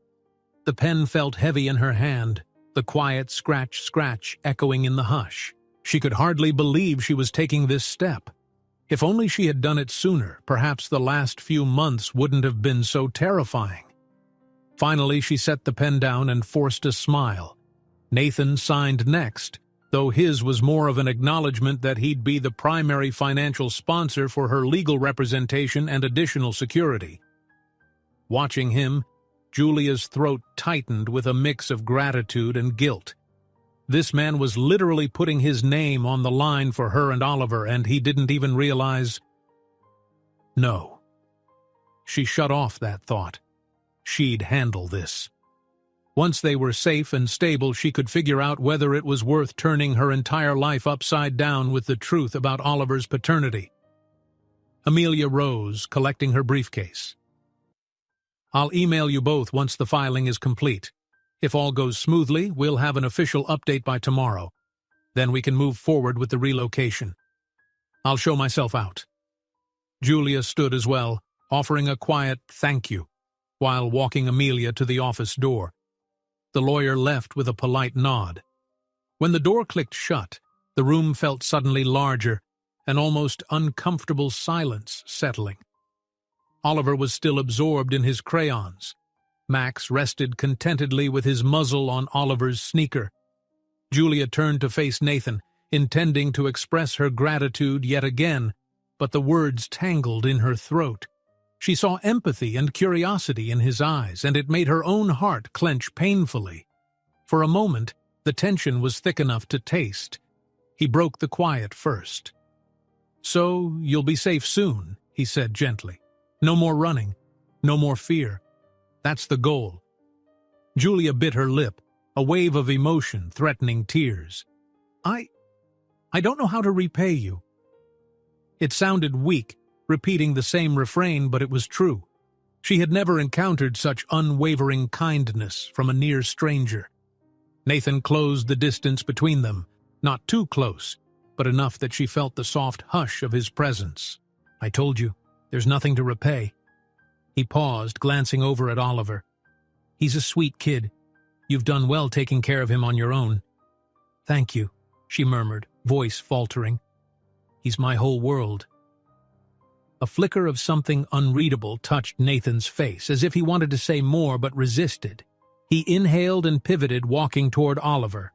The pen felt heavy in her hand, the quiet scratch-scratch echoing in the hush. She could hardly believe she was taking this step. If only she had done it sooner, perhaps the last few months wouldn't have been so terrifying. Finally, she set the pen down and forced a smile. Nathan signed next, though his was more of an acknowledgement that he'd be the primary financial sponsor for her legal representation and additional security. Watching him, Julia's throat tightened with a mix of gratitude and guilt. This man was literally putting his name on the line for her and Oliver, and he didn't even realize. No. She shut off that thought. She'd handle this. Once they were safe and stable, she could figure out whether it was worth turning her entire life upside down with the truth about Oliver's paternity. Amelia rose, collecting her briefcase. "I'll email you both once the filing is complete. If all goes smoothly, we'll have an official update by tomorrow. Then we can move forward with the relocation. I'll show myself out." Julia stood as well, offering a quiet thank you, while walking Amelia to the office door. The lawyer left with a polite nod. When the door clicked shut, the room felt suddenly larger, an almost uncomfortable silence settling. Oliver was still absorbed in his crayons. Max rested contentedly with his muzzle on Oliver's sneaker. Julia turned to face Nathan, intending to express her gratitude yet again, but the words tangled in her throat. She saw empathy and curiosity in his eyes, and it made her own heart clench painfully. For a moment, the tension was thick enough to taste. He broke the quiet first. "So, you'll be safe soon," he said gently. "No more running, no more fear. That's the goal." Julia bit her lip, a wave of emotion threatening tears. I don't know how to repay you." It sounded weak, repeating the same refrain, but it was true. She had never encountered such unwavering kindness from a near stranger. Nathan closed the distance between them, not too close, but enough that she felt the soft hush of his presence. "I told you, There's nothing to repay. He paused, glancing over at Oliver. He's a sweet kid. You've done well taking care of him on your own. Thank you, she murmured, voice faltering. He's my whole world. A flicker of something unreadable touched Nathan's face, as if he wanted to say more but resisted. He inhaled and pivoted, walking toward Oliver.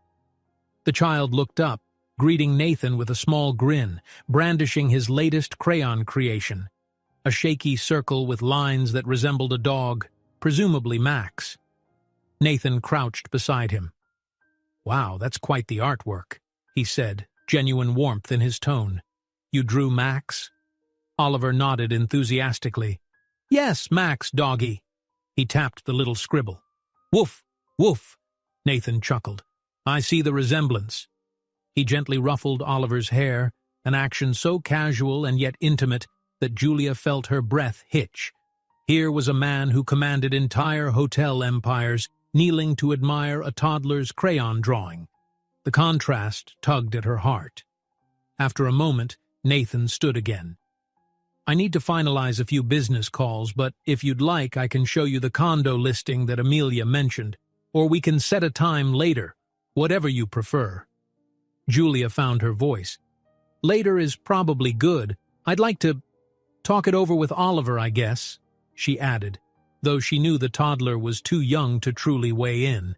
The child looked up, greeting Nathan with a small grin, brandishing his latest crayon creation, a shaky circle with lines that resembled a dog, presumably Max. Nathan crouched beside him. Wow, that's quite the artwork, he said, genuine warmth in his tone. You drew Max? Oliver nodded enthusiastically. Yes, Max, doggy. He tapped the little scribble. Woof, woof, Nathan chuckled. I see the resemblance. He gently ruffled Oliver's hair, an action so casual and yet intimate that Julia felt her breath hitch. Here was a man who commanded entire hotel empires, kneeling to admire a toddler's crayon drawing. The contrast tugged at her heart. After a moment, Nathan stood again. I need to finalize a few business calls, but if you'd like, I can show you the condo listing that Amelia mentioned, or we can set a time later, whatever you prefer. Julia found her voice. Later is probably good. I'd like to talk it over with Oliver, I guess, she added, though she knew the toddler was too young to truly weigh in.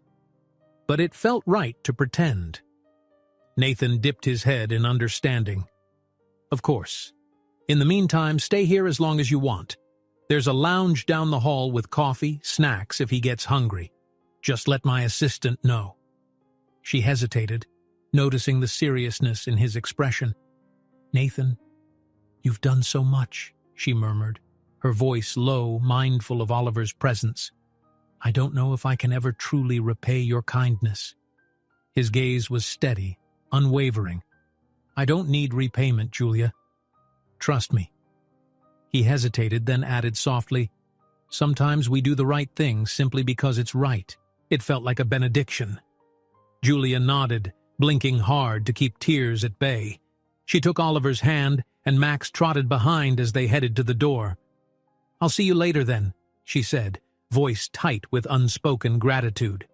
But it felt right to pretend. Nathan dipped his head in understanding. Of course. In the meantime, stay here as long as you want. There's a lounge down the hall with coffee, snacks if he gets hungry. Just let my assistant know. She hesitated, noticing the seriousness in his expression. Nathan, you've done so much, she murmured, her voice low, mindful of Oliver's presence. I don't know if I can ever truly repay your kindness. His gaze was steady, unwavering. I don't need repayment, Julia. Trust me. He hesitated, then added softly, sometimes we do the right thing simply because it's right. It felt like a benediction. Julia nodded, blinking hard to keep tears at bay. She took Oliver's hand, and Max trotted behind as they headed to the door. I'll see you later then, she said, voice tight with unspoken gratitude.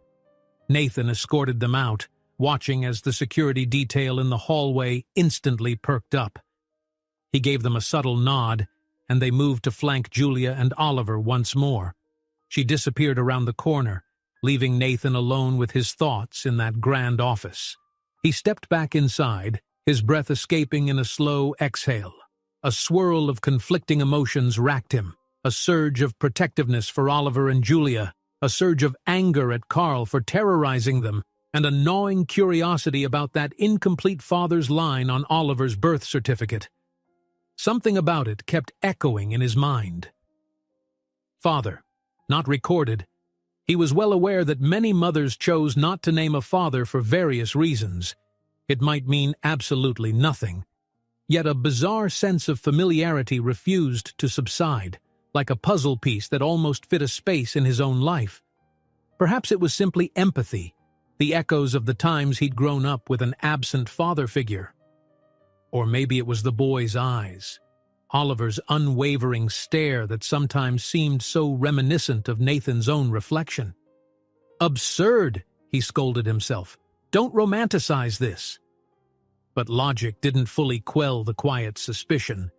Nathan escorted them out, watching as the security detail in the hallway instantly perked up. He gave them a subtle nod, and they moved to flank Julia and Oliver once more. She disappeared around the corner, leaving Nathan alone with his thoughts in that grand office. He stepped back inside, his breath escaping in a slow exhale. A swirl of conflicting emotions racked him, a surge of protectiveness for Oliver and Julia, a surge of anger at Carl for terrorizing them, and a gnawing curiosity about that incomplete father's line on Oliver's birth certificate. Something about it kept echoing in his mind. Father, not recorded. He was well aware that many mothers chose not to name a father for various reasons. It might mean absolutely nothing. Yet a bizarre sense of familiarity refused to subside, like a puzzle piece that almost fit a space in his own life. Perhaps it was simply empathy, the echoes of the times he'd grown up with an absent father figure. Or maybe it was the boy's eyes, Oliver's unwavering stare that sometimes seemed so reminiscent of Nathan's own reflection. Absurd, he scolded himself. Don't romanticize this. But logic didn't fully quell the quiet suspicion.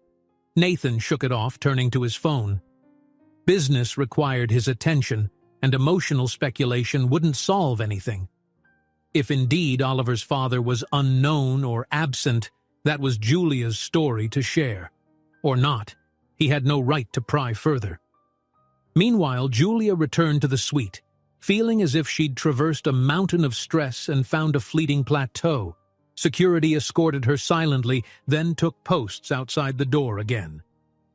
Nathan shook it off, turning to his phone. Business required his attention, and emotional speculation wouldn't solve anything. If indeed Oliver's father was unknown or absent, that was Julia's story to share. Or not. He had no right to pry further. Meanwhile, Julia returned to the suite, feeling as if she'd traversed a mountain of stress and found a fleeting plateau. Security escorted her silently, then took posts outside the door again.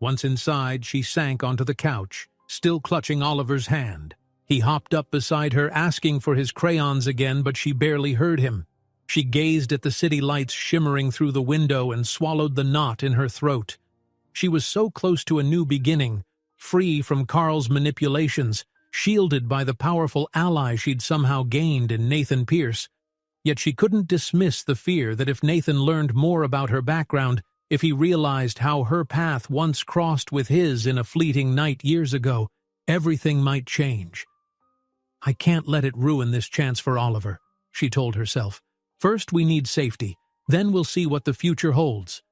Once inside, she sank onto the couch, still clutching Oliver's hand. He hopped up beside her, asking for his crayons again, but she barely heard him. She gazed at the city lights shimmering through the window and swallowed the knot in her throat. She was so close to a new beginning, free from Carl's manipulations, shielded by the powerful ally she'd somehow gained in Nathan Pierce. Yet she couldn't dismiss the fear that if Nathan learned more about her background, If he realized how her path once crossed with his in a fleeting night years ago, everything might change. "I can't let it ruin this chance for Oliver," she told herself. "First we need safety, then we'll see what the future holds."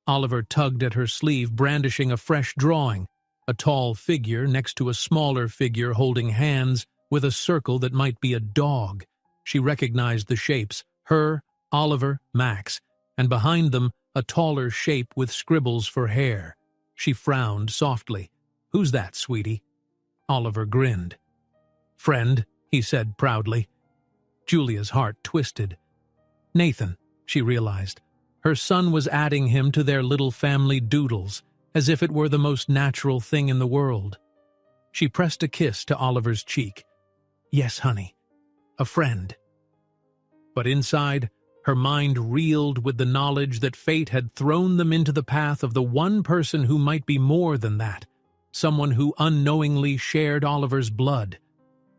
Oliver tugged at her sleeve, brandishing a fresh drawing, a tall figure next to a smaller figure holding hands with a circle that might be a dog. She recognized the shapes: her, Oliver, Max, and behind them a taller shape with scribbles for hair. She frowned softly. "Who's that, sweetie?" Oliver grinned. "Friend," he said proudly. Julia's heart twisted. Nathan, she realized. Her son was adding him to their little family doodles, as if it were the most natural thing in the world. She pressed a kiss to Oliver's cheek. "Yes, honey. A friend." But inside, her mind reeled with the knowledge that fate had thrown them into the path of the one person who might be more than that, someone who unknowingly shared Oliver's blood.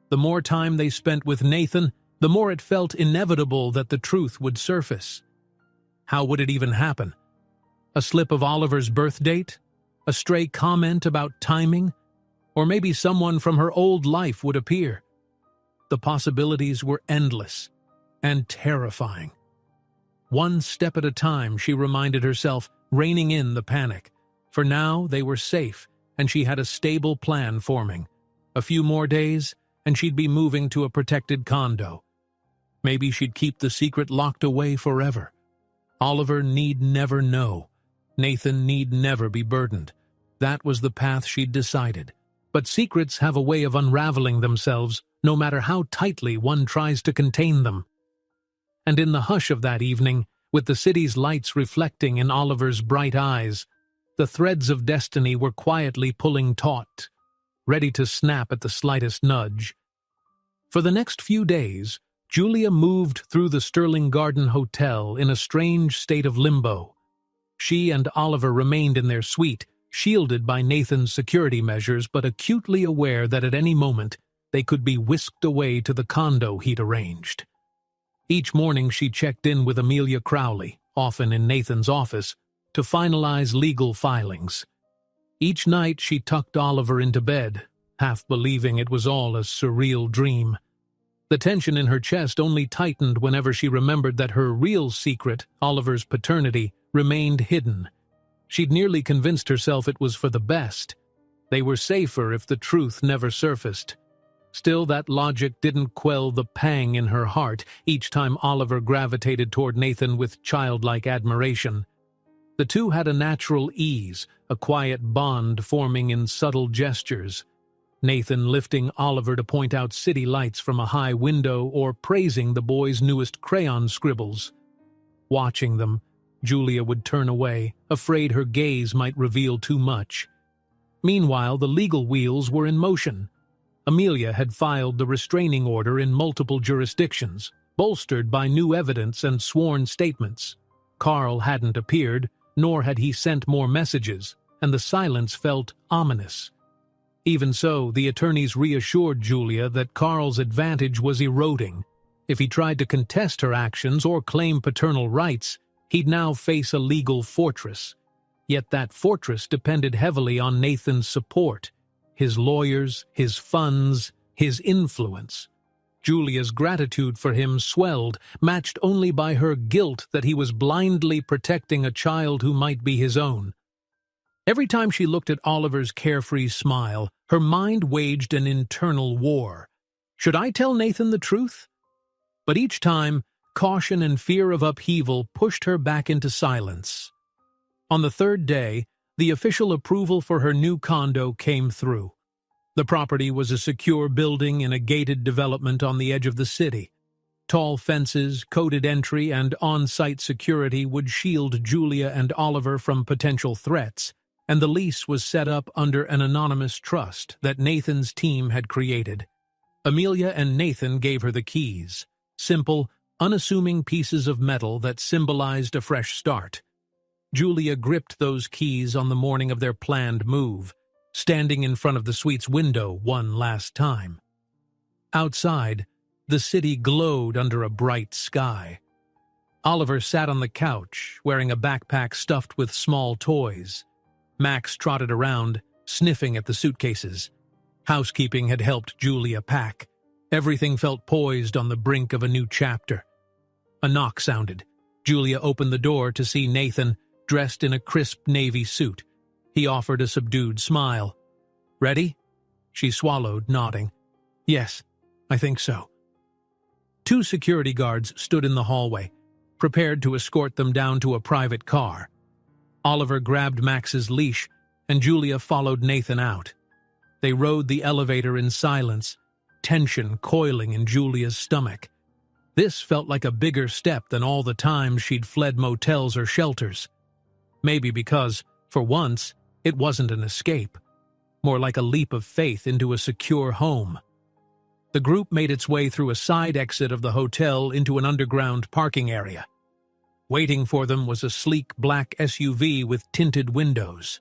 The more time they spent with Nathan, the more it felt inevitable that the truth would surface. How would it even happen? A slip of Oliver's birth date? A stray comment about timing? Or maybe someone from her old life would appear? The possibilities were endless and terrifying. One step at a time, she reminded herself, reining in the panic. For now, they were safe, and she had a stable plan forming. A few more days, and she'd be moving to a protected condo. Maybe she'd keep the secret locked away forever. Oliver need never know. Nathan need never be burdened. That was the path she'd decided. But secrets have a way of unraveling themselves, no matter how tightly one tries to contain them. And in the hush of that evening, with the city's lights reflecting in Oliver's bright eyes, the threads of destiny were quietly pulling taut, ready to snap at the slightest nudge. For the next few days, Julia moved through the Sterling Garden Hotel in a strange state of limbo. She and Oliver remained in their suite, shielded by Nathan's security measures, but acutely aware that at any moment they could be whisked away to the condo he'd arranged. Each morning she checked in with Amelia Crowley, often in Nathan's office, to finalize legal filings. Each night she tucked Oliver into bed, half believing it was all a surreal dream. The tension in her chest only tightened whenever she remembered that her real secret, Oliver's paternity, remained hidden. She'd nearly convinced herself it was for the best. They were safer if the truth never surfaced. Still, that logic didn't quell the pang in her heart each time Oliver gravitated toward Nathan with childlike admiration. The two had a natural ease, a quiet bond forming in subtle gestures. Nathan lifting Oliver to point out city lights from a high window or praising the boy's newest crayon scribbles. Watching them, Julia would turn away, afraid her gaze might reveal too much. Meanwhile, the legal wheels were in motion. Amelia had filed the restraining order in multiple jurisdictions, bolstered by new evidence and sworn statements. Carl hadn't appeared, nor had he sent more messages, and the silence felt ominous. Even so, the attorneys reassured Julia that Carl's advantage was eroding. If he tried to contest her actions or claim paternal rights, he'd now face a legal fortress. Yet that fortress depended heavily on Nathan's support. His lawyers, his funds, his influence. Julia's gratitude for him swelled, matched only by her guilt that he was blindly protecting a child who might be his own. Every time she looked at Oliver's carefree smile, her mind waged an internal war. Should I tell Nathan the truth? But each time, caution and fear of upheaval pushed her back into silence. On the third day, the official approval for her new condo came through. The property was a secure building in a gated development on the edge of the city. Tall fences, coded entry, and on-site security would shield Julia and Oliver from potential threats, and the lease was set up under an anonymous trust that Nathan's team had created. Amelia and Nathan gave her the keys, simple, unassuming pieces of metal that symbolized a fresh start. Julia gripped those keys on the morning of their planned move, standing in front of the suite's window one last time. Outside, the city glowed under a bright sky. Oliver sat on the couch, wearing a backpack stuffed with small toys. Max trotted around, sniffing at the suitcases. Housekeeping had helped Julia pack. Everything felt poised on the brink of a new chapter. A knock sounded. Julia opened the door to see Nathan, dressed in a crisp navy suit. He offered a subdued smile. "Ready?" She swallowed, nodding. "Yes, I think so." Two security guards stood in the hallway, prepared to escort them down to a private car. Oliver grabbed Max's leash, and Julia followed Nathan out. They rode the elevator in silence, tension coiling in Julia's stomach. This felt like a bigger step than all the times she'd fled motels or shelters. Maybe because, for once, it wasn't an escape, more like a leap of faith into a secure home. The group made its way through a side exit of the hotel into an underground parking area. Waiting for them was a sleek black SUV with tinted windows.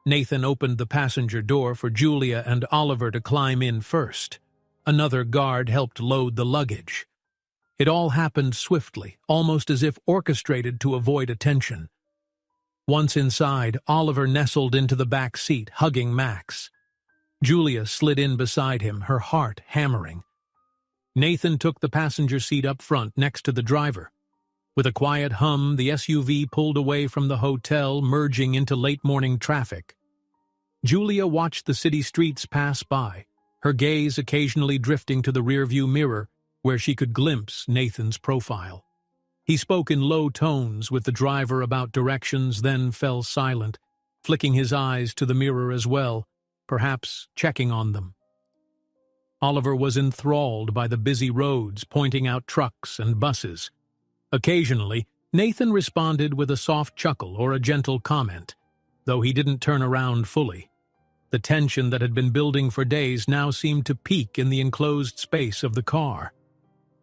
Nathan opened the passenger door for Julia and Oliver to climb in first. Another guard helped load the luggage. It all happened swiftly, almost as if orchestrated to avoid attention. Once inside, Oliver nestled into the back seat, hugging Max. Julia slid in beside him, her heart hammering. Nathan took the passenger seat up front next to the driver. With a quiet hum, the SUV pulled away from the hotel, merging into late-morning traffic. Julia watched the city streets pass by, her gaze occasionally drifting to the rearview mirror, where she could glimpse Nathan's profile. He spoke in low tones with the driver about directions, then fell silent, flicking his eyes to the mirror as well, perhaps checking on them. Oliver was enthralled by the busy roads, pointing out trucks and buses. Occasionally, Nathan responded with a soft chuckle or a gentle comment, though he didn't turn around fully. The tension that had been building for days now seemed to peak in the enclosed space of the car.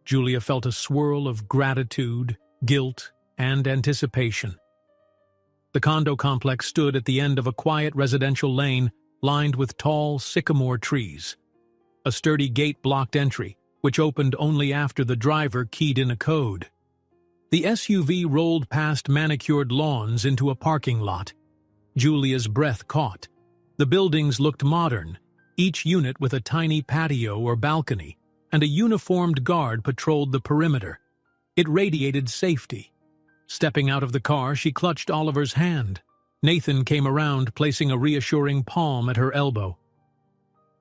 Julia felt a swirl of gratitude, guilt, and anticipation. The condo complex stood at the end of a quiet residential lane lined with tall sycamore trees. A sturdy gate blocked entry, which opened only after the driver keyed in a code. The SUV rolled past manicured lawns into a parking lot. Julia's breath caught. The buildings looked modern, each unit with a tiny patio or balcony, and a uniformed guard patrolled the perimeter. It radiated safety. Stepping out of the car, she clutched Oliver's hand. Nathan came around, placing a reassuring palm at her elbow.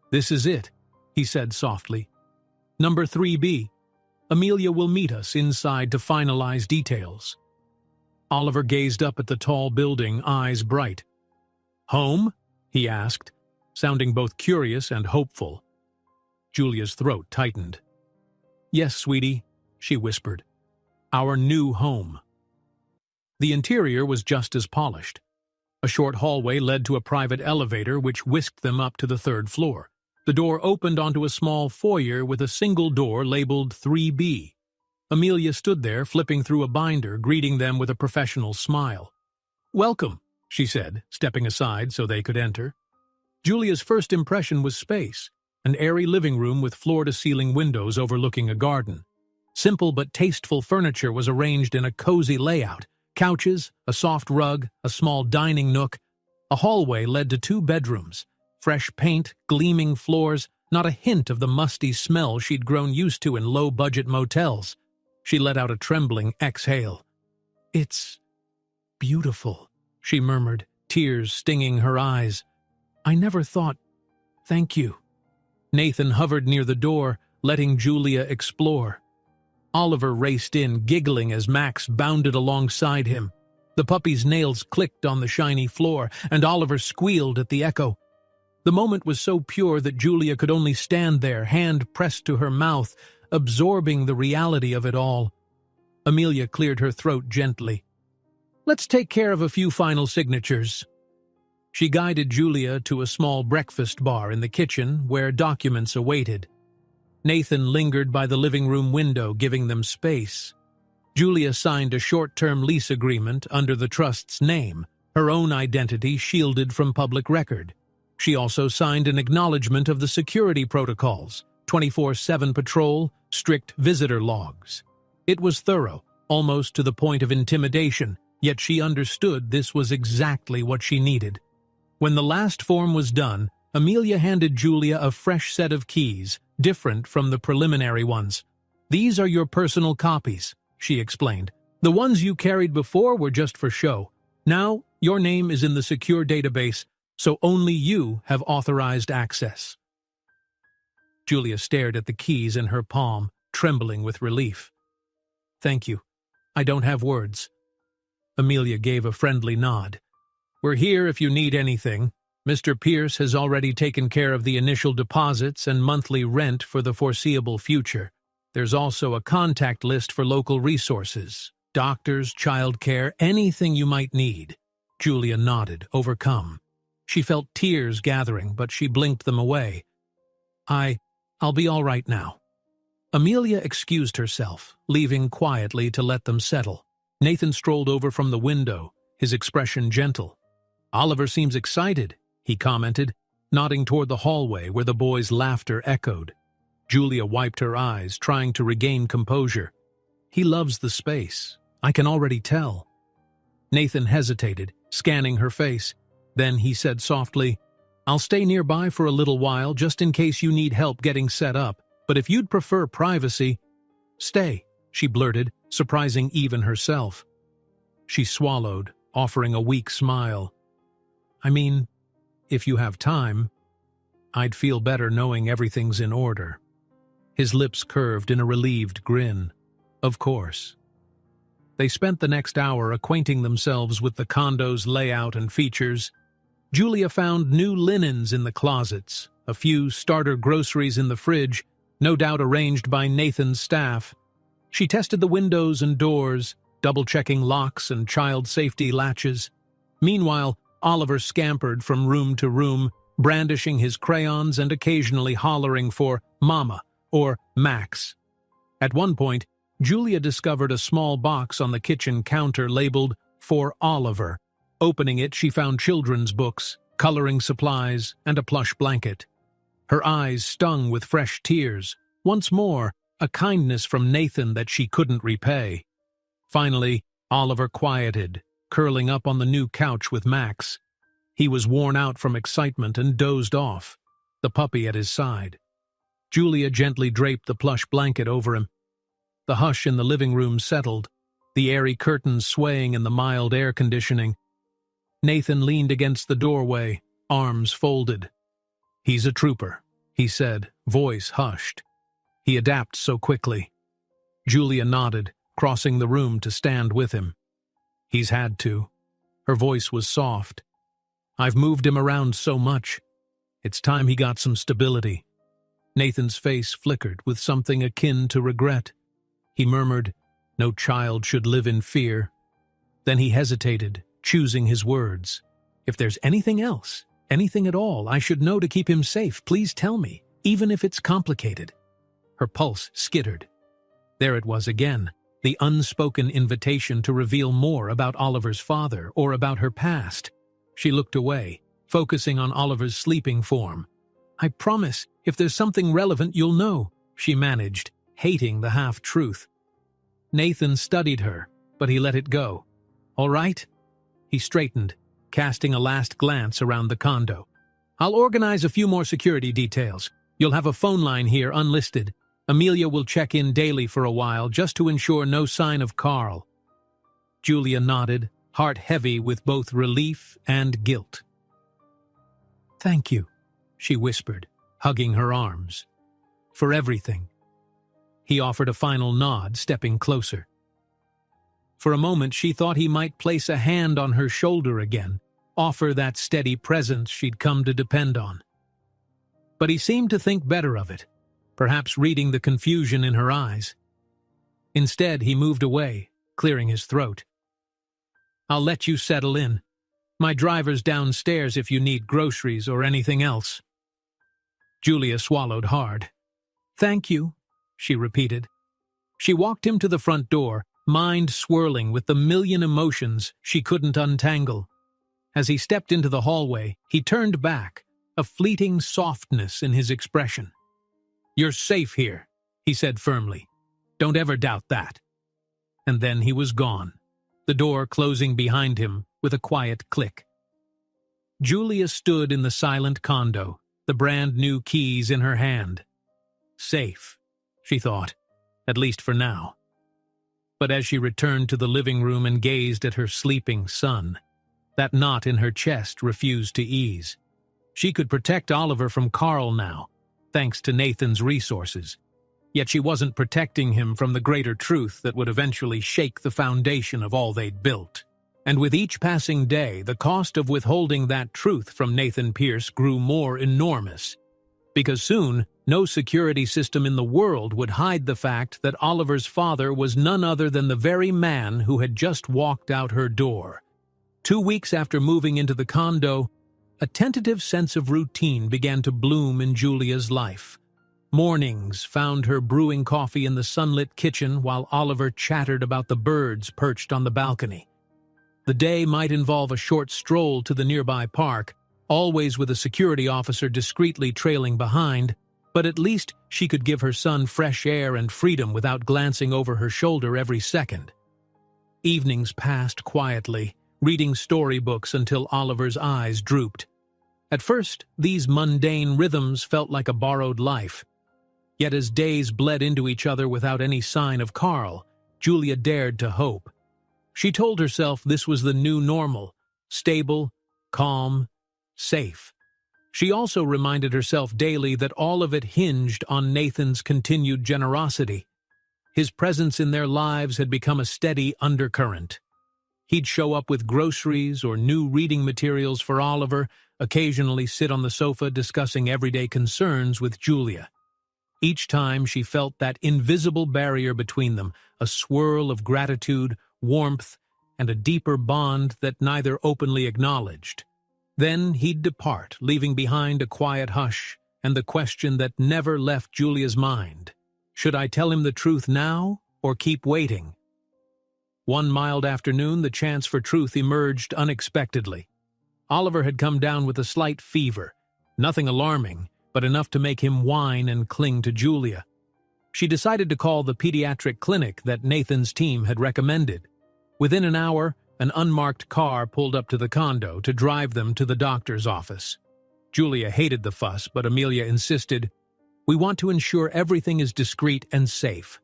"This is it," he said softly. "Number 3B. Amelia will meet us inside to finalize details." Oliver gazed up at the tall building, eyes bright. "Home?" he asked, sounding both curious and hopeful. Julia's throat tightened. "Yes, sweetie," she whispered. "Our new home." The interior was just as polished. A short hallway led to a private elevator which whisked them up to the third floor. The door opened onto a small foyer with a single door labeled 3B. Amelia stood there, flipping through a binder, greeting them with a professional smile. "Welcome," she said, stepping aside so they could enter. Julia's first impression was space, an airy living room with floor-to-ceiling windows overlooking a garden. Simple but tasteful furniture was arranged in a cozy layout. Couches, a soft rug, a small dining nook. A hallway led to 2 bedrooms. Fresh paint, gleaming floors, not a hint of the musty smell she'd grown used to in low-budget motels. She let out a trembling exhale. "It's beautiful," she murmured, tears stinging her eyes. "I never thought... Thank you." Nathan hovered near the door, letting Julia explore. Oliver raced in, giggling as Max bounded alongside him. The puppy's nails clicked on the shiny floor, and Oliver squealed at the echo. The moment was so pure that Julia could only stand there, hand pressed to her mouth, absorbing the reality of it all. Amelia cleared her throat gently. "Let's take care of a few final signatures." She guided Julia to a small breakfast bar in the kitchen where documents awaited. Nathan lingered by the living room window, giving them space. Julia signed a short-term lease agreement under the trust's name, her own identity shielded from public record. She also signed an acknowledgement of the security protocols, 24/7 patrol, strict visitor logs. It was thorough, almost to the point of intimidation, yet she understood this was exactly what she needed. When the last form was done, Amelia handed Julia a fresh set of keys, different from the preliminary ones. "These are your personal copies," she explained. "The ones you carried before were just for show. Now, your name is in the secure database, so only you have authorized access." Julia stared at the keys in her palm, trembling with relief. "Thank you. I don't have words." Amelia gave a friendly nod. "We're here if you need anything. Mr. Pierce has already taken care of the initial deposits and monthly rent for the foreseeable future. There's also a contact list for local resources, doctors, childcare, anything you might need." Julia nodded, overcome. She felt tears gathering, but she blinked them away. I'll be all right now." Amelia excused herself, leaving quietly to let them settle. Nathan strolled over from the window, his expression gentle. "Oliver seems excited," he commented, nodding toward the hallway where the boys' laughter echoed. Julia wiped her eyes, trying to regain composure. "He loves the space. I can already tell." Nathan hesitated, scanning her face. Then he said softly, "I'll stay nearby for a little while just in case you need help getting set up, but if you'd prefer privacy—" "Stay," she blurted, surprising even herself. She swallowed, offering a weak smile. "I mean, if you have time, I'd feel better knowing everything's in order." His lips curved in a relieved grin. "Of course." They spent the next hour acquainting themselves with the condo's layout and features. Julia found new linens in the closets, a few starter groceries in the fridge, no doubt arranged by Nathan's staff. She tested the windows and doors, double-checking locks and child safety latches. Meanwhile, Oliver scampered from room to room, brandishing his crayons and occasionally hollering for Mama or Max. At one point, Julia discovered a small box on the kitchen counter labeled "For Oliver." Opening it, she found children's books, coloring supplies, and a plush blanket. Her eyes stung with fresh tears. Once more, a kindness from Nathan that she couldn't repay. Finally, Oliver quieted, curling up on the new couch with Max. He was worn out from excitement and dozed off, the puppy at his side. Julia gently draped the plush blanket over him. The hush in the living room settled, the airy curtains swaying in the mild air conditioning. Nathan leaned against the doorway, arms folded. "He's a trooper," he said, voice hushed. "He adapts so quickly." Julia nodded, crossing the room to stand with him. "He's had to." Her voice was soft. "I've moved him around so much. It's time he got some stability." Nathan's face flickered with something akin to regret. He murmured, "No child should live in fear." Then he hesitated, choosing his words. "If there's anything else, anything at all, I should know to keep him safe, please tell me, even if it's complicated." Her pulse skittered. There it was again, the unspoken invitation to reveal more about Oliver's father or about her past. She looked away, focusing on Oliver's sleeping form. "I promise, if there's something relevant, you'll know," she managed, hating the half-truth. Nathan studied her, but he let it go. "All right?" He straightened, casting a last glance around the condo. "I'll organize a few more security details. You'll have a phone line here unlisted. Amelia will check in daily for a while just to ensure no sign of Carl." Julia nodded, heart heavy with both relief and guilt. "Thank you," she whispered, hugging her arms. "For everything." He offered a final nod, stepping closer. For a moment she thought he might place a hand on her shoulder again, offer that steady presence she'd come to depend on. But he seemed to think better of it, perhaps reading the confusion in her eyes. Instead, he moved away, clearing his throat. "I'll let you settle in. My driver's downstairs if you need groceries or anything else." Julia swallowed hard. "Thank you," she repeated. She walked him to the front door, mind swirling with the million emotions she couldn't untangle. As he stepped into the hallway, he turned back, a fleeting softness in his expression. "You're safe here," he said firmly. "Don't ever doubt that." and then he was gone, the door closing behind him with a quiet click. Julia stood in the silent condo, the brand-new keys in her hand. Safe, she thought, at least for now. But as she returned to the living room and gazed at her sleeping son, that knot in her chest refused to ease. She could protect Oliver from Carl now, thanks to Nathan's resources. Yet she wasn't protecting him from the greater truth that would eventually shake the foundation of all they'd built. And with each passing day, the cost of withholding that truth from Nathan Pierce grew more enormous. Because soon, no security system in the world would hide the fact that Oliver's father was none other than the very man who had just walked out her door. 2 weeks after moving into the condo, a tentative sense of routine began to bloom in Julia's life. Mornings found her brewing coffee in the sunlit kitchen while Oliver chattered about the birds perched on the balcony. The day might involve a short stroll to the nearby park, always with a security officer discreetly trailing behind, but at least she could give her son fresh air and freedom without glancing over her shoulder every second. Evenings passed quietly, reading storybooks until Oliver's eyes drooped. At first, these mundane rhythms felt like a borrowed life. Yet as days bled into each other without any sign of Carl, Julia dared to hope. She told herself this was the new normal, stable, calm, safe. She also reminded herself daily that all of it hinged on Nathan's continued generosity. His presence in their lives had become a steady undercurrent. He'd show up with groceries or new reading materials for Oliver, occasionally sit on the sofa discussing everyday concerns with Julia. Each time she felt that invisible barrier between them, a swirl of gratitude, warmth, and a deeper bond that neither openly acknowledged. Then he'd depart, leaving behind a quiet hush and the question that never left Julia's mind. Should I tell him the truth now or keep waiting? One mild afternoon, the chance for truth emerged unexpectedly. Oliver had come down with a slight fever, nothing alarming, but enough to make him whine and cling to Julia. She decided to call the pediatric clinic that Nathan's team had recommended. Within an hour, an unmarked car pulled up to the condo to drive them to the doctor's office. Julia hated the fuss, but Amelia insisted, "We want to ensure everything is discreet and safe."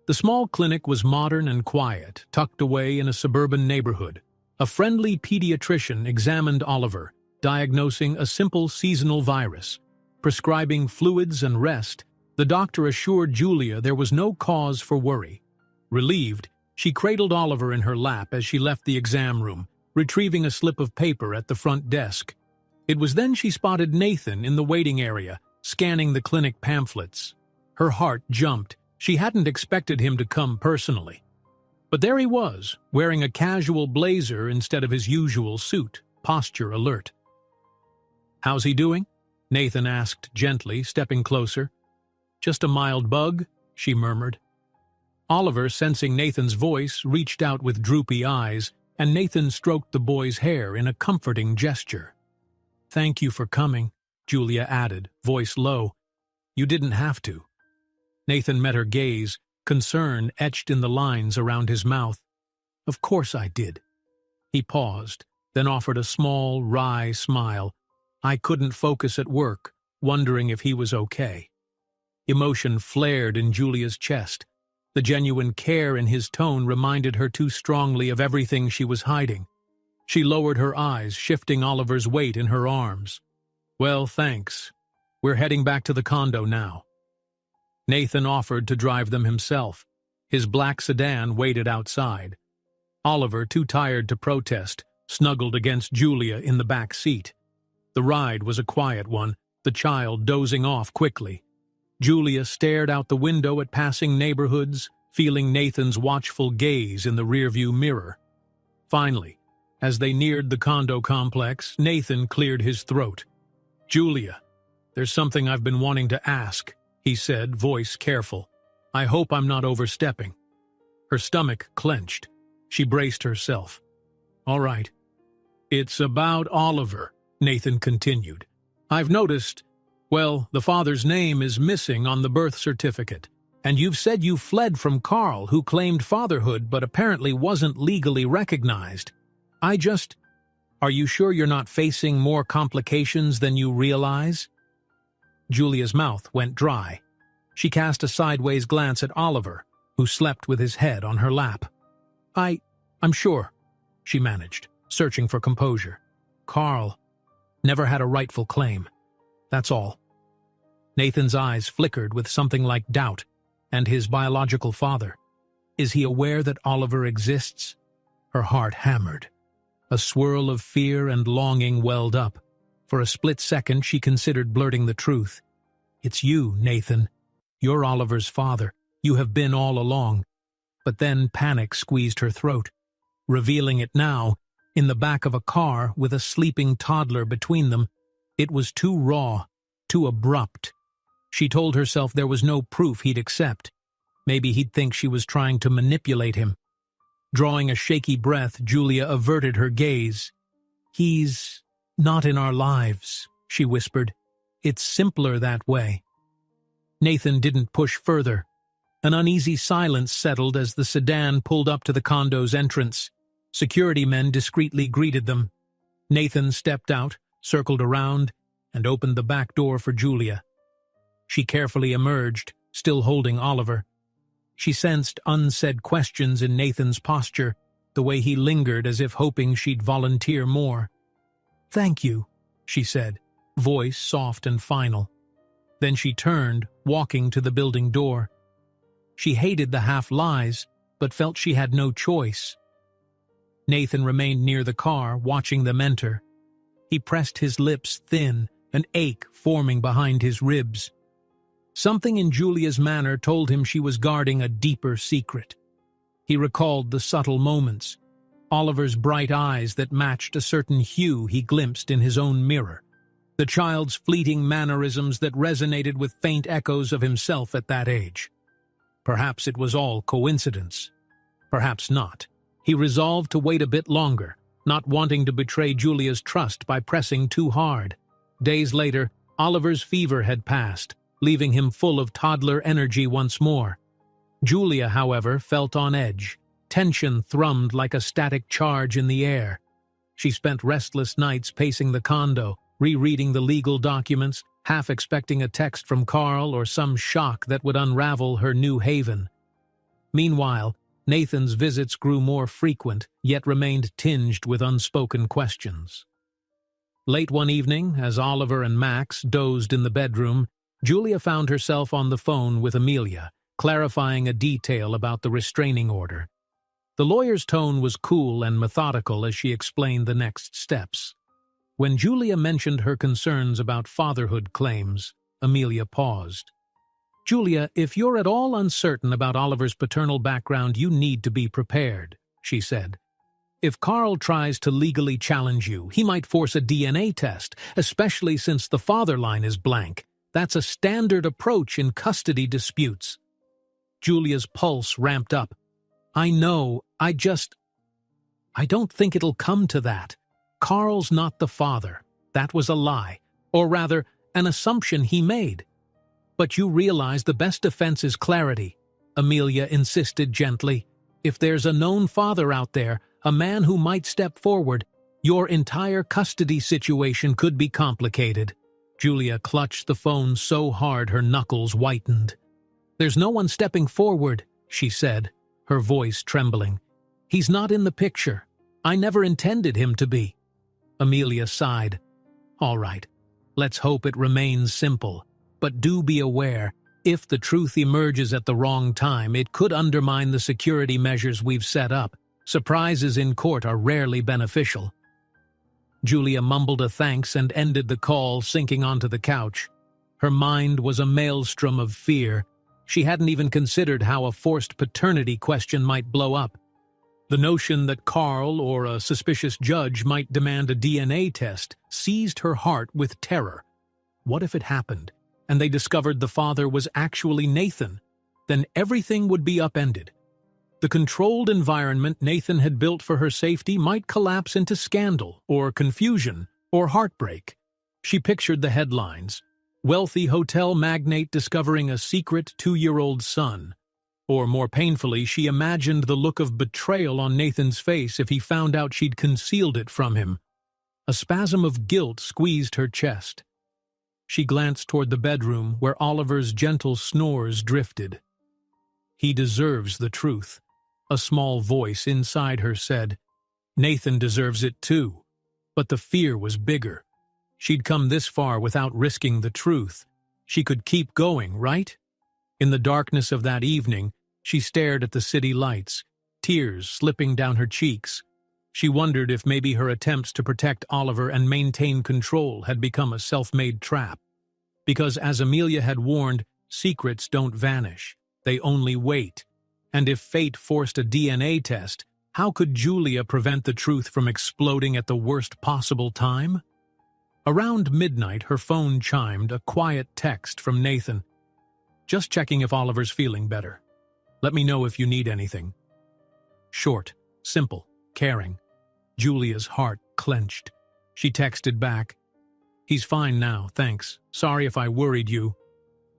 The small clinic was modern and quiet, tucked away in a suburban neighborhood. A friendly pediatrician examined Oliver, diagnosing a simple seasonal virus. Prescribing fluids and rest, the doctor assured Julia there was no cause for worry. Relieved, she cradled Oliver in her lap as she left the exam room, retrieving a slip of paper at the front desk. It was then she spotted Nathan in the waiting area, scanning the clinic pamphlets. Her heart jumped. She hadn't expected him to come personally. But there he was, wearing a casual blazer instead of his usual suit, posture alert. "How's he doing?" Nathan asked gently, stepping closer. "Just a mild bug," she murmured. Oliver, sensing Nathan's voice, reached out with droopy eyes, and Nathan stroked the boy's hair in a comforting gesture. "Thank you for coming," Julia added, voice low. "You didn't have to." Nathan met her gaze, concern etched in the lines around his mouth. "Of course I did." He paused, then offered a small, wry smile. "I couldn't focus at work, wondering if he was okay." Emotion flared in Julia's chest. The genuine care in his tone reminded her too strongly of everything she was hiding. She lowered her eyes, shifting Oliver's weight in her arms. "Well, thanks. We're heading back to the condo now." Nathan offered to drive them himself. His black sedan waited outside. Oliver, too tired to protest, snuggled against Julia in the back seat. The ride was a quiet one, the child dozing off quickly. Julia stared out the window at passing neighborhoods, feeling Nathan's watchful gaze in the rearview mirror. Finally, as they neared the condo complex, Nathan cleared his throat. "Julia, there's something I've been wanting to ask," he said, voice careful. "I hope I'm not overstepping." Her stomach clenched. She braced herself. "All right." "It's about Oliver," Nathan continued. "I've noticed, well, the father's name is missing on the birth certificate. And you've said you fled from Carl, who claimed fatherhood but apparently wasn't legally recognized. Are you sure you're not facing more complications than you realize? Julia's mouth went dry. She cast a sideways glance at Oliver, who slept with his head on her lap. I'm sure, she managed, searching for composure. Carl never had a rightful claim. That's all. Nathan's eyes flickered with something like doubt. And his biological father. Is he aware that Oliver exists? Her heart hammered. A swirl of fear and longing welled up. For a split second, she considered blurting the truth. It's you, Nathan. You're Oliver's father. You have been all along. But then panic squeezed her throat, revealing it now, in the back of a car with a sleeping toddler between them. It was too raw, too abrupt. She told herself there was no proof he'd accept. Maybe he'd think she was trying to manipulate him. Drawing a shaky breath, Julia averted her gaze. He's not in our lives, she whispered. It's simpler that way. Nathan didn't push further. An uneasy silence settled as the sedan pulled up to the condo's entrance. Security men discreetly greeted them. Nathan stepped out, circled around, and opened the back door for Julia. She carefully emerged, still holding Oliver. She sensed unsaid questions in Nathan's posture, the way he lingered as if hoping she'd volunteer more. "Thank you," she said, voice soft and final. Then she turned, walking to the building door. She hated the half-lies, but felt she had no choice. Nathan remained near the car, watching them enter. He pressed his lips thin, an ache forming behind his ribs. Something in Julia's manner told him she was guarding a deeper secret. He recalled the subtle moments, Oliver's bright eyes that matched a certain hue he glimpsed in his own mirror, the child's fleeting mannerisms that resonated with faint echoes of himself at that age. Perhaps it was all coincidence. Perhaps not. He resolved to wait a bit longer, not wanting to betray Julia's trust by pressing too hard. Days later, Oliver's fever had passed, leaving him full of toddler energy once more. Julia, however, felt on edge. Tension thrummed like a static charge in the air. She spent restless nights pacing the condo, rereading the legal documents, half expecting a text from Carl or some shock that would unravel her new haven. Meanwhile, Nathan's visits grew more frequent, yet remained tinged with unspoken questions. Late one evening, as Oliver and Max dozed in the bedroom, Julia found herself on the phone with Amelia, clarifying a detail about the restraining order. The lawyer's tone was cool and methodical as she explained the next steps. When Julia mentioned her concerns about fatherhood claims, Amelia paused. "Julia, if you're at all uncertain about Oliver's paternal background, you need to be prepared," she said. "If Carl tries to legally challenge you, he might force a DNA test, especially since the father line is blank. That's a standard approach in custody disputes." Julia's pulse ramped up. "I know, I don't think it'll come to that. Carl's not the father. That was a lie, or rather, an assumption he made." "But you realize the best defense is clarity," Amelia insisted gently. "If there's a known father out there, a man who might step forward, your entire custody situation could be complicated." Julia clutched the phone so hard her knuckles whitened. "There's no one stepping forward," she said, her voice trembling. "He's not in the picture. I never intended him to be." Amelia sighed. "All right, let's hope it remains simple. But do be aware, if the truth emerges at the wrong time, it could undermine the security measures we've set up. Surprises in court are rarely beneficial." Julia mumbled a thanks and ended the call, sinking onto the couch. Her mind was a maelstrom of fear. She hadn't even considered how a forced paternity question might blow up. The notion that Carl or a suspicious judge might demand a DNA test seized her heart with terror. What if it happened, and they discovered the father was actually Nathan? Then everything would be upended. The controlled environment Nathan had built for her safety might collapse into scandal, or confusion, or heartbreak. She pictured the headlines. Wealthy hotel magnate discovering a secret 2-year-old son. Or more painfully, she imagined the look of betrayal on Nathan's face if he found out she'd concealed it from him. A spasm of guilt squeezed her chest. She glanced toward the bedroom where Oliver's gentle snores drifted. He deserves the truth. A small voice inside her said, Nathan deserves it too. But the fear was bigger. She'd come this far without risking the truth. She could keep going, right? In the darkness of that evening, she stared at the city lights, tears slipping down her cheeks. She wondered if maybe her attempts to protect Oliver and maintain control had become a self-made trap. Because as Amelia had warned, secrets don't vanish. They only wait. And if fate forced a DNA test, how could Julia prevent the truth from exploding at the worst possible time? Around midnight, her phone chimed, a quiet text from Nathan. Just checking if Oliver's feeling better. Let me know if you need anything. Short, simple, caring. Julia's heart clenched. She texted back, He's fine now, thanks. Sorry if I worried you.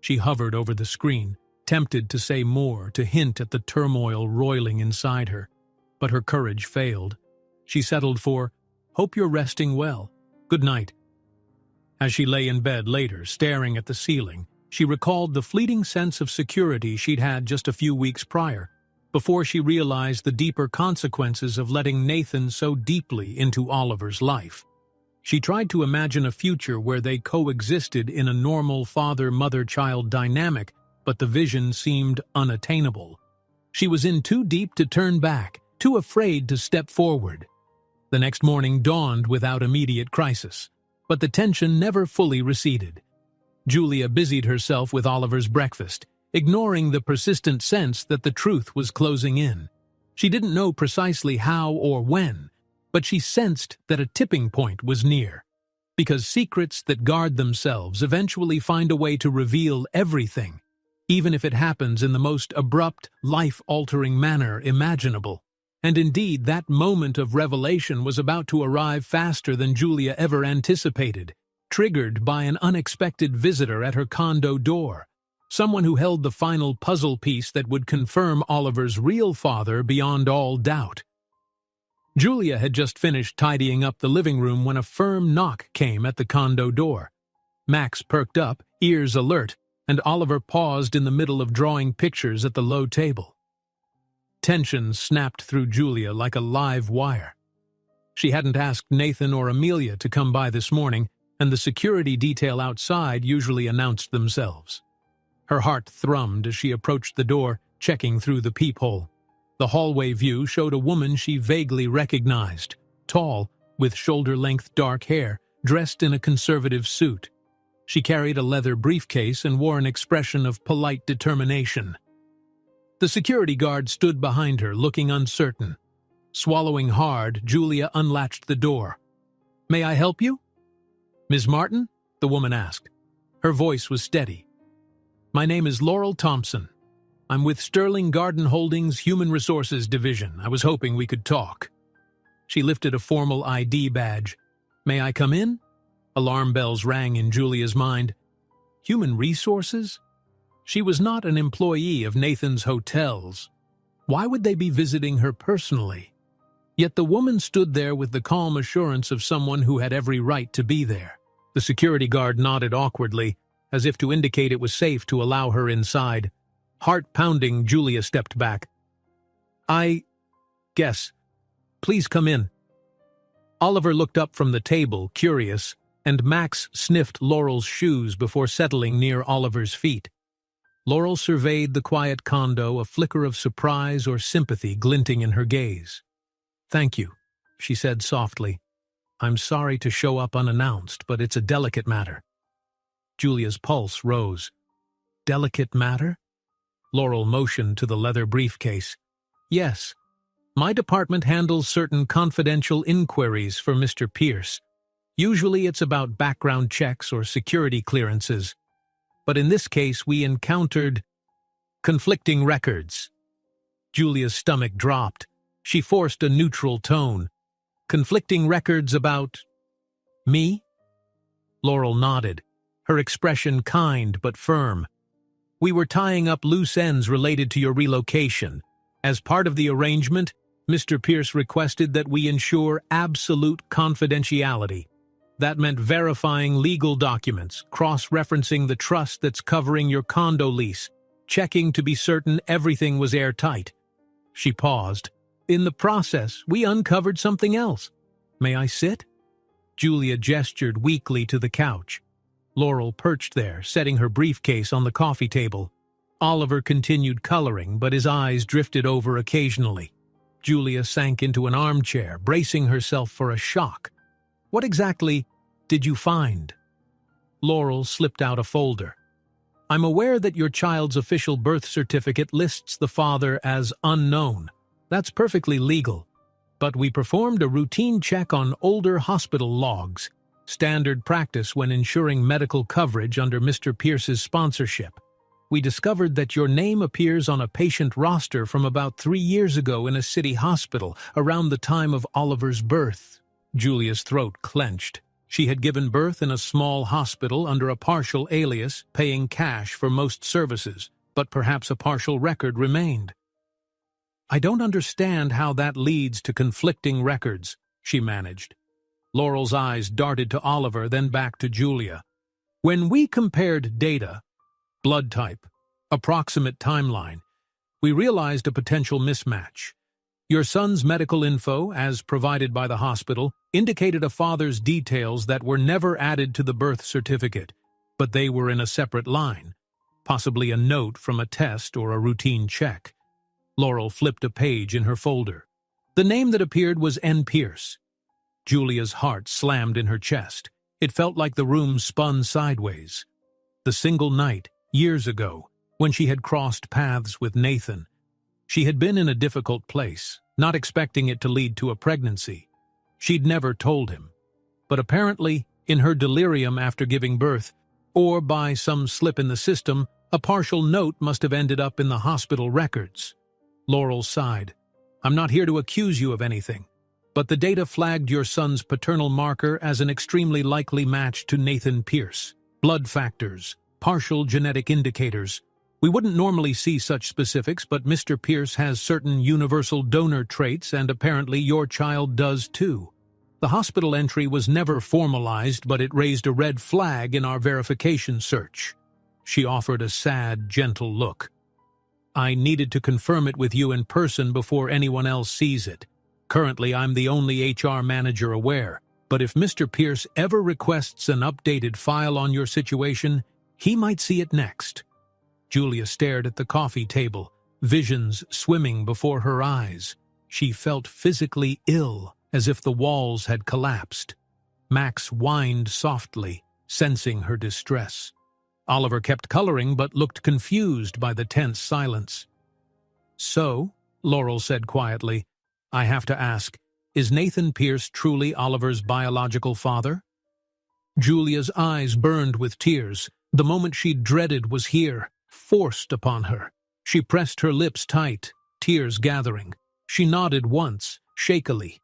She hovered over the screen, tempted to say more, to hint at the turmoil roiling inside her. But her courage failed. She settled for, Hope you're resting well. Good night. As she lay in bed later, staring at the ceiling, she recalled the fleeting sense of security she'd had just a few weeks prior, before she realized the deeper consequences of letting Nathan so deeply into Oliver's life. She tried to imagine a future where they coexisted in a normal father-mother-child dynamic, but the vision seemed unattainable. She was in too deep to turn back, too afraid to step forward. The next morning dawned without immediate crisis, but the tension never fully receded. Julia busied herself with Oliver's breakfast, ignoring the persistent sense that the truth was closing in. She didn't know precisely how or when, but she sensed that a tipping point was near. Because secrets that guard themselves eventually find a way to reveal everything, even if it happens in the most abrupt, life-altering manner imaginable. And indeed, that moment of revelation was about to arrive faster than Julia ever anticipated, triggered by an unexpected visitor at her condo door. Someone who held the final puzzle piece that would confirm Oliver's real father beyond all doubt. Julia had just finished tidying up the living room when a firm knock came at the condo door. Max perked up, ears alert, and Oliver paused in the middle of drawing pictures at the low table. Tension snapped through Julia like a live wire. She hadn't asked Nathan or Amelia to come by this morning, and the security detail outside usually announced themselves. Her heart thrummed as she approached the door, checking through the peephole. The hallway view showed a woman she vaguely recognized, tall, with shoulder-length dark hair, dressed in a conservative suit. She carried a leather briefcase and wore an expression of polite determination. The security guard stood behind her, looking uncertain. Swallowing hard, Julia unlatched the door. "May I help you?" "Ms. Martin?" the woman asked. Her voice was steady. "My name is Laurel Thompson. I'm with Sterling Garden Holdings Human Resources Division. I was hoping we could talk." She lifted a formal ID badge. "May I come in?" Alarm bells rang in Julia's mind. Human Resources? She was not an employee of Nathan's hotels. Why would they be visiting her personally? Yet the woman stood there with the calm assurance of someone who had every right to be there. The security guard nodded awkwardly, as if to indicate it was safe to allow her inside. Heart-pounding, Julia stepped back. "I guess. Please come in." Oliver looked up from the table, curious, and Max sniffed Laurel's shoes before settling near Oliver's feet. Laurel surveyed the quiet condo, a flicker of surprise or sympathy glinting in her gaze. "Thank you," she said softly. "I'm sorry to show up unannounced, but it's a delicate matter." Julia's pulse rose. "Delicate matter?" Laurel motioned to the leather briefcase. "Yes. My department handles certain confidential inquiries for Mr. Pierce. Usually it's about background checks or security clearances. But in this case we encountered conflicting records." Julia's stomach dropped. She forced a neutral tone. "Conflicting records about me?" Laurel nodded. her expression kind but firm. "We were tying up loose ends related to your relocation. As part of the arrangement, Mr. Pierce requested that we ensure absolute confidentiality. That meant verifying legal documents, cross-referencing the trust that's covering your condo lease, checking to be certain everything was airtight." She paused. "In the process, we uncovered something else. May I sit?" Julia gestured weakly to the couch. Laurel perched there, setting her briefcase on the coffee table. Oliver continued coloring, but his eyes drifted over occasionally. Julia sank into an armchair, bracing herself for a shock. "What exactly did you find?" Laurel slipped out a folder. "I'm aware that your child's official birth certificate lists the father as unknown. That's perfectly legal. But we performed a routine check on older hospital logs, standard practice when ensuring medical coverage under Mr. Pierce's sponsorship. We discovered that your name appears on a patient roster from about 3 years ago in a city hospital, around the time of Oliver's birth." Julia's throat clenched. She had given birth in a small hospital under a partial alias, paying cash for most services, but perhaps a partial record remained. "I don't understand how that leads to conflicting records," she managed. Laurel's eyes darted to Oliver, then back to Julia. "When we compared data, blood type, approximate timeline, we realized a potential mismatch. Your son's medical info, as provided by the hospital, indicated a father's details that were never added to the birth certificate, but they were in a separate line, possibly a note from a test or a routine check." Laurel flipped a page in her folder. The name that appeared was N. Pierce. Julia's heart slammed in her chest. It felt like the room spun sideways. The single night, years ago, when she had crossed paths with Nathan. She had been in a difficult place, not expecting it to lead to a pregnancy. She'd never told him. But apparently, in her delirium after giving birth, or by some slip in the system, a partial note must have ended up in the hospital records. Laurel sighed. "I'm not here to accuse you of anything, but the data flagged your son's paternal marker as an extremely likely match to Nathan Pierce. Blood factors, partial genetic indicators. We wouldn't normally see such specifics, but Mr. Pierce has certain universal donor traits, and apparently your child does too. The hospital entry was never formalized, but it raised a red flag in our verification search." She offered a sad, gentle look. "I needed to confirm it with you in person before anyone else sees it. Currently, I'm the only HR manager aware, but if Mr. Pierce ever requests an updated file on your situation, he might see it next." Julia stared at the coffee table, visions swimming before her eyes. She felt physically ill, as if the walls had collapsed. Max whined softly, sensing her distress. Oliver kept coloring but looked confused by the tense silence. "So," Laurel said quietly, "I have to ask, is Nathan Pierce truly Oliver's biological father?" Julia's eyes burned with tears. The moment she dreaded was here, forced upon her. She pressed her lips tight, tears gathering. She nodded once, shakily.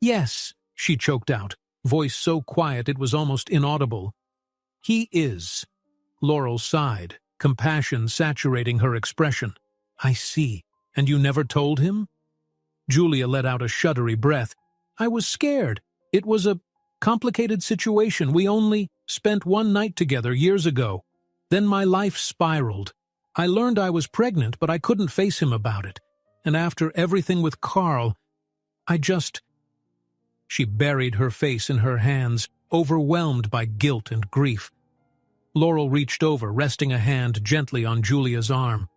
"Yes," she choked out, voice so quiet it was almost inaudible. "He is." Laurel sighed, compassion saturating her expression. "I see. And you never told him?" Julia let out a shuddery breath. "I was scared. It was a complicated situation. We only spent one night together years ago. Then my life spiraled. I learned I was pregnant, but I couldn't face him about it. And after everything with Carl, I just—" She buried her face in her hands, overwhelmed by guilt and grief. Laurel reached over, resting a hand gently on Julia's arm.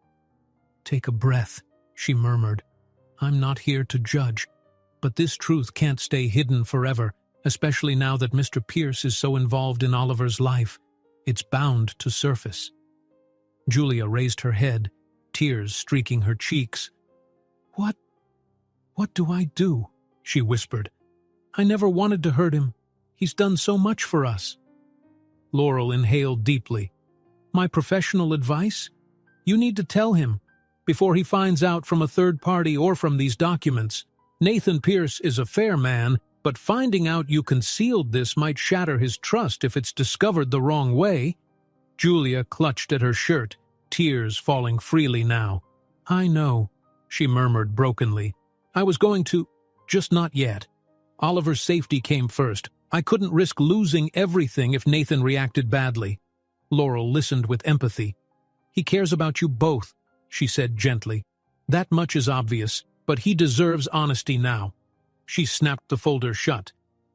"Take a breath," she murmured. "I'm not here to judge, but this truth can't stay hidden forever, especially now that Mr. Pierce is so involved in Oliver's life. It's bound to surface." Julia raised her head, tears streaking her cheeks. What do I do?" she whispered. "I never wanted to hurt him. He's done so much for us." Laurel inhaled deeply. "My professional advice? You need to tell him, before he finds out from a third party or from these documents. Nathan Pierce is a fair man, But finding out you concealed this might shatter his trust if it's discovered the wrong way. Julia clutched at her shirt, tears falling freely now. I know, she murmured brokenly. I was going to, just not yet. Oliver's safety came first. I couldn't risk losing everything if Nathan reacted badly. Laurel listened with empathy. He cares about you both, she said gently. That much is obvious, but he deserves honesty now. She snapped the folder shut.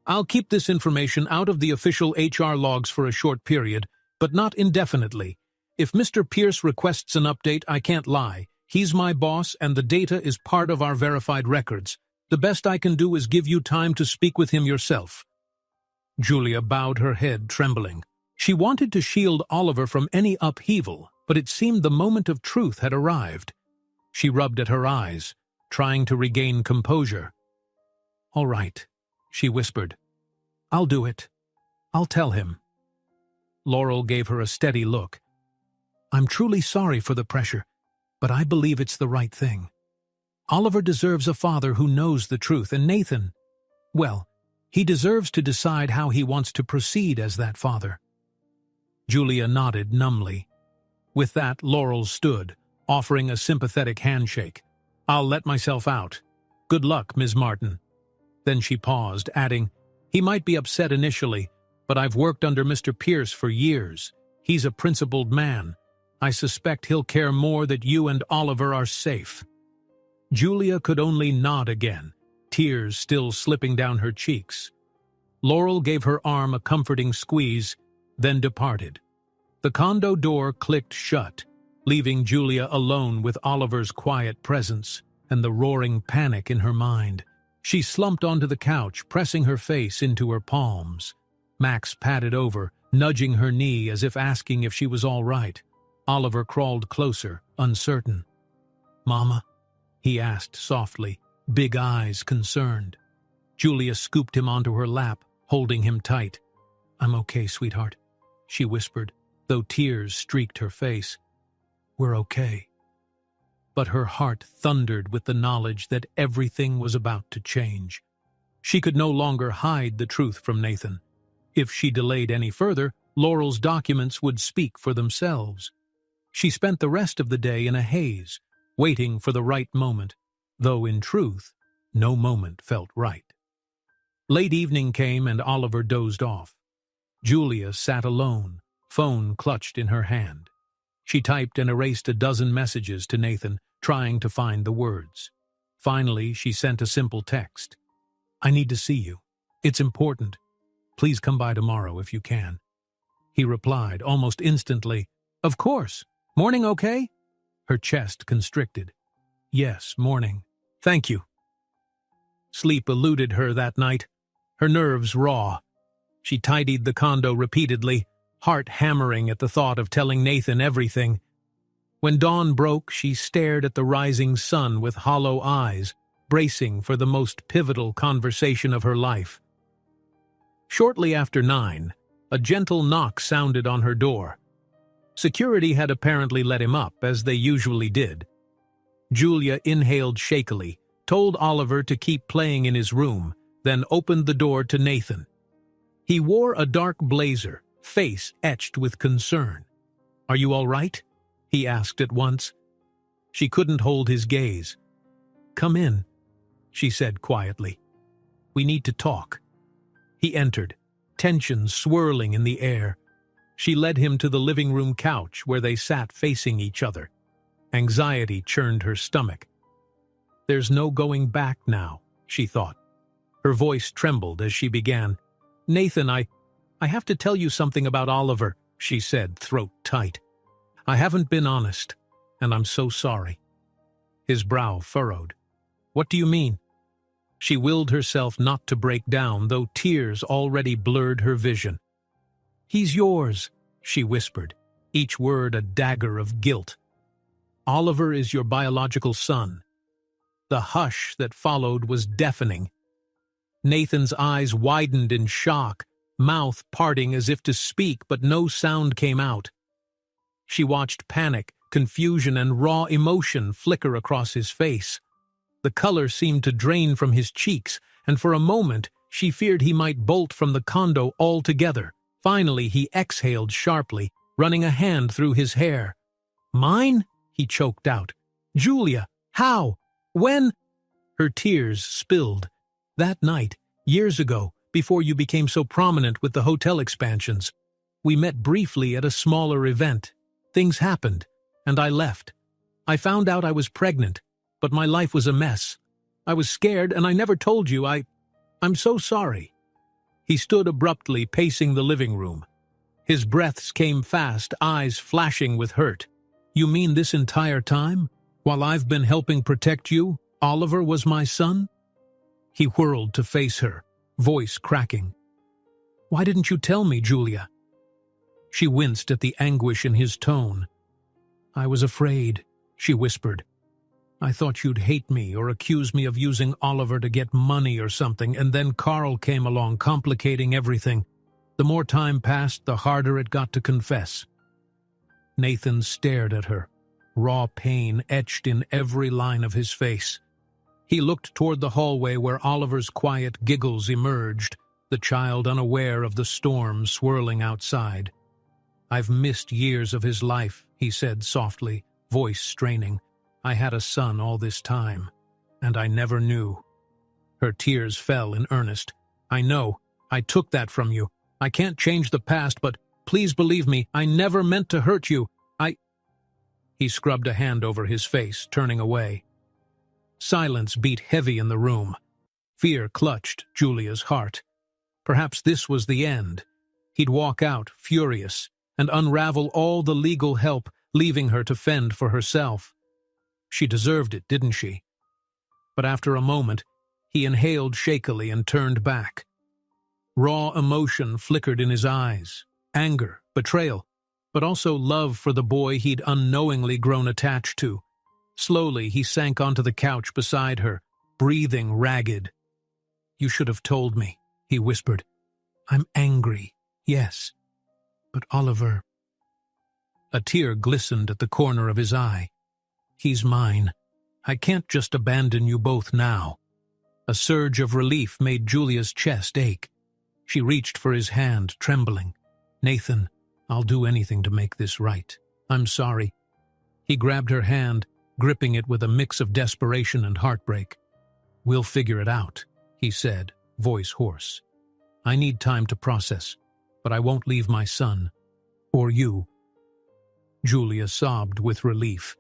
I'll keep this information out of the official HR logs for a short period, but not indefinitely. If Mr. Pierce requests an update, I can't lie. He's my boss, and the data is part of our verified records. The best I can do is give you time to speak with him yourself. Julia bowed her head, trembling. She wanted to shield Oliver from any upheaval, but it seemed the moment of truth had arrived. She rubbed at her eyes, trying to regain composure. All right, she whispered. I'll do it. I'll tell him. Laurel gave her a steady look. I'm truly sorry for the pressure, but I believe it's the right thing. Oliver deserves a father who knows the truth, and Nathan, well, he deserves to decide how he wants to proceed as that father. Julia nodded numbly. With that, Laurel stood, offering a sympathetic handshake. I'll let myself out. Good luck, Ms. Martin. Then she paused, adding, he might be upset initially, but I've worked under Mr. Pierce for years. He's a principled man. I suspect he'll care more that you and Oliver are safe. Julia could only nod again, tears still slipping down her cheeks. Laurel gave her arm a comforting squeeze, then departed. The condo door clicked shut, leaving Julia alone with Oliver's quiet presence and the roaring panic in her mind. She slumped onto the couch, pressing her face into her palms. Max patted over, nudging her knee as if asking if she was all right. Oliver crawled closer, uncertain. Mama? He asked softly, big eyes concerned. Julia scooped him onto her lap, holding him tight. I'm okay, sweetheart, she whispered, though tears streaked her face. We're okay. But her heart thundered with the knowledge that everything was about to change. She could no longer hide the truth from Nathan. If she delayed any further, Laurel's documents would speak for themselves. She spent the rest of the day in a haze, waiting for the right moment, though in truth, no moment felt right. Late evening came and Oliver dozed off. Julia sat alone, phone clutched in her hand. She typed and erased a dozen messages to Nathan, trying to find the words. Finally, she sent a simple text. I need to see you. It's important. Please come by tomorrow if you can. He replied almost instantly, Of course. Morning okay? Her chest constricted. Yes, morning. Thank you. Sleep eluded her that night, her nerves raw. She tidied the condo repeatedly, heart hammering at the thought of telling Nathan everything. When dawn broke, she stared at the rising sun with hollow eyes, bracing for the most pivotal conversation of her life. Shortly after 9, a gentle knock sounded on her door. Security had apparently let him up, as they usually did. Julia inhaled shakily, told Oliver to keep playing in his room, then opened the door to Nathan. He wore a dark blazer, face etched with concern. Are you all right? He asked at once. She couldn't hold his gaze. Come in, she said quietly. We need to talk. He entered, tension swirling in the air. She led him to the living room couch where they sat facing each other. Anxiety churned her stomach. There's no going back now, she thought. Her voice trembled as she began. Nathan, I have to tell you something about Oliver, she said, throat tight. I haven't been honest, and I'm so sorry. His brow furrowed. What do you mean? She willed herself not to break down, though tears already blurred her vision. He's yours, she whispered, each word a dagger of guilt. Oliver is your biological son. The hush that followed was deafening. Nathan's eyes widened in shock, mouth parting as if to speak, but no sound came out. She watched panic, confusion, and raw emotion flicker across his face. The color seemed to drain from his cheeks, and for a moment She feared he might bolt from the condo altogether. Finally, he exhaled sharply, running a hand through his hair. "Mine?" he choked out. "Julia, how? When?" Her tears spilled. "That night, years ago, before you became so prominent with the hotel expansions. We met briefly at a smaller event. Things happened, and I left. I found out I was pregnant, but my life was a mess. I was scared, and I never told you. I'm so sorry." He stood abruptly, pacing the living room. His breaths came fast, eyes flashing with hurt. "You mean this entire time? While I've been helping protect you, Oliver was my son?" He whirled to face her, voice cracking. "Why didn't you tell me, Julia?" She winced at the anguish in his tone. "I was afraid," she whispered. "I thought you'd hate me or accuse me of using Oliver to get money or something, and then Carl came along, complicating everything. The more time passed, the harder it got to confess." Nathan stared at her, raw pain etched in every line of his face. He looked toward the hallway where Oliver's quiet giggles emerged, the child unaware of the storm swirling outside. "I've missed years of his life," he said softly, voice straining. "I had a son all this time, and I never knew." Her tears fell in earnest. "I know. I took that from you. I can't change the past, but please believe me, I never meant to hurt you. He scrubbed a hand over his face, turning away. Silence beat heavy in the room. Fear clutched Julia's heart. Perhaps this was the end. He'd walk out, furious, and unravel all the legal help, leaving her to fend for herself. She deserved it, didn't she? But after a moment, he inhaled shakily and turned back. Raw emotion flickered in his eyes. Anger, betrayal, but also love for the boy he'd unknowingly grown attached to. Slowly, he sank onto the couch beside her, breathing ragged. "You should have told me," he whispered. "I'm angry, yes, but Oliver..." A tear glistened at the corner of his eye. "He's mine. I can't just abandon you both now." A surge of relief made Julia's chest ache. She reached for his hand, trembling. "Nathan, I'll do anything to make this right. I'm sorry." He grabbed her hand, gripping it with a mix of desperation and heartbreak. "We'll figure it out," he said, voice hoarse. "I need time to process, but I won't leave my son. Or you." Julia sobbed with relief.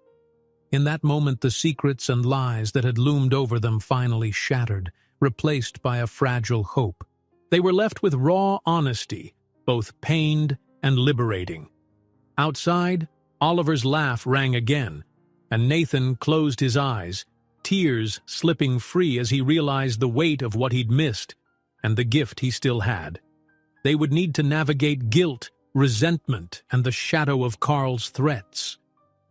In that moment, the secrets and lies that had loomed over them finally shattered, replaced by a fragile hope. They were left with raw honesty, both pained and liberating. Outside, Oliver's laugh rang again, and Nathan closed his eyes, tears slipping free as he realized the weight of what he'd missed and the gift he still had. They would need to navigate guilt, resentment, and the shadow of Carl's threats.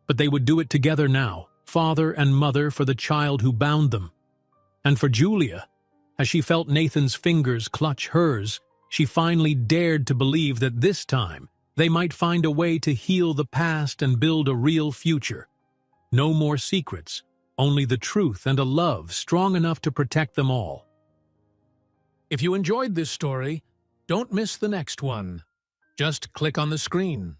But they would do it together now, father and mother for the child who bound them. And for Julia, as she felt Nathan's fingers clutch hers, she finally dared to believe that this time they might find a way to heal the past and build a real future. No more secrets, only the truth and a love strong enough to protect them all. If you enjoyed this story, don't miss the next one. Just click on the screen.